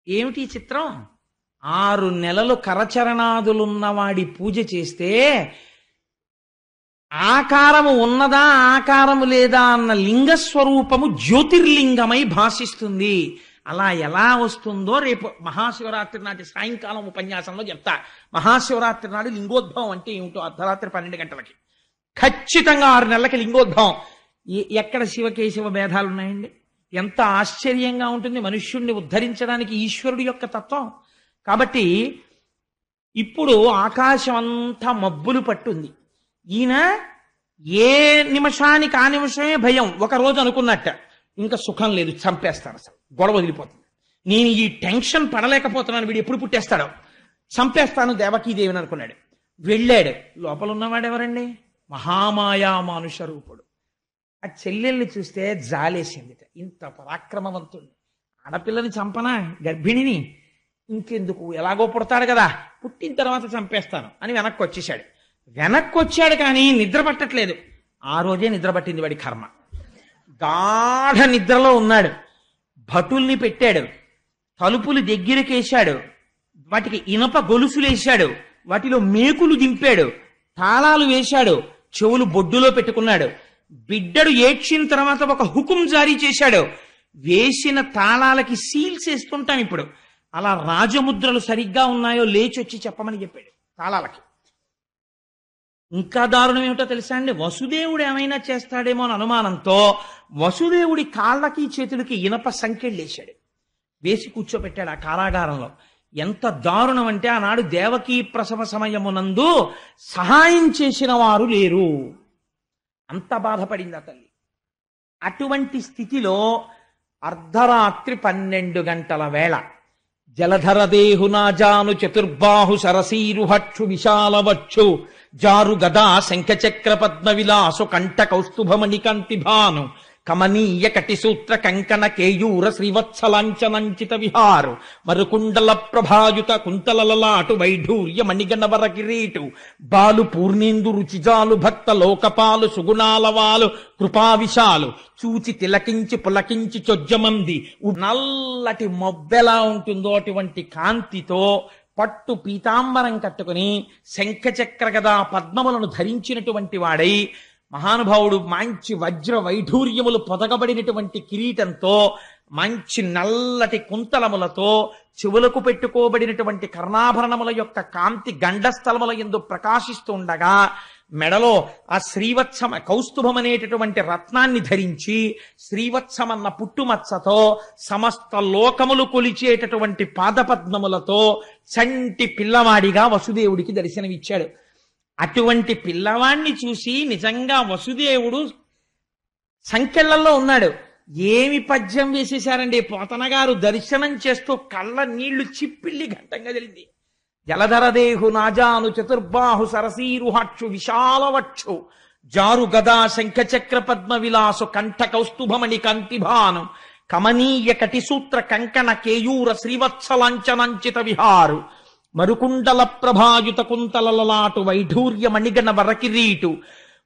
ఏమిటి చిత్రం? 6 నెలలు కరచరణాదులున్నవాడి పూజ చేస్తే ఆకారము ఉన్నదా ఆకారము లేదా అన్న లింగస్వరూపము జ్యోతిర్లింగమై భాషిస్తుంది. అలా ఎలా వస్తుందో రేపు మహాశివరాత్రి నాటి సాయంకాలం ఉపన్యాసంలో చెప్తా. మహాశివరాత్రి నాడు లింగోద్భవం అంటే ఏమిటో అర్ధరాత్రి 12 గంటలకి ఖచ్చితంగా 6 నెలలకి లింగోద్భవం. ఎక్కడ శివకేశవ భేదాలు ఉన్నాయండి? ఎంత ఆశ్చర్యంగా ఉంటుంది మనుష్యుణ్ణి ఉద్ధరించడానికి ఈశ్వరుడి యొక్క తత్వం. కాబట్టి ఇప్పుడు ఆకాశం అంతా మబ్బులు పట్టుంది. ఈయన ఏ నిమిషానికి ఆ నిమిషమే భయం. ఒక రోజు అనుకున్నట్ట, ఇంకా సుఖం లేదు, చంపేస్తాను, అసలు గొడవ వదిలిపోతుంది, నేను ఈ టెన్షన్ పడలేకపోతున్నాను, వీడు ఎప్పుడు పుట్టేస్తాడో, చంపేస్తాను దేవకీదేవిని అనుకున్నాడు. వెళ్ళాడు. లోపల ఉన్నవాడు ఎవరండి? మహామాయా మానుష రూపుడు. ఆ చెల్లెల్ని చూస్తే జాలేసింది. ఇంత పరాక్రమవంతుడు, ఆడపిల్లని చంపనా, గర్భిణిని, ఇంకెందుకు, ఎలాగో పుడతాడు కదా, పుట్టిన తర్వాత చంపేస్తాను అని వెనక్కి వచ్చేసాడు. వెనక్కి వచ్చాడు కానీ నిద్ర పట్టట్లేదు. ఆ రోజే నిద్ర పట్టింది వాడి కర్మ. గాఢ నిద్రలో ఉన్నాడు. భటుల్ని పెట్టాడు, తలుపులు దగ్గరకేశాడు, వాటికి ఇనప గొలుసులేశాడు, వాటిలో మేకులు దింపాడు, తాళాలు వేశాడు, చెవులు బొడ్డులో పెట్టుకున్నాడు. బిడ్డడు ఏడ్చిన తర్వాత ఒక హుకుం జారీ చేశాడు. వేసిన తాళాలకి సీల్స్ వేస్తుంటాం ఇప్పుడు, అలా రాజముద్రలు సరిగ్గా ఉన్నాయో లేచొచ్చి చెప్పమని చెప్పాడు తాళాలకి. ఇంకా దారుణం ఏమిటో తెలుసా అండి? వసుదేవుడు ఏమైనా చేస్తాడేమో అని అనుమానంతో వసుదేవుడి కాళ్ళకి చేతులకి ఇనప సంకెళ్ళేశాడు, వేసి కూర్చోబెట్టాడు ఆ కారాగారంలో. ఎంత దారుణం అంటే, ఆనాడు దేవకీ ప్రసవ సమయమునందు సహాయం చేసిన వారు లేరు, అంత బాధపడింది ఆ తల్లి. అటువంటి స్థితిలో అర్ధరాత్రి 12 గంటల వేళ జలధరదేహునాజాను చతుర్బాహు సరసీరుహక్షు విశాలవచ్చు జారు గదా శంఖచక్ర పద్మ విలాసు కంఠ కౌస్తుభమణికంతి భాను కమనీయ కటిసూత్ర కంకణ కేయూర శ్రీవత్సలాంఛనంచిత విహారు మరుకుండల ప్రభాయుత కుంతలలలాటు వైఢూర్య మణిగణవర కిరీటు బాలు పూర్ణేందు రుచిజాలు భక్త లోకపాలు సుగుణాలవాలు కృపావిశాలు చూచి తిలకించి పులకించి చొజ్జమంది. నల్లటి మొబ్బెలా ఉంటుందో అటువంటి కాంతితో పట్టు పీతాంబరం కట్టుకుని శంఖచక్ర గదా పద్మములను ధరించినటువంటి వాడై మహానుభావుడు మంచి వజ్ర వైఢూర్యములు పొదగబడినటువంటి కిరీటంతో మంచి నల్లటి కుంతలములతో చెవులకు పెట్టుకోబడినటువంటి కర్ణాభరణముల యొక్క కాంతి గండస్థలముల యందు ప్రకాశిస్తూ ఉండగా మెడలో ఆ శ్రీవత్సమ కౌస్తుభం అనేటటువంటి రత్నాన్ని ధరించి శ్రీవత్సమన్న పుట్టుమచ్చతో సమస్త లోకములు కొలిచేటటువంటి పాదపద్మములతో చంటి పిల్లవాడిగా వసుదేవుడికి దర్శనమిచ్చాడు. అటువంటి పిల్లవాణ్ణి చూసి నిజంగా వసుదేవుడు సంకెళ్లలో ఉన్నాడు. ఏమి పద్యం వేసేశారండి! పోతన గారు దర్శనం చేస్తూ కళ్ళ నీళ్లు చిప్పిల్లి ఘంటంగా జరిగింది. జలధరదేహు నాజాను చతుర్బాహు సరసీరుహక్షు విశాలవక్షు జారు గదా శంఖచక్ర పద్మ విలాసు కంఠ కౌస్తుభమణి కంతిభాను కమనీయ కటిసూత్ర కంకణ కేయూర శ్రీవత్సలాంఛనంచిత విహారు మరుకుండల ప్రభాయుత కుంతలలాటు వైఢూర్య మణిగణ వరకిరీటు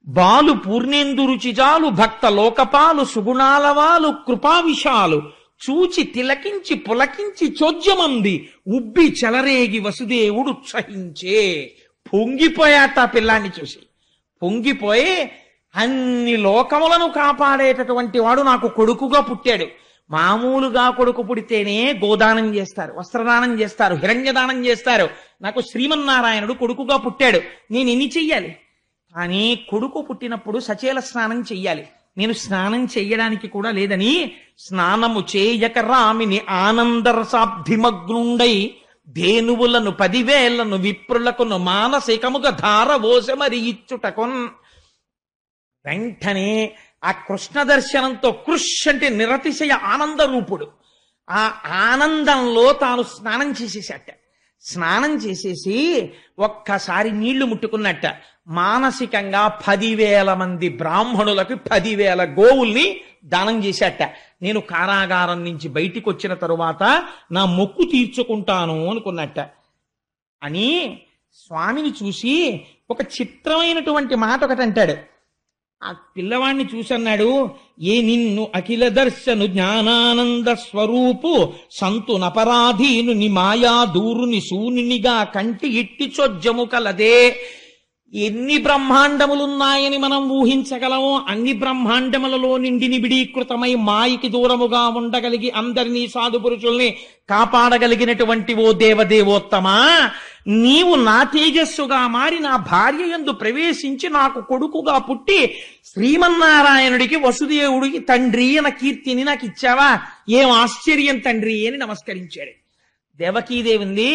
బాలు పూర్ణేందు రుచిజాలు భక్త లోకపాలు సుగుణాలవాలు కృపావిశాలు చూచి తిలకించి పులకించి చోద్యమంది ఉబ్బి చెలరేగి వసుదేవుడు ఉత్సహించే. పొంగిపోయాట పిల్లాన్ని చూసి. పొంగిపోయి అన్ని లోకములను కాపాడేటటువంటి వాడు నాకు కొడుకుగా పుట్టాడు. మామూలుగా కొడుకు పుడితేనే గోదానం చేస్తారు, వస్త్రదానం చేస్తారు, హిరణ్యదానం చేస్తారు. నాకు శ్రీమన్నారాయణుడు కొడుకుగా పుట్టాడు, నేను ఎన్ని చెయ్యాలి? కానీ కొడుకు పుట్టినప్పుడు సచేల స్నానం చెయ్యాలి. నేను స్నానం చెయ్యడానికి కూడా లేదని స్నానము చేయక రామిని ఆనందరసాబ్ధిమగ్నుండై ధేనువులను 10,000 విప్రులకును మానసికముగా ధారవోసమరి ఇచ్చుటకొన్. వెంటనే ఆ కృష్ణ దర్శనంతో కృష్ అంటే నిరతిశయ ఆనంద రూపుడు. ఆ ఆనందంలో తాను స్నానం చేసేసట. స్నానం చేసేసి ఒక్కసారి నీళ్లు ముట్టుకున్నట్ట. మానసికంగా 10,000 మంది బ్రాహ్మణులకు 10,000 గోవుల్ని దానం చేశాట. నేను కారాగారం నుంచి బయటికి వచ్చిన తరువాత నా మొక్కు తీర్చుకుంటాను అనుకున్నట్ట. అని స్వామిని చూసి ఒక చిత్రమైనటువంటి మాట ఒకటి అంటాడు. ఆ పిల్లవాణ్ణి చూసన్నాడు, ఏ నిన్ను అఖిల దర్శను జ్ఞానానంద స్వరూపు సంతు నపరాధీను ని మాయా దూరుని శూనినిగా కంటి ఇట్టి చొజ్జము కలదే. ఎన్ని బ్రహ్మాండములున్నాయని మనం ఊహించగలమో అన్ని బ్రహ్మాండములలో నిండి నిబిడీకృతమై మాయకి దూరముగా ఉండగలిగి అందరినీ సాధు పురుషుల్ని కాపాడగలిగినటువంటి ఓ దేవదేవోత్తమా, నీవు నా తేజస్సుగా మారి నా భార్య యందు ప్రవేశించి నాకు కొడుకుగా పుట్టి శ్రీమన్నారాయణుడికి వసుదేవుడికి తండ్రి అన్న కీర్తిని నాకు ఇచ్చావా? ఏం ఆశ్చర్యం తండ్రి అని నమస్కరించాడు. దేవకీదేవింది,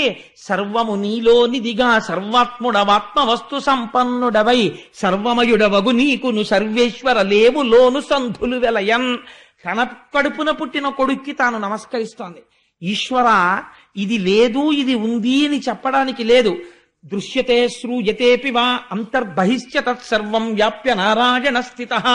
సర్వము నీలోనిదిగా సర్వాత్ముడవాత్మ వస్తు సంపన్నుడవై సర్వమయుడవగు నీకును సర్వేశ్వర లేవులోను సంధులు వెలయన్. తన కడుపున పుట్టిన కొడుక్కి తాను నమస్కరిస్తోంది. ఈశ్వర, ఇది లేదు ఇది ఉంది అని చెప్పడానికి లేదు. దృశ్యతే శ్రూయతేపి వా అంతర్బహిశ్చ తత్సర్వం వ్యాప్య నారాయణ స్థితః.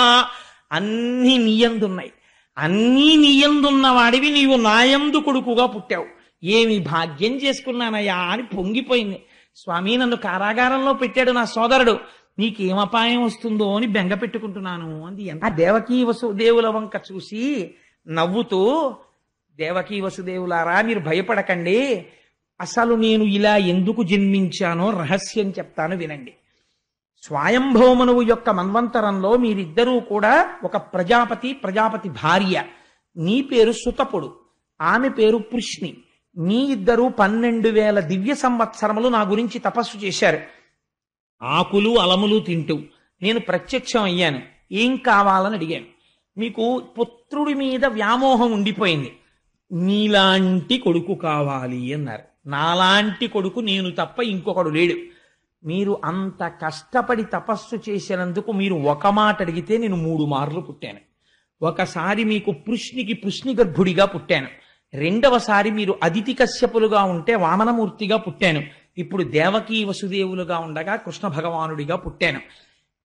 అన్నీ నీయందున్నాయి. అన్నీ నీయందున్న వాడివి నీవు నాయందు కొడుకుగా పుట్టావు. ఏమి భాగ్యం చేసుకున్నానయ్యా అని పొంగిపోయింది. స్వామి, నన్ను కారాగారంలో పెట్టాడు నా సోదరుడు, నీకేం అపాయం వస్తుందో అని బెంగ పెట్టుకుంటున్నాను అంది. ఆ దేవకీ వసుదేవుల వంక చూసి నవ్వుతూ, దేవకీ వసుదేవులారా, మీరు భయపడకండి, అసలు నేను ఇలా ఎందుకు జన్మించానో రహస్యం చెప్తాను వినండి. స్వయంభవమనువు యొక్క మన్వంతరంలో మీరిద్దరూ కూడా ఒక ప్రజాపతి భార్య. నీ పేరు సుతపుడు, ఆమె పేరు పృష్ణి. మీ ఇద్దరు 12,000 దివ్య సంవత్సరములు నా గురించి తపస్సు చేశారు. ఆకులు అలములు తింటూ నేను ప్రత్యక్షం అయ్యాను. ఏం కావాలని అడిగాను. మీకు పుత్రుడి మీద వ్యామోహం ఉండిపోయింది, నీలాంటి కొడుకు కావాలి అన్నారు. నాలాంటి కొడుకు నేను తప్ప ఇంకొకడు లేడు. మీరు అంత కష్టపడి తపస్సు చేసినందుకు మీరు ఒక మాట అడిగితే నేను 3 మార్లు పుట్టాను. ఒకసారి మీకు పృష్ణి గర్భుడిగా పుట్టాను. రెండవసారి మీరు అదితి కశ్యపులుగా ఉంటే వామనమూర్తిగా పుట్టాను. ఇప్పుడు దేవకీ వసుదేవులుగా ఉండగా కృష్ణ భగవానుడిగా పుట్టాను.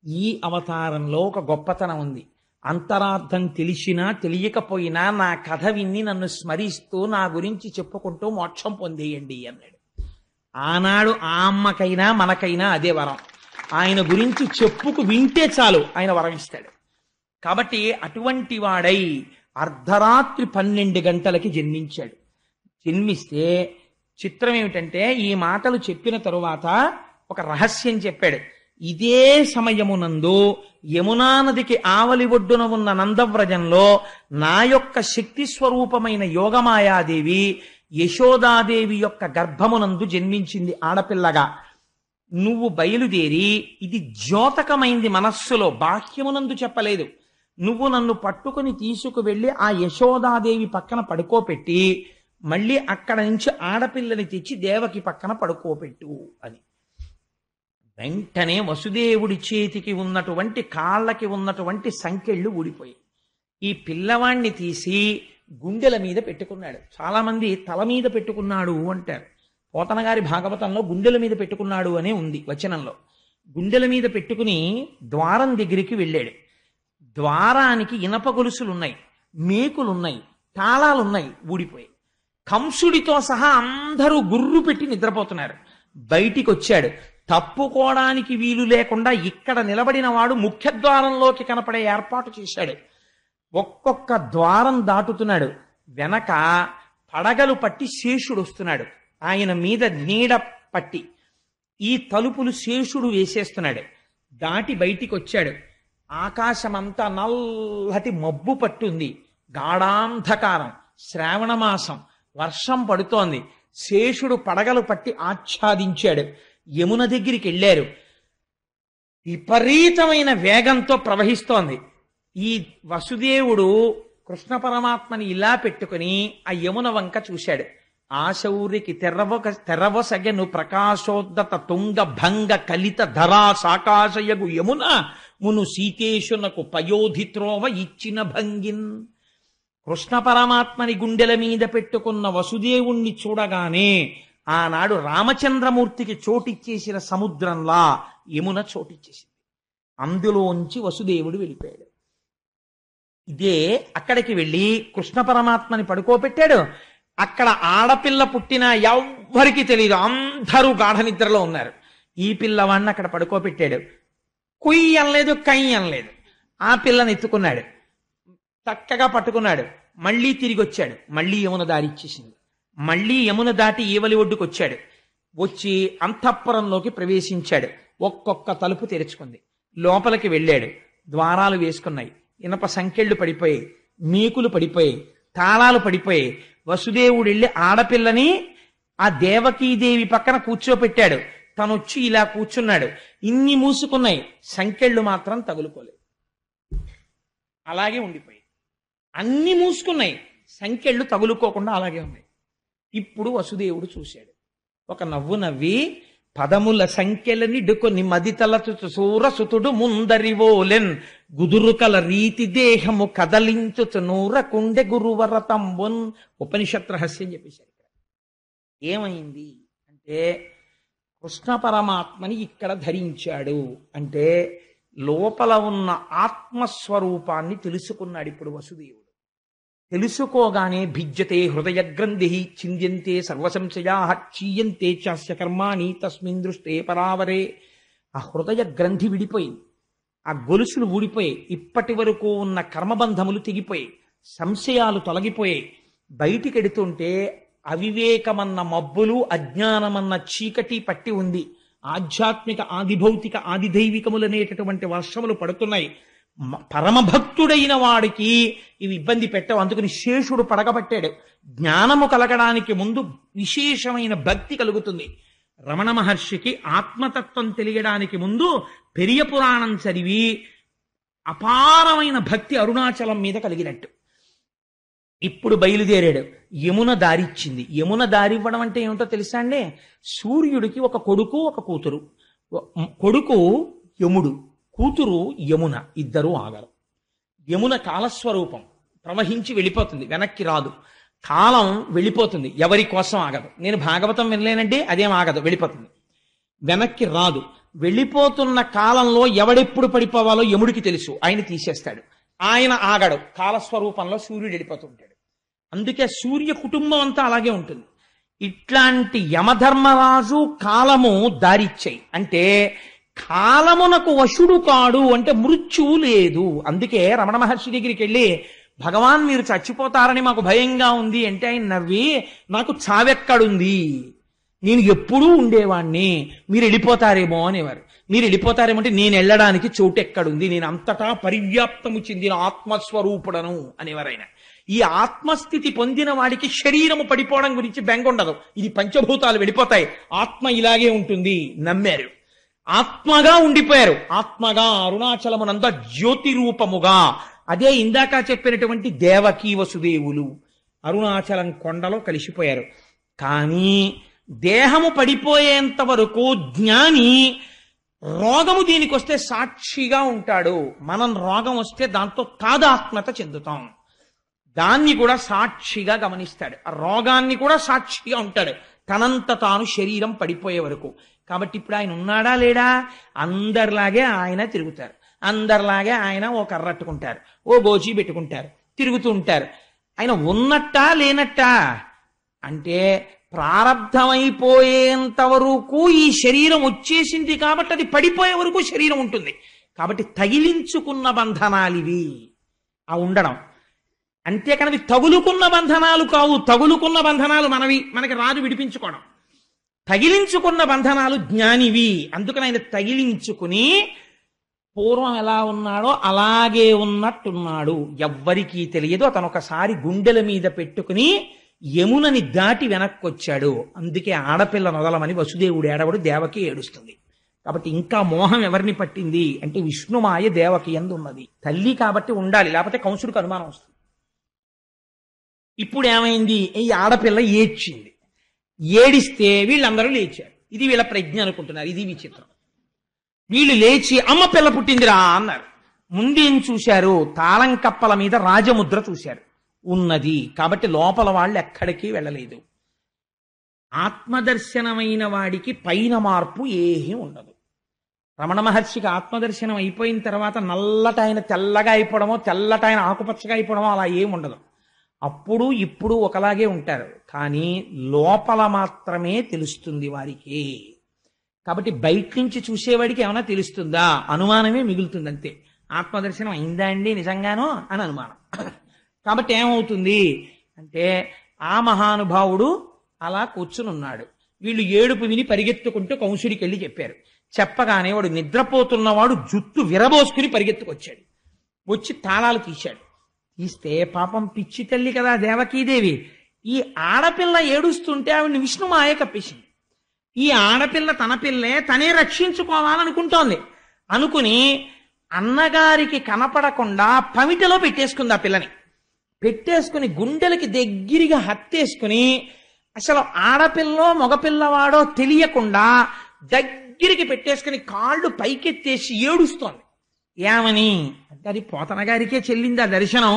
ఈ అవతారంలో ఒక గొప్పతనం ఉంది. అంతరార్థం తెలిసినా తెలియకపోయినా నా కథ విన్ని నన్ను స్మరిస్తూ నా గురించి చెప్పుకుంటూ మోక్షం పొందేయండి అన్నాడు. ఆనాడు ఆ అమ్మకైనా మనకైనా అదే వరం. ఆయన గురించి చెప్పుకు వింటే చాలు ఆయన వరం ఇస్తాడు. కాబట్టి అటువంటి వాడై అర్ధరాత్రి 12 గంటలకి జన్మించాడు. జన్మిస్తే చిత్రం ఏమిటంటే, ఈ మాటలు చెప్పిన తరువాత ఒక రహస్యం చెప్పాడు. ఇదే సమయమునందు యమునా నదికి ఆవలి ఒడ్డున ఉన్న నందవ్రజంలో నా యొక్క శక్తి స్వరూపమైన యోగమాయాదేవి యశోదాదేవి యొక్క గర్భమునందు జన్మించింది ఆడపిల్లగా. నువ్వు బయలుదేరి, ఇది ద్యోతకమైంది మనస్సులో, బాహ్యమునందు చెప్పలేదు. నువ్వు నన్ను పట్టుకుని తీసుకువెళ్ళి ఆ యశోదాదేవి పక్కన పడుకోపెట్టి మళ్ళీ అక్కడ నుంచి ఆడపిల్లని తెచ్చి దేవకి పక్కన పడుకోపెట్టు అని. వెంటనే వసుదేవుడి చేతికి ఉన్నటువంటి కాళ్ళకి ఉన్నటువంటి సంకెళ్ళు ఊడిపోయి ఈ పిల్లవాణ్ణి తీసి గుండెల మీద పెట్టుకున్నాడు. చాలా మంది తల మీద పెట్టుకున్నాడు అంటారు. పోతన గారి భాగవతంలో గుండెల మీద పెట్టుకున్నాడు అనే ఉంది వచనంలో. గుండెల మీద పెట్టుకుని ద్వారం దగ్గరికి వెళ్ళాడు. ద్వారానికి ఇనప గొలుసులున్నాయి, మేకులున్నాయి, తాళాలున్నాయి, ఊడిపోయి. కంసుడితో సహా అందరూ గుర్రు పెట్టి నిద్రపోతున్నారు. బయటికి వచ్చాడు. తప్పుకోవడానికి వీలు లేకుండా ఇక్కడ నిలబడిన వాడు ముఖ్యద్వారంలోకి కనపడే ఏర్పాటు చేశాడు. ఒక్కొక్క ద్వారం దాటుతున్నాడు. వెనక పడగలు పట్టి శేషుడు వస్తున్నాడు. ఆయన మీద నీడ పట్టి ఈ తలుపులు శేషుడు వేసేస్తున్నాడు. దాటి బయటికి వచ్చాడు. ఆకాశమంతా నల్లటి మబ్బు పట్టుంది, గాఢాంధకారం, శ్రావణమాసం, వర్షం పడుతోంది. శేషుడు పడగలు పట్టి ఆచ్ఛాదించాడు. యమున దగ్గరికి వెళ్ళారు. విపరీతమైన వేగంతో ప్రవహిస్తోంది. ఈ వసుదేవుడు కృష్ణ పరమాత్మని ఇలా పెట్టుకుని ఆ యమున వంక చూశాడు. ఆశౌరికి తెరవసగెను ప్రకాశోద్దత తుంగ భంగ కలిత ధరా సాకాశయగు యమున మును సీతేశునకు పయోధిత్రోవ ఇచ్చిన భంగిన్. కృష్ణ పరమాత్మని గుండెల మీద పెట్టుకున్న వసుదేవుణ్ణి చూడగానే ఆనాడు రామచంద్రమూర్తికి చోటిచ్చేసిన సముద్రంలా యమున చోటిచ్చేసింది. అందులోంచి వసుదేవుడు వెళ్ళిపోయాడు. ఇదే అక్కడికి వెళ్ళి కృష్ణ పరమాత్మని పడుకోబెట్టాడు. అక్కడ ఆడపిల్ల పుట్టిన ఎవ్వరికి తెలియదు, అందరూ గాఢ నిద్రలో ఉన్నారు. ఈ పిల్లవాడిని అక్కడ పడుకోబెట్టాడు. కుయ్యి అనలేదు, కై అనలేదు. ఆ పిల్లని ఎత్తుకున్నాడు, చక్కగా పట్టుకున్నాడు. మళ్ళీ తిరిగి వచ్చాడు. మళ్ళీ యమున దారి ఇచ్చేసింది. మళ్ళీ యమున దాటి ఈవలి ఒడ్డుకు వచ్చాడు. వచ్చి అంతఃపురంలోకి ప్రవేశించాడు. ఒక్కొక్క తలుపు తెరుచుకుంది. లోపలికి వెళ్ళాడు. ద్వారాలు వేసుకున్నాయి. ఇనప సంకెళ్ళు పడిపోయాయి, మేకులు పడిపోయాయి, తాళాలు పడిపోయాయి. వసుదేవుడు వెళ్ళి ఆడపిల్లని ఆ దేవకీదేవి పక్కన కూర్చోపెట్టాడు. తను వచ్చి ఇలా కూర్చున్నాడు. ఇన్ని మూసుకున్నాయి, సంకెళ్ళు మాత్రం తగులుకోలేదు, అలాగే ఉండిపోయాయి. అన్ని మూసుకున్నాయి, సంకెళ్ళు తగులుకోకుండా అలాగే ఉన్నాయి. ఇప్పుడు వసుదేవుడు చూశాడు. ఒక నవ్వు నవ్వి, పదముల సంఖ్యలనిడుకొని మదితలచు సూరసుతుడు ముందరివోలెన్ గుదురుకల రీతి దేహము కదలించుచు నూరకుండె గురువరతంబున్. ఉపనిషత్ రహస్యం చెప్పేశారు. ఇక్కడ ఏమైంది అంటే, కృష్ణ పరమాత్మని ఇక్కడ ధరించాడు అంటే లోపల ఉన్న ఆత్మస్వరూపాన్ని తెలుసుకున్నాడు ఇప్పుడు వసుదేవుడు. తెలుసుకోగానే భిజ్యతే హృదయ గ్రంథి చింద్యంతే సర్వసంశయా క్షీయంతే చాస్య కర్మాణి తస్మిన్ దృష్టే పరావరే. ఆ హృదయ గ్రంథి విడిపోయింది, ఆ గొలుసులు ఊడిపోయాయి, ఇప్పటి వరకు ఉన్న కర్మబంధములు తెగిపోయాయి, సంశయాలు తొలగిపోయాయి. బయటికెడుతుంటే అవివేకమన్న మబ్బులు, అజ్ఞానమన్న చీకటి పట్టి ఉంది. ఆధ్యాత్మిక ఆదిభౌతిక ఆదిదైవికములనేటటువంటి వర్షములు పడుతున్నాయి. పరమభక్తుడైన వాడికి ఇవి ఇబ్బంది పెట్టవు. అందుకని శేషుడు పడగబట్టాడు. జ్ఞానము కలగడానికి ముందు విశేషమైన భక్తి కలుగుతుంది. రమణ మహర్షికి ఆత్మతత్వం తెలియడానికి ముందు పెరియ పురాణం చదివి అపారమైన భక్తి అరుణాచలం మీద కలిగినట్టు. ఇప్పుడు బయలుదేరాడు. యమున దారిచ్చింది. యమున దారివ్వడం అంటే ఏమిటో తెలుసా అండి? సూర్యుడికి ఒక కొడుకు, ఒక కూతురు. కొడుకు యముడు, కూతురు యమున. ఇద్దరూ ఆగరు. యమున కాలస్వరూపం, ప్రవహించి వెళ్ళిపోతుంది, వెనక్కి రాదు. కాలం వెళ్ళిపోతుంది, ఎవరి కోసం ఆగదు. నేను భాగవతం వినలేనంటే అదేం ఆగదు, వెళ్ళిపోతుంది, వెనక్కి రాదు. వెళ్ళిపోతున్న కాలంలో ఎవడెప్పుడు పడిపోవాలో యముడికి తెలుసు, ఆయన తీసేస్తాడు. ఆయన ఆగడు, కాలస్వరూపంలో సూర్యుడు వెళ్ళిపోతుంటాడు. అందుకే సూర్య కుటుంబం అంతా అలాగే ఉంటుంది. ఇట్లాంటి యమధర్మరాజు కాలము దారిచ్చాయి అంటే కాలమునకు వశుడు కాడు అంటే మృత్యువు లేదు. అందుకే రమణ మహర్షి దగ్గరికి వెళ్ళి, భగవాన్ మీరు చచ్చిపోతారని మాకు భయంగా ఉంది అంటే ఆయన నవ్వి, నాకు చావెక్కడుంది, నేను ఎప్పుడూ ఉండేవాణ్ణి, మీరు వెళ్ళిపోతారేమో అనేవారు. మీరు వెళ్ళిపోతారేమంటే నేను వెళ్ళడానికి చోటు ఎక్కడుంది, నేను అంతటా పరివ్యాప్తము చెందిన ఆత్మస్వరూపుడను అనేవారైనా. ఈ ఆత్మస్థితి పొందిన వాడికి శరీరము పడిపోవడం గురించి బెంగ ఉండదు. ఇది పంచభూతాలు వెళ్ళిపోతాయి, ఆత్మ ఇలాగే ఉంటుంది నమ్మారు. ఆత్మగా ఉండిపోయారు. ఆత్మగా అరుణాచలమునంద జ్యోతి రూపముగా, అదే ఇందాక చెప్పినటువంటి దేవకీ వసుదేవులు అరుణాచలం కొండలో కలిసిపోయారు. కానీ దేహము పడిపోయేంత వరకు జ్ఞాని రోగము దీనికి వస్తే సాక్షిగా ఉంటాడు. మనం రోగం వస్తే దాంతో తాదాత్మ్యత చెందుతాం. దాన్ని కూడా సాక్షిగా గమనిస్తాడు, ఆ రోగాన్ని కూడా సాక్షిగా ఉంటాడు తనంత తాను శరీరం పడిపోయే వరకు. కాబట్టి ఇప్పుడు ఆయన ఉన్నాడా లేడా? అందరిలాగే ఆయన తిరుగుతారు, అందరిలాగే ఆయన ఓ కర్రట్టుకుంటారు, ఓ గోచి పెట్టుకుంటారు, తిరుగుతూ ఉంటారు. ఆయన ఉన్నట్టా లేనట్టా అంటే ప్రారంధమైపోయేంత వరకు ఈ శరీరం వచ్చేసింది కాబట్టి అది పడిపోయే వరకు శరీరం ఉంటుంది. కాబట్టి తగిలించుకున్న బంధనాలివి ఆ ఉండడం, అంతేకాని తగులుకున్న బంధనాలు కావు. తగులుకున్న బంధనాలు మనకి రాదు విడిపించుకోవడం. తగిలించుకున్న బంధనాలు జ్ఞానివి. అందుకని ఆయన తగిలించుకుని పూర్వం ఎలా ఉన్నాడో అలాగే ఉన్నట్టున్నాడు, ఎవ్వరికీ తెలియదు. అతను ఒకసారి గుండెల మీద పెట్టుకుని యమునని దాటి వెనక్కొచ్చాడు. అందుకే ఆడపిల్ల నొదలమని వసుదేవుడు ఏడవడు, దేవకి ఏడుస్తుంది. కాబట్టి ఇంకా మోహం ఎవరిని పట్టింది అంటే విష్ణుమాయ దేవకి యందు ఉన్నది. తల్లి కాబట్టి ఉండాలి, లేకపోతే కంసుడికి అనుమానం వస్తుంది. ఇప్పుడు ఏమైంది? ఈ ఆడపిల్ల ఏడ్చింది. ఏడిస్తే వీళ్ళందరూ లేచారు. ఇది వీళ్ళ ప్రజ్ఞ అనుకుంటున్నారు. ఇది విచిత్రం. వీళ్ళు లేచి అమ్మ పిల్ల పుట్టిందిరా అన్నారు. ముందేం చూశారు? తాళం కప్పల మీద రాజముద్ర చూశారు, ఉన్నది. కాబట్టి లోపల వాళ్ళు ఎక్కడికి వెళ్ళలేదు. ఆత్మదర్శనమైన వాడికి పైన మార్పు ఏమీ ఉండదు. రమణ మహర్షికి ఆత్మదర్శనం అయిపోయిన తర్వాత నల్లటైన తెల్లగా అయిపోవడమో, తెల్లటైన ఆకుపచ్చగా అయిపోవడమో అలా ఏమి ఉండదు. అప్పుడు ఇప్పుడు ఒకలాగే ఉంటారు, కానీ లోపల మాత్రమే తెలుస్తుంది వారికి. కాబట్టి బయట నుంచి చూసేవాడికి ఏమైనా తెలుస్తుందా? అనుమానమే మిగులుతుంది అంతే. ఆత్మదర్శనం అయిందా అండి నిజంగానో అని అనుమానం. కాబట్టి ఏమవుతుంది అంటే ఆ మహానుభావుడు అలా కూర్చుని ఉన్నాడు. వీళ్ళు ఏడుపు విని పరిగెత్తుకుంటూ కంసుడికి వెళ్ళి చెప్పారు. చెప్పగానే వాడు నిద్రపోతున్నవాడు జుట్టు విరబోసుకుని పరిగెత్తుకొచ్చాడు. వచ్చి తాళాలు తీశాడు. తీస్తే పాపం పిచ్చి తల్లి కదా దేవకీదేవి, ఈ ఆడపిల్ల ఏడుస్తుంటే ఆవిడ్ని విష్ణుమాయ కప్పేసింది. ఈ ఆడపిల్ల తన పిల్లే తనే రక్షించుకోవాలనుకుంటోంది. అనుకుని అన్నగారికి కనపడకుండా పమిటలో పెట్టేసుకుంది. ఆ పిల్లని పెట్టేసుకుని గుండెలకి దగ్గరగా హత్తేసుకుని అసలు ఆడపిల్లో మగపిల్లవాడో తెలియకుండా దగ్గరికి పెట్టేసుకుని కాళ్ళు పైకెత్తేసి ఏడుస్తోంది. ఏమని అంటే అది పోతన గారికే చెల్లింది ఆ దర్శనం.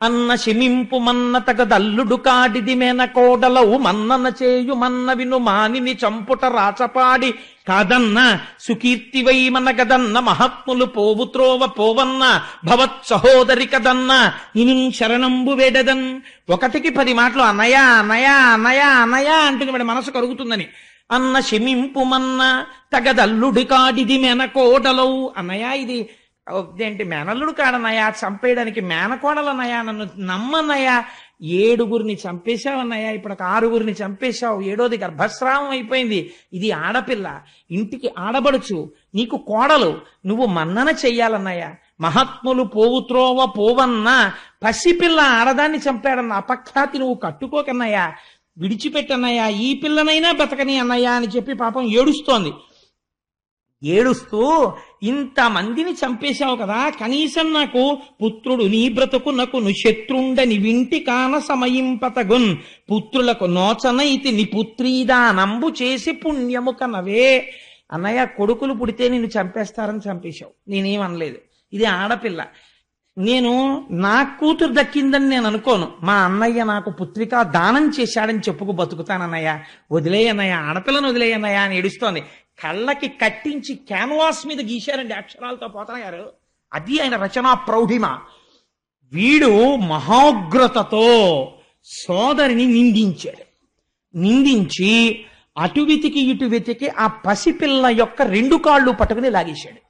అన్న శమింపు మన్న తగదల్లుడు కాడిది మేన కోడలవు మన్నన చేయు మన్న విను మానిని చంపుట రాచపాడి కాదన్న సుకీర్తివై మన గదన్న మహాత్ములు పోవుత్రోవ పోవన్న భవత్ సహోదరి కదన్న ఇను శరణంబు వేడదన్. 1కి 10 మాటలు అన్నయ అన్నయ అన్నయ అన్నయ అంటుంది వాడి మనసు కరుగుతుందని. అన్న శమింపు మన్న తగదల్లుడి కాడిది మేన కోడలవు. అన్నయ్య ఇది ఏంటి మేనల్లుడు కాడన్నయ్యా, చంపేయడానికి మేనకోడలన్నయ్యా, నన్ను నమ్మన్నయ్యా. 7గురిని చంపేశావన్నయ్యా, ఇప్పుడు 6గురిని చంపేశావు, 7వది గర్భస్రావం అయిపోయింది. ఇది ఆడపిల్ల, ఇంటికి ఆడబడుచు, నీకు కోడలు, నువ్వు మన్నన చెయ్యాలన్నయ్యా. మహాత్ములు పోవుత్రోవ పోవన్న పసిపిల్ల ఆడదాన్ని చంపాడన్న అపఖ్యాతి నువ్వు కట్టుకోకన్నయ్యా, విడిచిపెట్టన్నయ్యా, ఈ పిల్లనైనా బతకని అన్నయ్యా అని చెప్పి పాపం ఏడుస్తోంది. ఏడుస్తూ ఇంతమందిని చంపేశావు కదా, కనీసం నాకు పుత్రుడు నీ బ్రతుకునకు శత్రుండని వింటి కాన సమయింపతగున్ పుత్రులకు నోచనైతి ని పుత్రీదానంబు చేసి పుణ్యము కనవే. అన్నయ్య కొడుకులు పుడితే నిన్ను చంపేస్తారని చంపేశావు, నేనేమనలేదు. ఇది ఆడపిల్ల, నేను నా కూతురు దక్కిందని నేను అనుకోను. మా అన్నయ్య నాకు పుత్రికా దానం చేశాడని చెప్పుకు బతుకుతానన్నయ్య, వదిలేయన్నయ్య, ఆడపిల్లను వదిలేయన్నయ్య అని ఏడుస్తోంది. కళ్ళకి కట్టించి క్యాన్వాస్ మీద గీశారండి అక్షరాలతో పోతన గారు. అది ఆయన రచనా ప్రౌఢిమ. వీడు మహోగ్రతతో సోదరిని నిందించాడు. నిందించి అటు వెతికి ఇటు వెతికి ఆ పసిపిల్ల యొక్క 2 కాళ్ళు పట్టుకుని లాగేశాడు.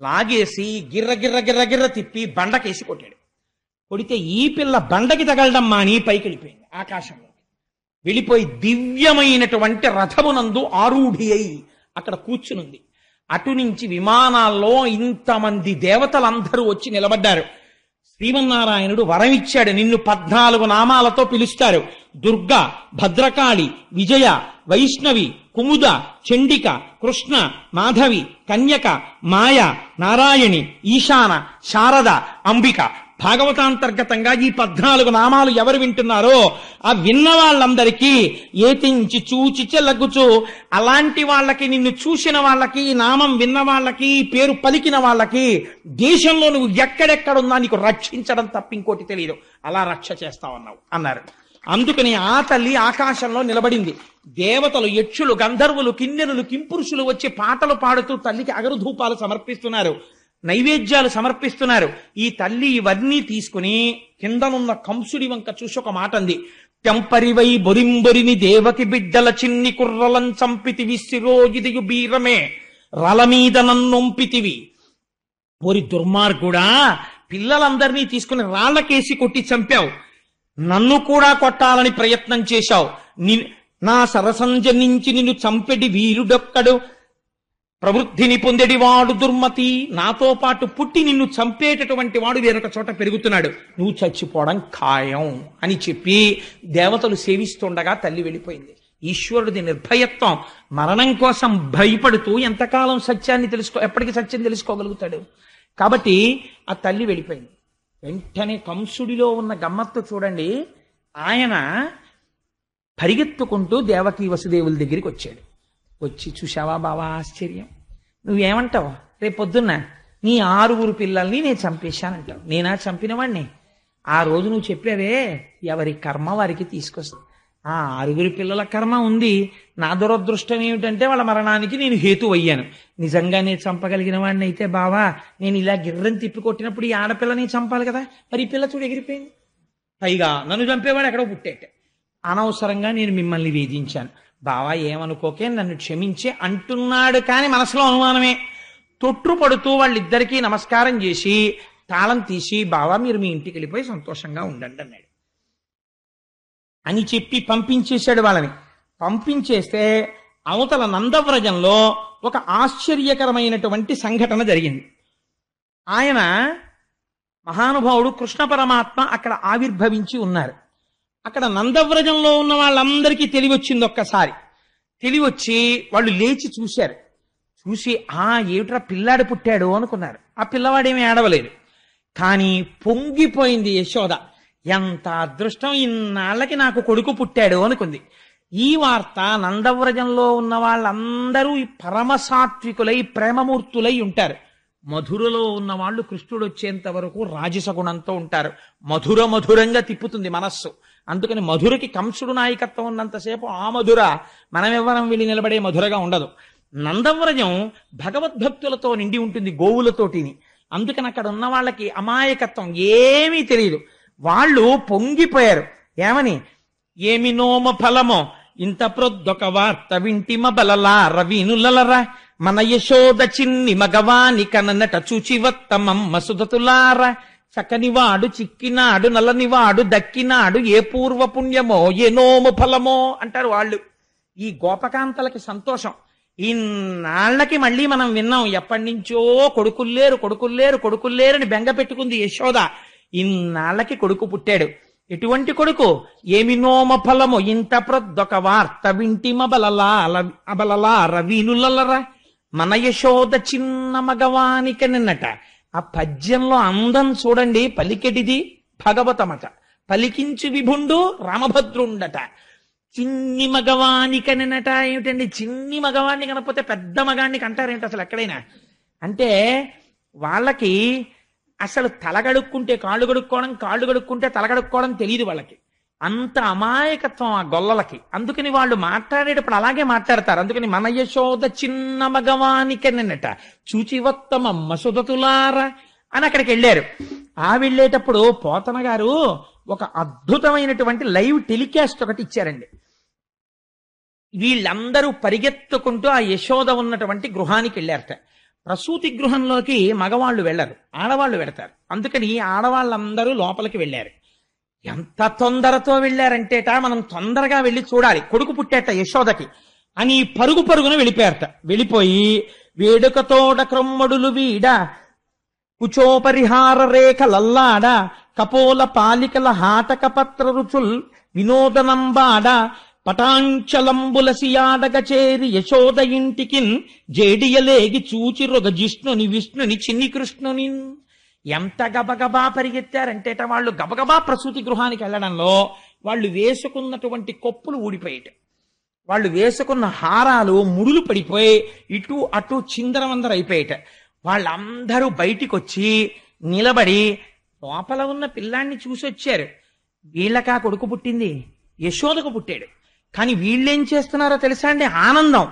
లాగేసి గిర్ర గిర్ర గిర్ర గిర్ర తిప్పి బండకేసి కొట్టాడు. కొడితే ఈ పిల్ల బండకి తగలడం మాని పైకి వెళ్ళిపోయింది, ఆకాశంలో వెళ్ళిపోయి దివ్యమైనటువంటి రథమునందు ఆరూఢి అయి అక్కడ కూర్చునుంది. అటు నుంచి విమానాల్లో ఇంతమంది దేవతలందరూ వచ్చి నిలబడ్డారు. శ్రీమన్నారాయణుడు వరం ఇచ్చాడు, నిన్ను 14 నామాలతో పిలుస్తారు. దుర్గా, భద్రకాళి, విజయ, వైష్ణవి, కుముద, చండిక, కృష్ణ, మాధవి, కన్యక, మాయ, నారాయణి, ఈశాన, శారద, అంబిక. భాగవతాంతర్గతంగా ఈ 14 నామాలు ఎవరు వింటున్నారో ఆ విన్న వాళ్ళందరికీ ఏతించి చూచి చెలగుచు, అలాంటి వాళ్ళకి, నిన్ను చూసిన వాళ్ళకి, ఈ నామం విన్న వాళ్ళకి, ఈ పేరు పలికిన వాళ్ళకి దేశంలో నువ్వు ఎక్కడెక్కడున్నా నీకు రక్షించడం తప్ప ఇంకోటి తెలియదు, అలా రక్ష చేస్తావన్నావు అన్నారు. అందుకని ఆ తల్లి ఆకాశంలో నిలబడింది. దేవతలు, యక్షులు, గంధర్వులు, కిన్నెరులు, కింపురుషులు వచ్చి పాటలు పాడుతూ తల్లికి అగరుధూపాలు సమర్పిస్తున్నారు, నైవేద్యాలు సమర్పిస్తున్నారు. ఈ తల్లి ఇవన్నీ తీసుకుని కిందనున్న కంసుడి వంక చూసి ఒక మాట అంది. తెంపరివై బొరింబొరిని దేవకి బిడ్డల చిన్ని కుర్రలం చంపితివి, శిరోజిదియు బీరమే రలమీద నన్నొంపితివి. ఓరి దుర్మార్గుడా, పిల్లలందరినీ తీసుకుని రాళ్లకేసి కొట్టి చంపావు, నన్ను కూడా కొట్టాలని ప్రయత్నం చేశావు. నా సరసంజనించి నిన్ను చంపెడి వీరుడొక్కడు, ప్రవృద్ధిని పొందెడివాడు దుర్మతి. నాతో పాటు పుట్టి నిన్ను చంపేటటువంటి వాడు వేరొక చోట పెరుగుతున్నాడు, నువ్వు చచ్చిపోవడం ఖాయం అని చెప్పి దేవతలు సేవిస్తుండగా తల్లి వెళ్ళిపోయింది. ఈశ్వరుడిది నిర్భయత్వం. మరణం కోసం భయపడుతూ ఎంతకాలం సత్యాన్ని ఎప్పటికీ సత్యం తెలుసుకోగలుగుతాడు. కాబట్టి ఆ తల్లి వెళ్ళిపోయింది. వెంటనే కంసుడిలో ఉన్న గమ్మత్తు చూడండి. ఆయన పరిగెత్తుకుంటూ దేవకీ వసుదేవుల దగ్గరికి వచ్చాడు. వచ్చి, చూశావా బావా ఆశ్చర్యం, నువ్వేమంటావు, రేపొద్దున్న నీ 6 పిల్లల్ని నేను చంపేశానంటావు. నేనా చంపినవాణ్ణి? ఆ రోజు నువ్వు చెప్పావే, ఎవరి కర్మ వారికి తీసుకొస్తా. ఆ 6 పిల్లల కర్మ ఉంది. నా దురదృష్టం ఏమిటంటే వాళ్ళ మరణానికి నేను హేతు అయ్యాను. నిజంగా నేను చంపగలిగిన వాడిని అయితే బావా, నేను ఇలా గిర్రం తిప్పి కొట్టినప్పుడు ఈ ఆడపిల్లని చంపాలి కదా, మరి ఈ పిల్ల చూడు ఎగిరిపోయింది. పైగా నన్ను చంపేవాడు ఎక్కడో పుట్టేట. అనవసరంగా నేను మిమ్మల్ని వేధించాను బావా, ఏమనుకోకే, నన్ను క్షమించే అంటున్నాడు. కానీ మనసులో అనుమానమే. తొట్టుపడుతూ వాళ్ళిద్దరికీ నమస్కారం చేసి తాళం తీసి, బావా మీరు మీ ఇంటికి వెళ్ళిపోయి సంతోషంగా ఉండండి అన్నాడు. అని చెప్పి పంపించేశాడు వాళ్ళని. పంపించేస్తే అవతల నందవ్రజంలో ఒక ఆశ్చర్యకరమైనటువంటి సంఘటన జరిగింది. ఆయన మహానుభావుడు కృష్ణ పరమాత్మ అక్కడ ఆవిర్భవించి ఉన్నారు. అక్కడ నందవ్రజంలో ఉన్న వాళ్ళందరికీ తెలివొచ్చింది. ఒక్కసారి తెలివొచ్చి వాళ్ళు లేచి చూశారు. చూసి, ఏమిట్రా పిల్లాడు పుట్టాడు అనుకున్నారు. ఆ పిల్లవాడేమీ ఏడవలేదు. కానీ పొంగిపోయింది యశోద. ఎంత అదృష్టం, ఇన్నాళ్ళకి నాకు కొడుకు పుట్టాడు అనుకుంది. ఈ వార్త నందవ్రజంలో ఉన్న వాళ్ళందరూ పరమసాత్వికులై ప్రేమమూర్తులై ఉంటారు. మధురలో ఉన్న వాళ్ళు కృష్ణుడు వచ్చేంత వరకు రాజసగుణంతో ఉంటారు. మధురంగా తిప్పుతుంది మనస్సు. అందుకని మధురకి కంసుడు నాయకత్వం ఉన్నంతసేపు ఆ మధుర మనమెవ్వరం వెళ్ళి నిలబడే మధురగా ఉండదు. నందవ్రజం భగవద్భక్తులతో నిండి ఉంటుంది, గోవులతోటిని. అందుకని అక్కడ ఉన్న వాళ్ళకి అమాయకత్వం ఏమీ తెలియదు. వాళ్ళు పొంగిపోయారు. ఏమని? ఏమి నోమ ఫలమో ఇంత ప్రొద్దొక వార్త వింటిమ బలలా రవీనులరా, మన యశోద చిన్ని మగవాని కననట చూచివత్తమమ్మ సుధతులారా, చక్కనివాడు చిక్కినాడు నల్లనివాడు దక్కినాడు, ఏ పూర్వ పుణ్యమో ఏ నోము ఫలమో అంటారు వాళ్ళు. ఈ గోపకాంతలకి సంతోషం. ఇన్నాళ్ళకి మళ్ళీ మనం విన్నాం, ఎప్పటి నుంచో కొడుకుల్లేరని బెంగ పెట్టుకుంది యశోద. ఇన్నాళ్ళకి కొడుకు పుట్టాడు. ఎటువంటి కొడుకు? ఏమి నోమ ఫలము ఇంత ప్రొద్దొక వార్త వింటిమ బలలా రవీనులరా, మన యశోద చిన్న మగవానిక నిన్నట. ఆ పద్యంలో అందం చూడండి. పలికెటిది భగవతమట, పలికించు విభుండు రామభద్రుండట. చిన్ని మగవానిక నిన్నట ఏమిటండి? చిన్ని మగవాణ్ణి కనకపోతే పెద్ద మగాన్ని కంటారేంటి అసలు ఎక్కడైనా? అంటే వాళ్ళకి అసలు తలగడుక్కుంటే కాళ్ళు కడుక్కోవడం, కాళ్ళు కడుక్కుంటే తలగడుక్కోవడం తెలియదు వాళ్ళకి. అంత అమాయకత్వం ఆ గొల్లలకి. అందుకని వాళ్ళు మాట్లాడేటప్పుడు అలాగే మాట్లాడతారు. అందుకని మన యశోద చిన్న మగవానిక నిన్నట చూచివత్తమమ్మ సుధతులారా అని అక్కడికి వెళ్ళారు. వెళ్ళేటప్పుడు పోతన గారు ఒక అద్భుతమైనటువంటి లైవ్ టెలికాస్ట్ ఒకటి ఇచ్చారండి. వీళ్ళందరూ పరిగెత్తుకుంటూ ఆ యశోద ఉన్నటువంటి గృహానికి వెళ్ళారట. ప్రసూతి గృహంలోకి మగవాళ్ళు వెళ్ళరు, ఆడవాళ్ళు వెళతారు. అందుకని ఆడవాళ్ళందరూ లోపలికి వెళ్ళారు. ఎంత తొందరతో వెళ్ళారంటేట మనం తొందరగా వెళ్ళి చూడాలి. కొడుకు పుట్టేట యశోదకి. అని పరుగు పరుగున వెళ్ళిపోయారట. వెళ్ళిపోయి వేడుకతోడ క్రొమ్మడులు వీడ కుచోపరిహార రేఖలల్లాడ కపోల పాలికల హాటక పత్ర రుచుల్ వినోదనంబాడ పటాంచలంబులసియాడగ చేరి యశోద ఇంటికిన్ జేడియలేగి చూచిరొగ జిష్ణుని విష్ణుని చిన్ని కృష్ణుని. ఎంత గబగబా పరిగెత్తారంటే వాళ్ళు గబగబా ప్రసూతి గృహానికి వెళ్ళడంలో వాళ్ళు వేసుకున్నటువంటి కొప్పులు ఊడిపోయేట, వాళ్ళు వేసుకున్న హారాలు ముడులు పడిపోయి ఇటు అటు చిందరవందర అయిపోయేట. వాళ్ళందరూ బయటికి వచ్చి నిలబడి లోపల ఉన్న పిల్లాన్ని చూసి వచ్చారు. వీళ్ళకా కొడుకు పుట్టింది, యశోదకు పుట్టాడు. కానీ వీళ్ళేం చేస్తున్నారో తెలుసా అండి? ఆనందం.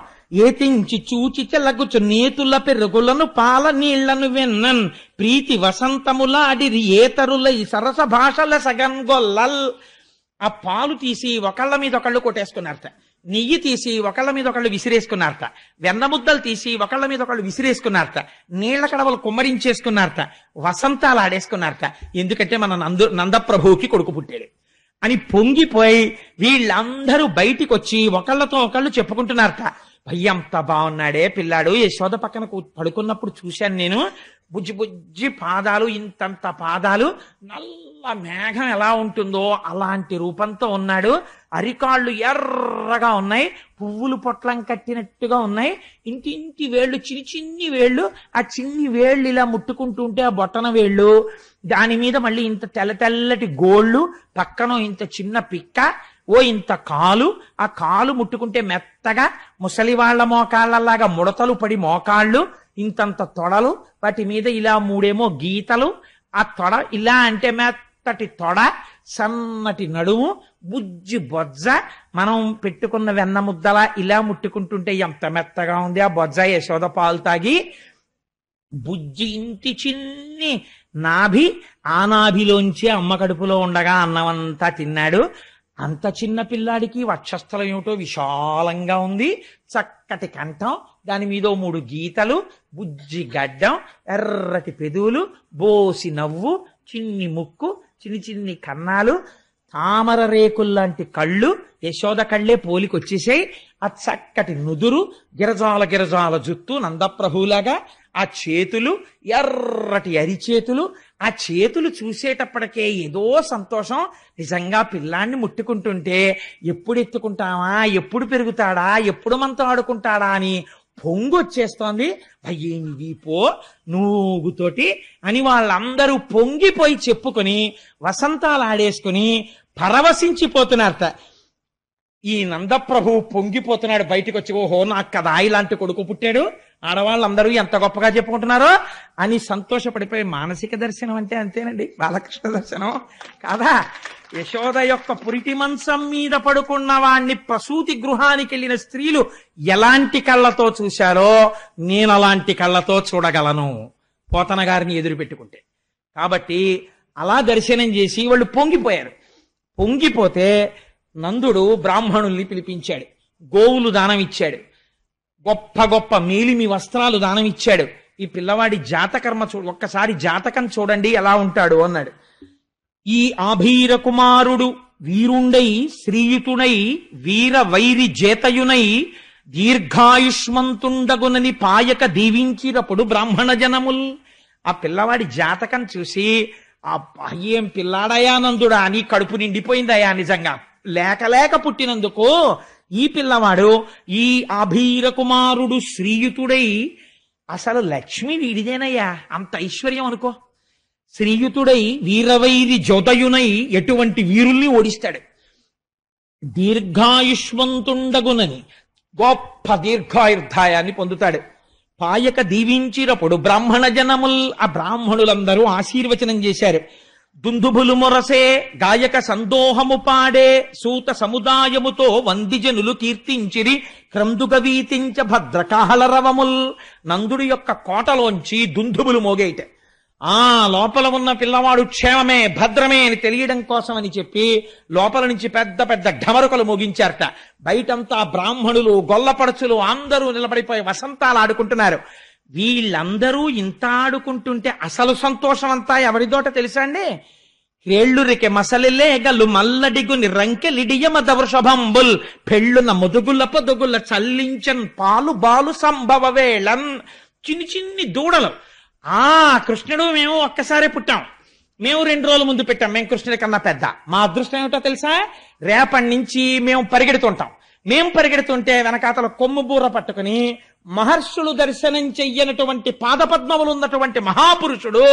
ఏతించి చూచి చెల్లగుచ్చు నేతుల పెరుగులను పాల నీళ్లను వెన్నన్ ప్రీతి వసంతములాడిరి ఏతరులై సరస భాషల సగన్గొల్లల్. ఆ పాలు తీసి ఒకళ్ళ మీద ఒకళ్ళు కొట్టేసుకున్నారట, నెయ్యి తీసి ఒకళ్ళ మీద ఒకళ్ళు విసిరేసుకున్నారట, వెన్న ముద్దలు తీసి ఒకళ్ళ మీద ఒకళ్ళు విసిరేసుకున్నారట, నీళ్ల కడవలు కుమ్మరించేసుకున్నారట, వసంతాలు ఆడేసుకున్నారట. ఎందుకంటే మన నందప్రభువుకి కొడుకు పుట్టాడు అని పొంగిపోయి వీళ్ళందరూ బయటికి వచ్చి ఒకళ్ళతో ఒకళ్ళు చెప్పుకుంటున్నారట. భయ్యంత బాగున్నాడే పిల్లాడు, యశోద పక్కన పడుకున్నప్పుడు చూశాను నేను, బుజ్జి బుజ్జి పాదాలు, ఇంతంత పాదాలు, నల్ల మేఘం ఎలా ఉంటుందో అలాంటి రూపంతో ఉన్నాడు, అరికాళ్ళు ఎర్రగా ఉన్నాయి, పువ్వులు పొట్లం కట్టినట్టుగా ఉన్నాయి, ఇంటి వేళ్ళు చిన్ని చిన్ని వేళ్ళు, ఆ చిన్ని వేళ్ళు ఇలా ముట్టుకుంటూ ఉంటే ఆ బొట్టన వేళ్ళు, దాని మీద మళ్ళీ ఇంత తెల్ల తెల్లటి గోళ్ళు, పక్కన ఇంత చిన్న పిక్క, ఓ ఇంత కాలు, ఆ కాలు ముట్టుకుంటే మెత్తగా ముసలి వాళ్ళ మోకాళ్ళలాగా ముడతలు పడి మోకాళ్ళు, ఇంతంత తొడలు, వాటి మీద ఇలా మూడేమో గీతలు, ఆ తొడ ఇలా అంటే మెత్తటి తొడ, సన్నటి నడుము, బుజ్జి బొజ్జ, మనం పెట్టుకున్న వెన్న ముద్దలా ఇలా ముట్టుకుంటుంటే ఎంత మెత్తగా ఉంది ఆ బొజ్జ. యశోద పాలు తాగి బుజ్జి ఇంటి చిన్ని నాభి, ఆ నాభిలోంచి అమ్మ కడుపులో ఉండగా అన్నమంతా తిన్నాడు. అంత చిన్న పిల్లాడికి వక్షస్థలం ఏమిటో విశాలంగా ఉంది, చక్కటి కంఠం, దాని మీద 3 గీతలు, బుజ్జి గడ్డం, ఎర్రటి పెదవులు, బోసి నవ్వు, చిన్ని ముక్కు, చిన్ని చిన్ని కన్నాలు, తామర రేకుల్లాంటి కళ్ళు, యశోద కళ్ళే పోలికొచ్చేసాయి. ఆ చక్కటి నుదురు, గిరజాల గిరజాల జుత్తు నందప్రభులాగా, ఆ చేతులు ఎర్రటి అరిచేతులు, ఆ చేతులు చూసేటప్పటికే ఏదో సంతోషం. నిజంగా పిల్లాన్ని ముట్టుకుంటుంటే ఎప్పుడు ఎత్తుకుంటావా, ఎప్పుడు పెరుగుతాడా, ఎప్పుడు మనతో ఆడుకుంటాడా అని పొంగొచ్చేస్తోంది. అయ్యేమి వీపో నూగుతోటి అని వాళ్ళందరూ పొంగిపోయి చెప్పుకొని వసంతాలు ఆడేసుకుని పరవశించిపోతున్నారట. ఈ నందప్రభు పొంగిపోతున్నాడు బయటికి వచ్చి, ఓహో నాకు కదా ఇలాంటి కొడుకు పుట్టాడు, ఆడవాళ్ళందరూ ఎంత గొప్పగా చెప్పుకుంటున్నారో అని సంతోషపడిపోయి. మానసిక దర్శనం అంటే అంతేనండి, బాలకృష్ణ దర్శనం కాదా? యశోద యొక్క పురిటి మంచం మీద పడుకున్న వాణ్ణి ప్రసూతి గృహానికి వెళ్ళిన స్త్రీలు ఎలాంటి కళ్ళతో చూశారో నేను అలాంటి కళ్ళతో చూడగలను పోతన గారిని ఎదురు పెట్టుకుంటే. కాబట్టి అలా దర్శనం చేసి వాళ్ళు పొంగిపోయారు. పొంగిపోతే నందుడు బ్రాహ్మణుల్ని పిలిపించాడు, గోవులు దానం ఇచ్చాడు, గొప్ప గొప్ప మేలిమి వస్త్రాలు దానం ఇచ్చాడు. ఈ పిల్లవాడి జాతకర్మ ఒక్కసారి జాతకం చూడండి ఎలా ఉంటాడు అన్నాడు. ఈ ఆభీర కుమారుడు వీరుండై శ్రీయుతుడై వీర వైరి జేతయునై దీర్ఘాయుష్మంతుండగునని పాయక దీవించినప్పుడు బ్రాహ్మణ జనముల్. ఆ పిల్లవాడి జాతకం చూసి ఆ ఏం పిల్లాడయా నందుడా అని కడుపు నిండిపోయిందయా. నిజంగా లేక లేక పుట్టినందుకు ఈ పిల్లవాడు ఈ ఆభీర కుమారుడు శ్రీయుతుడై, అసలు లక్ష్మి వీడిదేనయ్యా, అంత ఐశ్వర్యం అనుకో. శ్రీయుతుడై వీరవైరి జోతయునై ఎటువంటి వీరుల్ని ఓడిస్తాడు. దీర్ఘాయుష్మంతుండగునని గొప్ప దీర్ఘాయుర్ధాయాన్ని పొందుతాడు. పాయక దీవించినప్పుడు బ్రాహ్మణ జనముల్, ఆ బ్రాహ్మణులందరూ ఆశీర్వచనం చేశారు. దుందుభులు మొరసే గాయక సందోహము పాడే సూత సముదాయముతో వందిజనులు కీర్తించిరి క్రందుగవీతించ భద్రకాహల రవముల్. నందుడి యొక్క కోటలోంచి దుందుబులు మోగేట. ఆ లోపల ఉన్న పిల్లవాడు క్షేమమే భద్రమే అని తెలియడం కోసం అని చెప్పి లోపల నుంచి పెద్ద పెద్ద ఢమరుకలు మోగించారట. బయటంతా బ్రాహ్మణులు గొల్లపడుచులు అందరూ నిలబడిపోయి వసంతాలు ఆడుకుంటున్నారు. వీళ్ళందరూ ఇంత ఆడుకుంటుంటే అసలు సంతోషం అంతా ఎవరిదోట తెలుసా అండి? క్రేళ్ళురికె మసలిలేగలు మల్లడిగుని రంకెలిడియమద వృషభంబుల్ పెళ్ళున ముదుగుల పొదుగుల చల్లించన్ పాలు బాలు సంభవ వేళన్. చిన్ని చిన్ని దూడలు. కృష్ణుడు మేము ఒక్కసారే పుట్టాం, మేము 2 రోజుల ముందు పెట్టాం, మేము కృష్ణుడి కన్నా పెద్ద. మా అదృష్టం ఏమిటో తెలుసా, రేపటి నుంచి మేము పరిగెడుతుంటాం. మేము పరిగెడుతుంటే వెనకాతల కొమ్ము బూర పట్టుకుని మహర్షులు దర్శనం చెయ్యనటువంటి పాదపద్మములు ఉన్నటువంటి మహాపురుషుడు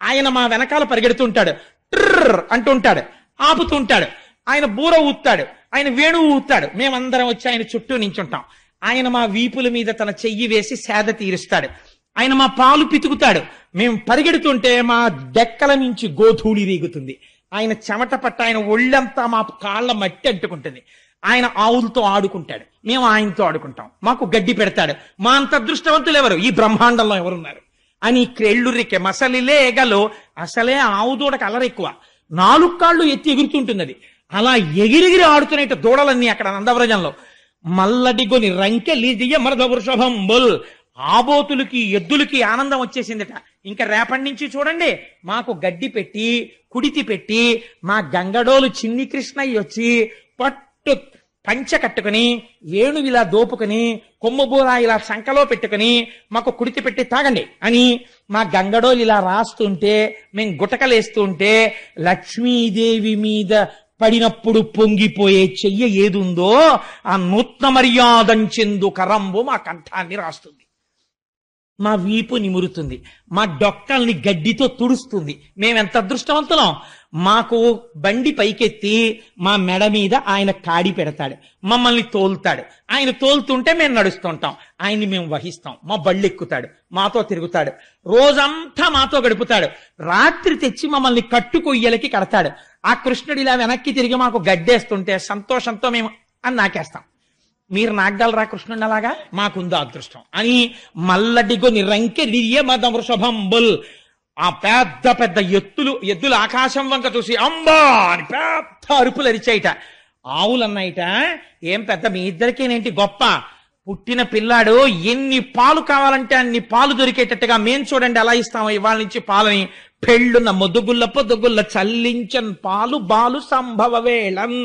ఆయన మా వెనకాల పరిగెడుతుంటాడు. ట్రర్ అంటుంటాడు, ఆపుతుంటాడు. ఆయన బూర ఊతాడు, ఆయన వేణువు ఊతాడు. మేమందరం వచ్చి ఆయన చుట్టూ నించుంటాం. ఆయన మా వీపుల మీద తన చెయ్యి వేసి సేద తీరుస్తాడు. ఆయన మా పాలు పితుకుతాడు. మేము పరిగెడుతుంటే మా డెక్కల నుంచి గోధూళి రీగుతుంది. ఆయన చెమట పట్ట ఆయన ఒళ్ళంతా మా కాళ్ళ మట్టి అంటుకుంటుంది. ఆయన ఆవులతో ఆడుకుంటాడు, మేము ఆయనతో ఆడుకుంటాం. మాకు గడ్డి పెడతాడు. మా అంత అదృష్టవంతులు ఎవరు ఈ బ్రహ్మాండంలో ఎవరున్నారు అని క్రేళ్ళురికే మసలిలేగలో. అసలే ఆవు దూడకు అల్లరి ఎక్కువ, 4 కాళ్ళు ఎత్తి ఎగురుతుంటుంది అది. అలా ఎగిరిగిరి ఆడుతున్నట్ట దూడలన్నీ అక్కడ నందవ్రజంలో. మల్లడిగొని రంకెలిదియ మరద వృషభంబుల్. ఆబోతులకి ఎద్దులకి ఆనందం వచ్చేసిందట. ఇంకా రేపటి నుంచి చూడండి మాకు గడ్డి పెట్టి కుడితి పెట్టి మా గంగడోలు చిన్ని కృష్ణయ్య వచ్చి పట్టు పంచ కట్టుకుని వేణువు ఇలా దోపుకుని కొమ్ముబూర ఇలా సంకలో పెట్టుకుని మాకు కుడితి పెట్టి తాగండి అని మా గంగడోలు ఇలా రాస్తుంటే మేము గుటకలేస్తుంటే లక్ష్మీదేవి మీద పడినప్పుడు పొంగిపోయే చెయ్య ఏదుందో ఆ నూత్న మర్యాదంచెందు కరంబు మా కంఠాన్ని రాస్తుంది, మా వీపు నిమురుతుంది, మా డొక్కల్ని గడ్డితో తుడుస్తుంది. మేమెంత అదృష్టవంతులం. మాకు బండి పైకెత్తి మా మెడ మీద ఆయన కాడి పెడతాడు, మమ్మల్ని తోలుతాడు. ఆయన తోలుతుంటే మేము నడుస్తుంటాం, ఆయన్ని మేము వహిస్తాం. మా బళ్ళు ఎక్కుతాడు, మాతో తిరుగుతాడు, రోజంతా మాతో గడుపుతాడు. రాత్రి తెచ్చి మమ్మల్ని కట్టుకొయ్యలకి కడతాడు. ఆ కృష్ణుడు ఇలా వెనక్కి తిరిగి మాకు గడ్డేస్తుంటే సంతోషంతో మేము అని నాకేస్తాం. మీరు నాగలరా కృష్ణుడు అలాగా? మాకుందో అదృష్టం అని మల్లడిగొని రంకెలిడియ మద వృషభంబుల్. ఆ పెద్ద పెద్ద ఎద్దులు ఆకాశం వంక చూసి అంబా అని పెద్ద అరుపులు అరిచాయిట. ఆవులన్నాయిట, ఏం పెద్ద మీ ఇద్దరికేనేంటి గొప్ప, పుట్టిన పిల్లాడు ఎన్ని పాలు కావాలంటే అన్ని పాలు దొరికేటట్టుగా మేం చూడండి ఎలా ఇస్తామో ఇవాళ నుంచి పాలని. పెళ్ళున్న మొదుగుల్ల పొదుగుల్ల చల్లించన్ పాలు బాలు సంభవ వేళన్.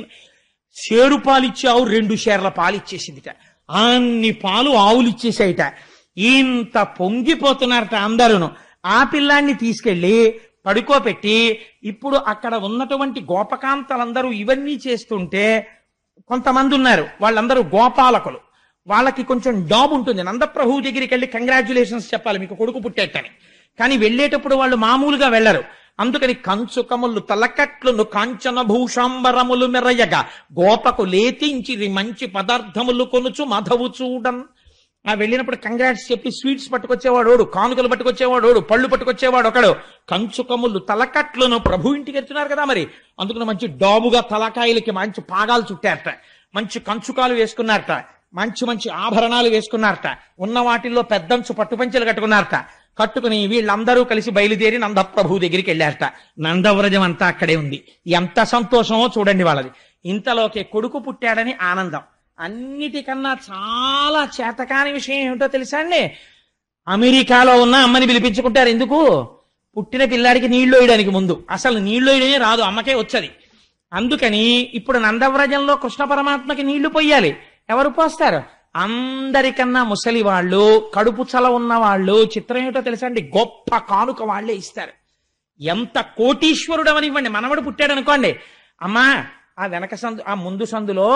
షేరు పాలిచ్చి ఆవు 2 షేర్ల పాలు ఇచ్చేసిందిట. అన్ని పాలు ఆవులు ఇచ్చేసాయిట. ఇంత పొంగిపోతున్నారట అందరూను. ఆ పిల్లాన్ని తీసుకెళ్లి పడుకోపెట్టి ఇప్పుడు అక్కడ ఉన్నటువంటి గోపకాంతలందరూ ఇవన్నీ చేస్తుంటే కొంతమంది ఉన్నారు, వాళ్ళందరూ గోపాలకులు. వాళ్ళకి కొంచెం డాబ్ ఉంటుంది. నందప్రభువు దగ్గరికి వెళ్ళి కంగ్రాచ్యులేషన్స్ చెప్పాలి, మీకు కొడుకు పుట్టేటని. కానీ వెళ్ళేటప్పుడు వాళ్ళు మామూలుగా వెళ్లరు. అందుకని కంచుకములు తలకట్లును కాంచన భూషాంబరములు మెరయగా గోపకు లేతించిరి మంచి పదార్థములు కొనుచు మాధవు చూడన్. వెళ్ళినప్పుడు కంగ్రాట్స్ చెప్పి స్వీట్స్ పట్టుకొచ్చేవాడు, కానుకలు పట్టుకొచ్చేవాడు, పళ్ళు పట్టుకొచ్చేవాడు ఒకడు. కంచుకములు తలకట్లను ప్రభు ఇంటికి వెళ్తున్నారు కదా మరి, అందుకని మంచి డాబుగా తలకాయలకి మంచి పాగాలు చుట్టారట, మంచి కంచుకాలు వేసుకున్నారట, మంచి మంచి ఆభరణాలు వేసుకున్నారట, ఉన్న వాటిల్లో పెద్దంచు పట్టుపంచెలు కట్టుకున్నారట. కట్టుకుని వీళ్ళందరూ కలిసి బయలుదేరి నందప్రభు దగ్గరికి వెళ్ళారట. నందవ్రజం అంతా అక్కడే ఉంది. ఎంత సంతోషమో చూడండి వాళ్ళది. ఇంతలోకే కొడుకు పుట్టాడని ఆనందం. అన్నిటికన్నా చాలా చేతకాని విషయం ఏమిటో తెలుసా అండి, అమెరికాలో ఉన్న అమ్మని పిలిపించుకుంటారు. ఎందుకు? పుట్టిన పిల్లాడికి నీళ్లు వేయడానికి ముందు అసలు నీళ్లు వేయడమే రాదు, అమ్మకే వచ్చది. అందుకని ఇప్పుడు నందవ్రజంలో కృష్ణ పరమాత్మకి నీళ్లు పొయ్యాలి. ఎవరు పోస్తారు? అందరికన్నా ముసలి వాళ్ళు, కడుపు చల ఉన్న వాళ్ళు. చిత్రం ఏమిటో తెలుసా అండి, గొప్ప కానుక వాళ్లే ఇస్తారు. ఎంత కోటీశ్వరుడు అవనివ్వండి, మనవడు పుట్టాడు అనుకోండి, అమ్మా ఆ వెనక సందు ఆ ముందు సందులో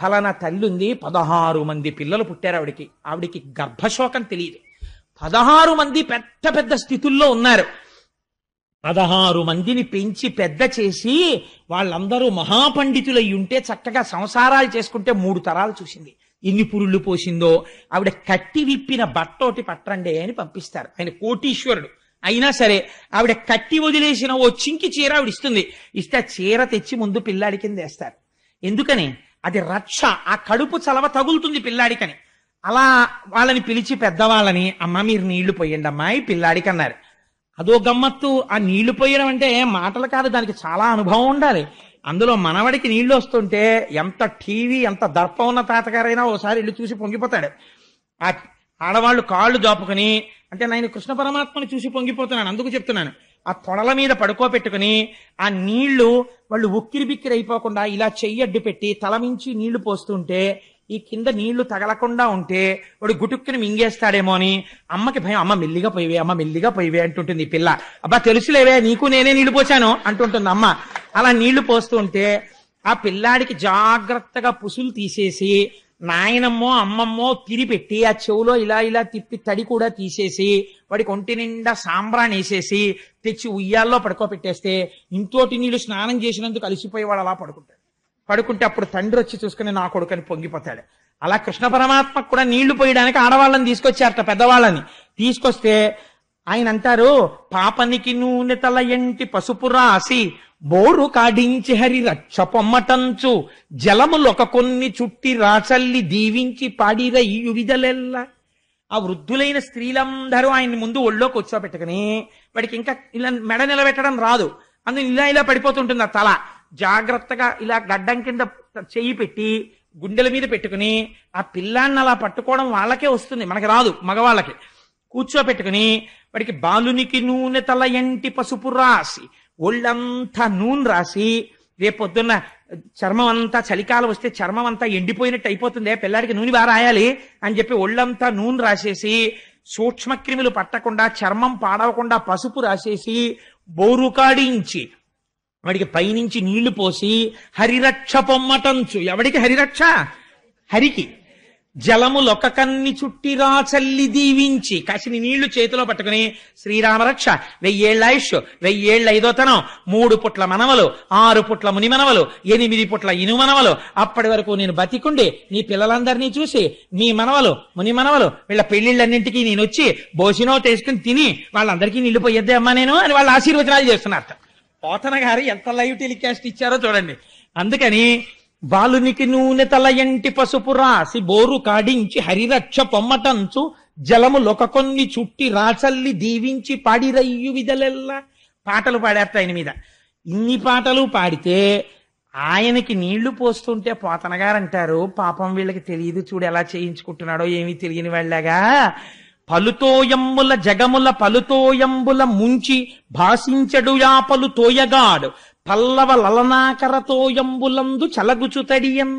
ఫలానా తల్లి ఉంది, 16 మంది పిల్లలు పుట్టారు ఆవిడికి. ఆవిడికి గర్భశోకం తెలియదు. 16 మంది పెద్ద పెద్ద స్థితుల్లో ఉన్నారు. 16 మందిని పెంచి పెద్ద చేసి వాళ్ళందరూ మహాపండితులై ఉంటే చక్కగా సంసారాలు చేసుకుంటే 3 తరాలు చూసింది. ఎన్ని పురుళ్ళు పోసిందో. ఆవిడ కట్టి విప్పిన బట్టోటి పట్టండి అని పంపిస్తారు. ఆయన కోటీశ్వరుడు అయినా సరే ఆవిడ కట్టి వదిలేసిన ఓ చింకి చీర ఆవిడ ఇస్తుంది. ఇస్తే ఆ చీర తెచ్చి ముందు పిల్లాడి కింద వేస్తారు. ఎందుకని? అది రక్ష, ఆ కడుపు చలవ తగులుతుంది పిల్లాడికని. అలా వాళ్ళని పిలిచి పెద్దవాళ్ళని, అమ్మ మీరు నీళ్లు పోయండి అమ్మాయి పిల్లాడికి అన్నారు. అదో గమ్మత్తు. ఆ నీళ్లు పోయడం అంటే మాటలు కాదు, దానికి చాలా అనుభవం ఉండాలి. అందులో మనవడికి నీళ్లు వస్తుంటే ఎంత టీవీ ఎంత దర్పం ఉన్న తాతగారైనా ఓసారి ఇల్లు చూసి పొంగిపోతాడు. ఆ ఆడవాళ్ళు కాళ్ళు జాపుకొని, అంటే నేను కృష్ణ పరమాత్మని చూసి పొంగిపోతున్నాను అందుకు చెప్తున్నాను. ఆ తొడల మీద పడుకోబెట్టుకుని ఆ నీళ్లు వాళ్ళు ఉక్కిరి బిక్కిరి అయిపోకుండా ఇలా చెయ్యడ్డు పెట్టి తలమించి నీళ్లు పోస్తుంటే ఈ కింద నీళ్లు తగలకుండా ఉంటే వాడు గుటుక్కుని మింగేస్తాడేమో అని అమ్మకి భయం. అమ్మ మెల్లిగా పోయివే, అమ్మ మెల్లిగా పోయివే అంటుంటుంది ఈ పిల్ల. అబ్బా తెలుసులేవే, నీకు నేనే నీళ్లు పోసాను అంటుంటుంది అమ్మ. అలా నీళ్లు పోస్తూ ఉంటే ఆ పిల్లాడికి జాగ్రత్తగా పుసులు తీసేసి నాయనమ్మో అమ్మమ్మో తిరిపెట్టి ఆ చెవులో ఇలా ఇలా తిప్పి తడి కూడా తీసేసి వాడికి ఒంటి నిండా సాంబ్రాన్ని వేసేసి తెచ్చి ఉయ్యాల్లో పడుకోబెట్టేస్తే ఇంతోటి నీళ్లు స్నానం చేసినందుకు అలసిపోయేవాడు అలా పడుకుంటాడు. పడుకుంటే అప్పుడు తండ్రి వచ్చి చూసుకుని నా కొడుకని పొంగిపోతాడు. అలా కృష్ణ పరమాత్మకు కూడా నీళ్లు పోయడానికి ఆడవాళ్ళని తీసుకొచ్చారట, పెద్దవాళ్ళని తీసుకొస్తే ఆయన అంటారు, పాపనికి నూనె తల ఎంటి పసుపు రాసి బోరు కాడించి హరి రక్ష పొమ్మటంచు జలములొక కొన్ని చుట్టి రాచల్లి దీవించి పాడిరయ్యు విదలెల్ల. ఆ వృద్ధులైన స్త్రీలందరూ ఆయన్ని ముందు ఒళ్ళో కూర్చోబెట్టుకుని వాడికి ఇంకా ఇలా మెడ నిలబెట్టడం రాదు, అందులో ఇలా ఇలా పడిపోతుంటుంది ఆ తల. జాగ్రత్తగా ఇలా గడ్డం కింద చెయ్యి పెట్టి గుండెల మీద పెట్టుకుని ఆ పిల్లాన్ని అలా పట్టుకోవడం వాళ్ళకే వస్తుంది, మనకి రాదు, మగవాళ్ళకి. కూర్చోబెట్టుకుని వాడికి బాలునికి నూనె తల ఎంటి పసుపు రాసి ఒళ్ళంతా నూనె రాసి, రేపొద్దున్న చర్మం అంతా చలికాలం వస్తే చర్మం అంతా ఎండిపోయినట్టు అయిపోతుంది, పిల్లాడికి నూనె బాగా రాయాలి అని చెప్పి ఒళ్ళంతా నూనె రాసేసి సూక్ష్మక్రిములు పట్టకుండా చర్మం పాడవకుండా పసుపు రాసేసి బోరు కాడించి వాడికి పైనుంచి నీళ్లు పోసి హరిరక్ష పొమ్మటంచు. ఎవడికి హరిరక్ష? హరికి. జలములొక కన్ని చుట్టి రాచల్లి దీవించి కాసిని నీళ్లు చేతిలో పట్టుకుని శ్రీరామరక్ష 1000 ఆయుష్ 1000 ఐదోతనం 3 పుట్ల మనవలు 6 పుట్ల ముని మనవలు 8 పుట్ల ఇను మనవలు, అప్పటి వరకు నేను బతికుండి నీ పిల్లలందరినీ చూసి మీ మనవలు ముని మనవలు వీళ్ళ పెళ్లిళ్ళన్నింటికీ నేను వచ్చి భోజనో తీసుకుని తిని వాళ్ళందరికీ నీళ్లు పోయొద్దే అమ్మా నేను అని వాళ్ళు ఆశీర్వచనాలు చేస్తున్నారు. పోతన గారు ఎంత లైవ్ టెలికాస్ట్ ఇచ్చారో చూడండి. అందుకని బాలునికి నూనె తల ఎంటి పసుపు రాసి బోరు కాడించి హరిరక్ష పొమ్మటంచు జలములొక కొన్ని చుట్టి రాచల్లి దీవించి పాడిరయ్యు విదలెల్ల. పాటలు పాడేట ఆయన మీద. ఇన్ని పాటలు పాడితే ఆయనకి నీళ్లు పోస్తుంటే పోతన గారు అంటారు, పాపం వీళ్ళకి తెలియదు చూడు ఎలా చేయించుకుంటున్నాడో ఏమీ తెలియని వాళ్ళగా. పలుతోయంబుల జగముల పలుతోయంబుల ముంచి భాషించడు యాపలు తోయగాడు పల్లవ లలనాకరతోయంబులందు చలగుచుతడియం.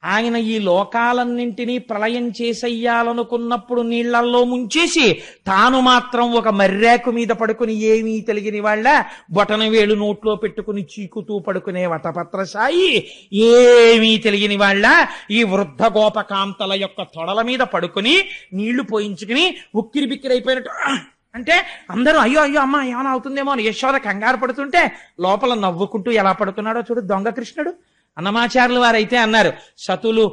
ఆయన ఈ లోకాలన్నింటినీ ప్రళయం చేసెయ్యాలనుకున్నప్పుడు నీళ్లల్లో ముంచేసి తాను మాత్రం ఒక మర్రాకు మీద పడుకుని ఏమీ తెలియని వాళ్ళ బొటన వేలు నోట్లో పెట్టుకుని చీకుతూ పడుకునే వటపత్రసాయి ఏమీ తెలియని వాళ్ళ ఈ వృద్ధ గోపకాంతల యొక్క తొడల మీద పడుకుని నీళ్లు పోయించుకుని ఉక్కిరి బిక్కిరి అయిపోయినట్టు అంటే అందరూ అయ్యో అయ్యో అమ్మ ఏమైనా అవుతుందేమో అని యశోద కంగారు పడుతుంటే లోపల నవ్వుకుంటూ ఎలా పడుతున్నాడో చూడు దొంగ కృష్ణుడు. అన్నమాచార్యులు వారైతే అన్నారు, సతులు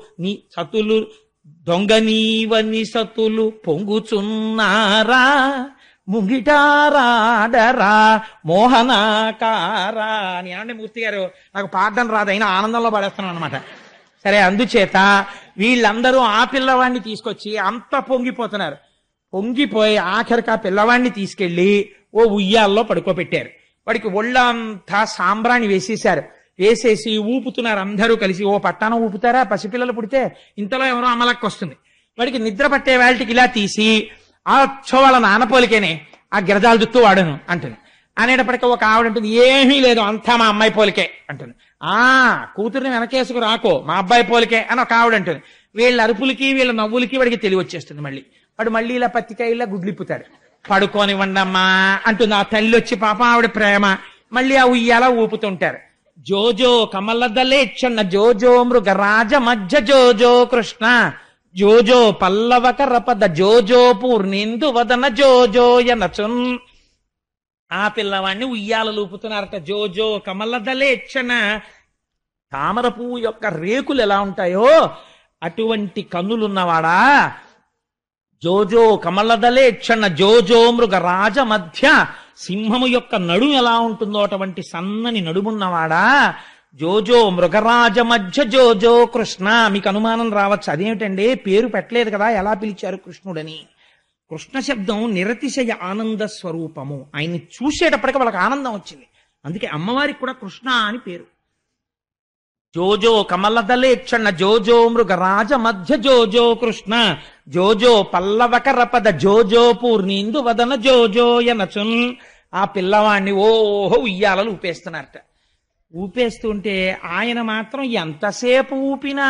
దొంగ నీవని సతులు పొంగుచున్నారా ముంగిటారాడరా మోహనాకారా అని. ఏమంటే మూర్తి గారు నాకు పాడడం రాదు, అయినా ఆనందంలో పాడేస్తున్నాను అనమాట. సరే, అందుచేత వీళ్ళందరూ ఆ పిల్లవాడిని తీసుకొచ్చి అంత పొంగిపోతున్నారు. పొంగిపోయి ఆఖరికి ఆ పిల్లవాడిని తీసుకెళ్లి ఓ ఉయ్యాల్లో పడుకోబెట్టారు. వాడికి ఒళ్ళంతా సాంబ్రాణి వేసేశారు. వేసేసి ఊపుతున్నారు అందరూ కలిసి. ఓ పట్టానం ఊపుతారా పసిపిల్లలు పుడితే, ఇంతలో ఎవరో అమలక్కి వస్తుంది. వాడికి నిద్ర పట్టే వాళ్ళకి ఇలా తీసి ఆ వాళ్ళ నాన్న పోలికేనే ఆ గిరజాల జుత్తు వాడను అంటుంది. అనేటప్పటికీ ఒక ఆవిడ ఉంటుంది, ఏమీ లేదు అంతా మా అమ్మాయి పోలికే అంటుంది. కూతుర్ని వెనకేసుకు రాకో మా అబ్బాయి పోలికే అని ఒక ఆవిడ అంటుంది. వీళ్ళ అరుపులకి వీళ్ళ నవ్వులకి వాడికి తెలివి వచ్చేస్తుంది. వాడు మళ్ళీ ఇలా పత్తికాయలా గుడ్లిప్పుతాడు. పడుకోనివ్వండమ్మా అంటుంది ఆ తల్లి వచ్చి. పాప ఆవిడ ప్రేమ. మళ్ళీ ఆ ఉయ్యాల ఊపుతుంటారు. జోజో కమలదలేక్షణ జోజో మృగరాజ మధ్య జోజో కృష్ణ జోజో పల్లవకర పద జోజో పూర్ణేందు వదన జోజోయనచున్. ఆ పిల్లవాడిని ఉయ్యాలలు ఊపుతున్నారట. జోజో కమలదలేక్షణ, తామర పువ్వు యొక్క రేకులు ఎలా ఉంటాయో అటువంటి కన్నులున్నవాడా. జోజో కమలదలేక్షణ జోజో మృగరాజ మధ్య, సింహము యొక్క నడుము ఎలా ఉంటుందో అటువంటి సన్నని నడుమున్నవాడా. జోజో మృగరాజ మధ్య జోజో కృష్ణ. మీకు అనుమానం రావచ్చు, అదేమిటండి పేరు పెట్టలేదు కదా ఎలా పిలిచారు కృష్ణుడని. కృష్ణ శబ్దం నిరతిశయ ఆనంద స్వరూపము. ఆయన్ని చూసేటప్పటికి వాళ్ళకి ఆనందం వచ్చింది, అందుకే అమ్మవారికి కూడా కృష్ణ అని పేరు. జోజో కమలదలేక్షణ జోజో మృగరాజ మధ్య జోజో కృష్ణ జోజో పల్లవకర పద జోజో పూర్ణేందు వదన జోజోయనచున్. ఆ పిల్లవాడిని ఓహో ఉయ్యాలలు ఊపేస్తున్నారట. ఊపేస్తుంటే ఆయన మాత్రం ఎంతసేపు ఊపినా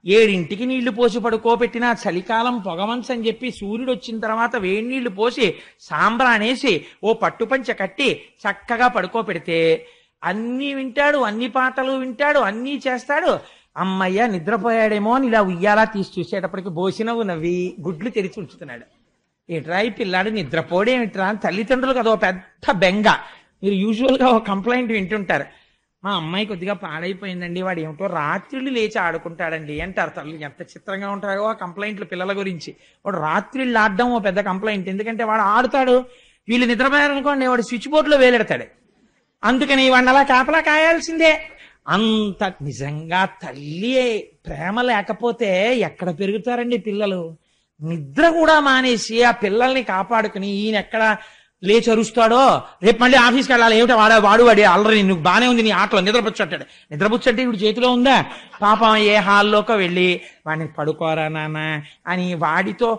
7ంటికి నీళ్లు పోసి పడుకోబెట్టినా చలికాలం పొగమంచని చెప్పి సూర్యుడు వచ్చిన తర్వాత వేడి నీళ్లు పోసి సాంబ్రానేసి ఓ పట్టుపంచ కట్టి చక్కగా పడుకోబెడితే అన్నీ వింటాడు, అన్ని పాటలు వింటాడు, అన్నీ చేస్తాడు. అమ్మయ్య నిద్రపోయాడేమో అని ఇలా ఉయ్యాలా తీసి చూసేటప్పటికి బోసినవ్వు నవ్వి గుడ్లు తెరిచి ఉంచుతున్నాడు. ఏట్రా ఈ పిల్లాడు నిద్రపోడేమిట్రా అని తల్లిదండ్రులకు అదో పెద్ద బెంగ. మీరు యూజువల్గా ఒక కంప్లైంట్ వింటుంటారు, మా అమ్మాయి కొద్దిగా పాడైపోయిందండి, వాడు ఏమిటో రాత్రిళ్ళు లేచి ఆడుకుంటాడండి అంటారు తల్లి. ఎంత చిత్రంగా ఉంటారో ఆ కంప్లైంట్లు పిల్లల గురించి. వాడు రాత్రిళ్ళు ఆడడం ఓ పెద్ద కంప్లైంట్, ఎందుకంటే వాడు ఆడుతాడు, వీళ్ళు నిద్రపోయారనుకోండి వాడు స్విచ్ బోర్డులో వేలెడతాడు. అందుకని వాడిని అలా కాపలా కాయాల్సిందే. అంత నిజంగా తల్లి ప్రేమ లేకపోతే ఎక్కడ పెరుగుతారండి పిల్లలు? నిద్ర కూడా మానేసి ఆ పిల్లల్ని కాపాడుకుని ఈయన ఎక్కడ లేచి అరుస్తాడో, రేపు మళ్ళీ ఆఫీస్కి వెళ్ళాలి, ఏమిటో వాడు అల్లరి, నువ్వు బానే ఉంది నీ ఆటలో నిద్రపుచ్చట్టాడు. నిద్రపుచ్చంటే ఇప్పుడు చేతిలో ఉందా? పాపం ఏ హాల్లోకి వెళ్ళి వాడిని పడుకోరా నాన్న అని వాడితో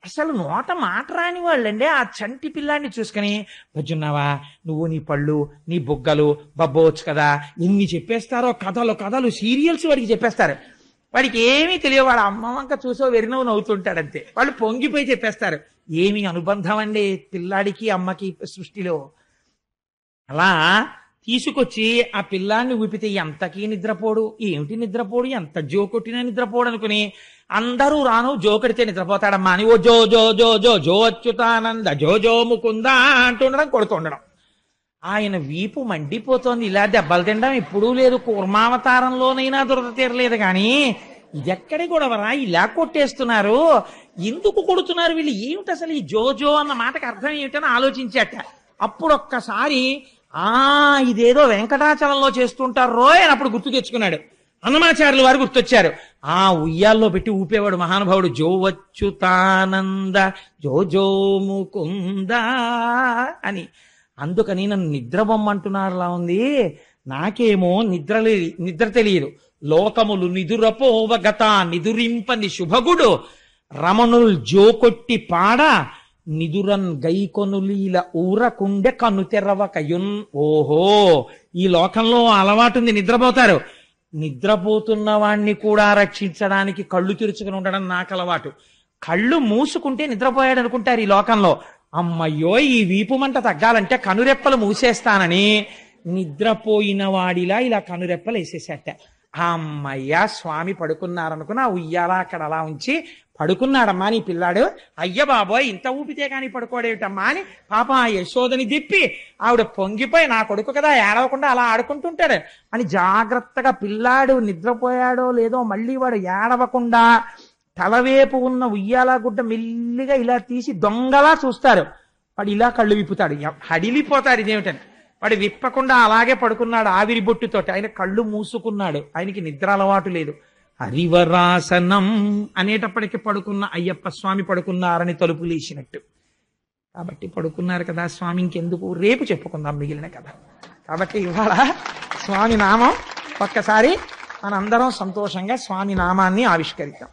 అసలు నోట మాట రాని వాళ్ళండి ఆ చంటి పిల్లాన్ని చూసుకుని, బజ్జున్నావా నువ్వు, నీ పళ్ళు, నీ బుగ్గలు బబ్బోవచ్చు కదా, ఇన్ని చెప్పేస్తారో కథలు సీరియల్స్ వాడికి చెప్పేస్తారు. వాడికి ఏమీ తెలియదు, వాడు అమ్మ వంక చూసో వెరినవ్వు నవ్వుతుంటాడంతే. వాళ్ళు పొంగిపోయి చెప్పేస్తారు. ఏమి అనుబంధం అండి పిల్లాడికి అమ్మకి సృష్టిలో. అలా తీసుకొచ్చి ఆ పిల్లాన్ని ఊపితే ఎంతకీ నిద్రపోడు. ఏమిటి నిద్రపోడు, ఎంత జో కొట్టినా నిద్రపోడు అనుకుని అందరూ రాను జోకడితే నిద్రపోతాడమ్మా అని ఓ జో జో జో జో జో అచ్యుతానంద జో జో ముకుంద అంటుండడం, కొడుతుండడం. ఆయన వీపు మండిపోతోంది. ఇలా దెబ్బలు తినడం ఎప్పుడూ లేదు, కూర్మావతారంలోనైనా దురద తీరలేదు. కానీ ఇదెక్కడి గొడవరా, ఇలా కొట్టేస్తున్నారు, ఎందుకు కొడుతున్నారు వీళ్ళు, ఏమిటి అసలు ఈ జోజో అన్న మాటకు అర్థం ఏమిటని ఆలోచించాట. అప్పుడు ఒక్కసారి ఇదేదో వెంకటాచలంలో చేస్తుంటారు రోయ్ అని అప్పుడు గుర్తు తెచ్చుకున్నాడు. అన్నమాచార్యులు వారు గుర్తొచ్చారు. ఉయ్యాల్లో పెట్టి ఊపేవాడు మహానుభావుడు. జో వచ్చుతానంద జో జో ముకుంద అని. అందుకని నన్ను నిద్రబొమ్మంటున్నారులా ఉంది. నాకేమో నిద్ర తెలియదు. లోకములు నిదురపోవగత నిదురింపని శుభగుడు రమణుల్ జోకొట్టి పాడ నిదురన్ గైకొనులీల ఊరకుండె కన్ను తెరవకయున్. ఓహో, ఈ లోకంలో అలవాటుంది, నిద్రపోతారు. నిద్రపోతున్న వాణ్ణి కూడా రక్షించడానికి కళ్ళు తెరుచుకుని ఉండడం నాకు అలవాటు. కళ్ళు మూసుకుంటే నిద్రపోయాడు అనుకుంటారు ఈ లోకంలో. అమ్మయ్యో, ఈ వీపు మంట తగ్గాలంటే కనురెప్పలు మూసేస్తానని నిద్రపోయిన వాడిలా ఇలా కనురెప్పలు వేసేసేట. అమ్మయ్యా స్వామి పడుకున్నారనుకుని ఆ ఉయ్యాల అక్కడ అలా ఉంచి పడుకున్నాడమ్మా నీ పిల్లాడు. అయ్య బాబోయ్ ఇంత ఊపితే కానీ పడుకోడేమిటమ్మా అని పాపం ఆ యశోదని దిప్పి ఆవిడ పొంగిపోయి, నా కొడుకు కదా ఏడవకుండా అలా ఆడుకుంటుంటాడు అని జాగ్రత్తగా పిల్లాడు నిద్రపోయాడో లేదో మళ్ళీ వాడు ఏడవకుండా తలవేపు ఉన్న ఉయ్యాల గుడ్డ మెల్లిగా ఇలా తీసి దొంగలా చూస్తారు. వాడు ఇలా కళ్ళు విప్పుతాడు, హడిలిపోతాడు ఇదేమిటని. వాడు విప్పకుండా అలాగే పడుకున్నాడు ఆవిరి బొట్టుతోటి. ఆయన కళ్ళు మూసుకున్నాడు, ఆయనకి నిద్ర అలవాటు లేదు. హరివరాసనం అనేటప్పటికి పడుకున్న అయ్యప్ప స్వామి పడుకున్నారని తలుపు లేచినట్టు. కాబట్టి పడుకున్నారు కదా స్వామి, ఇంకెందుకు రేపు చెప్పుకుందాం మిగిలిన కథ. కాబట్టి ఇవాళ స్వామి నామం ఒక్కసారి మనందరం సంతోషంగా స్వామి నామాన్ని ఆవిష్కరిద్దాం.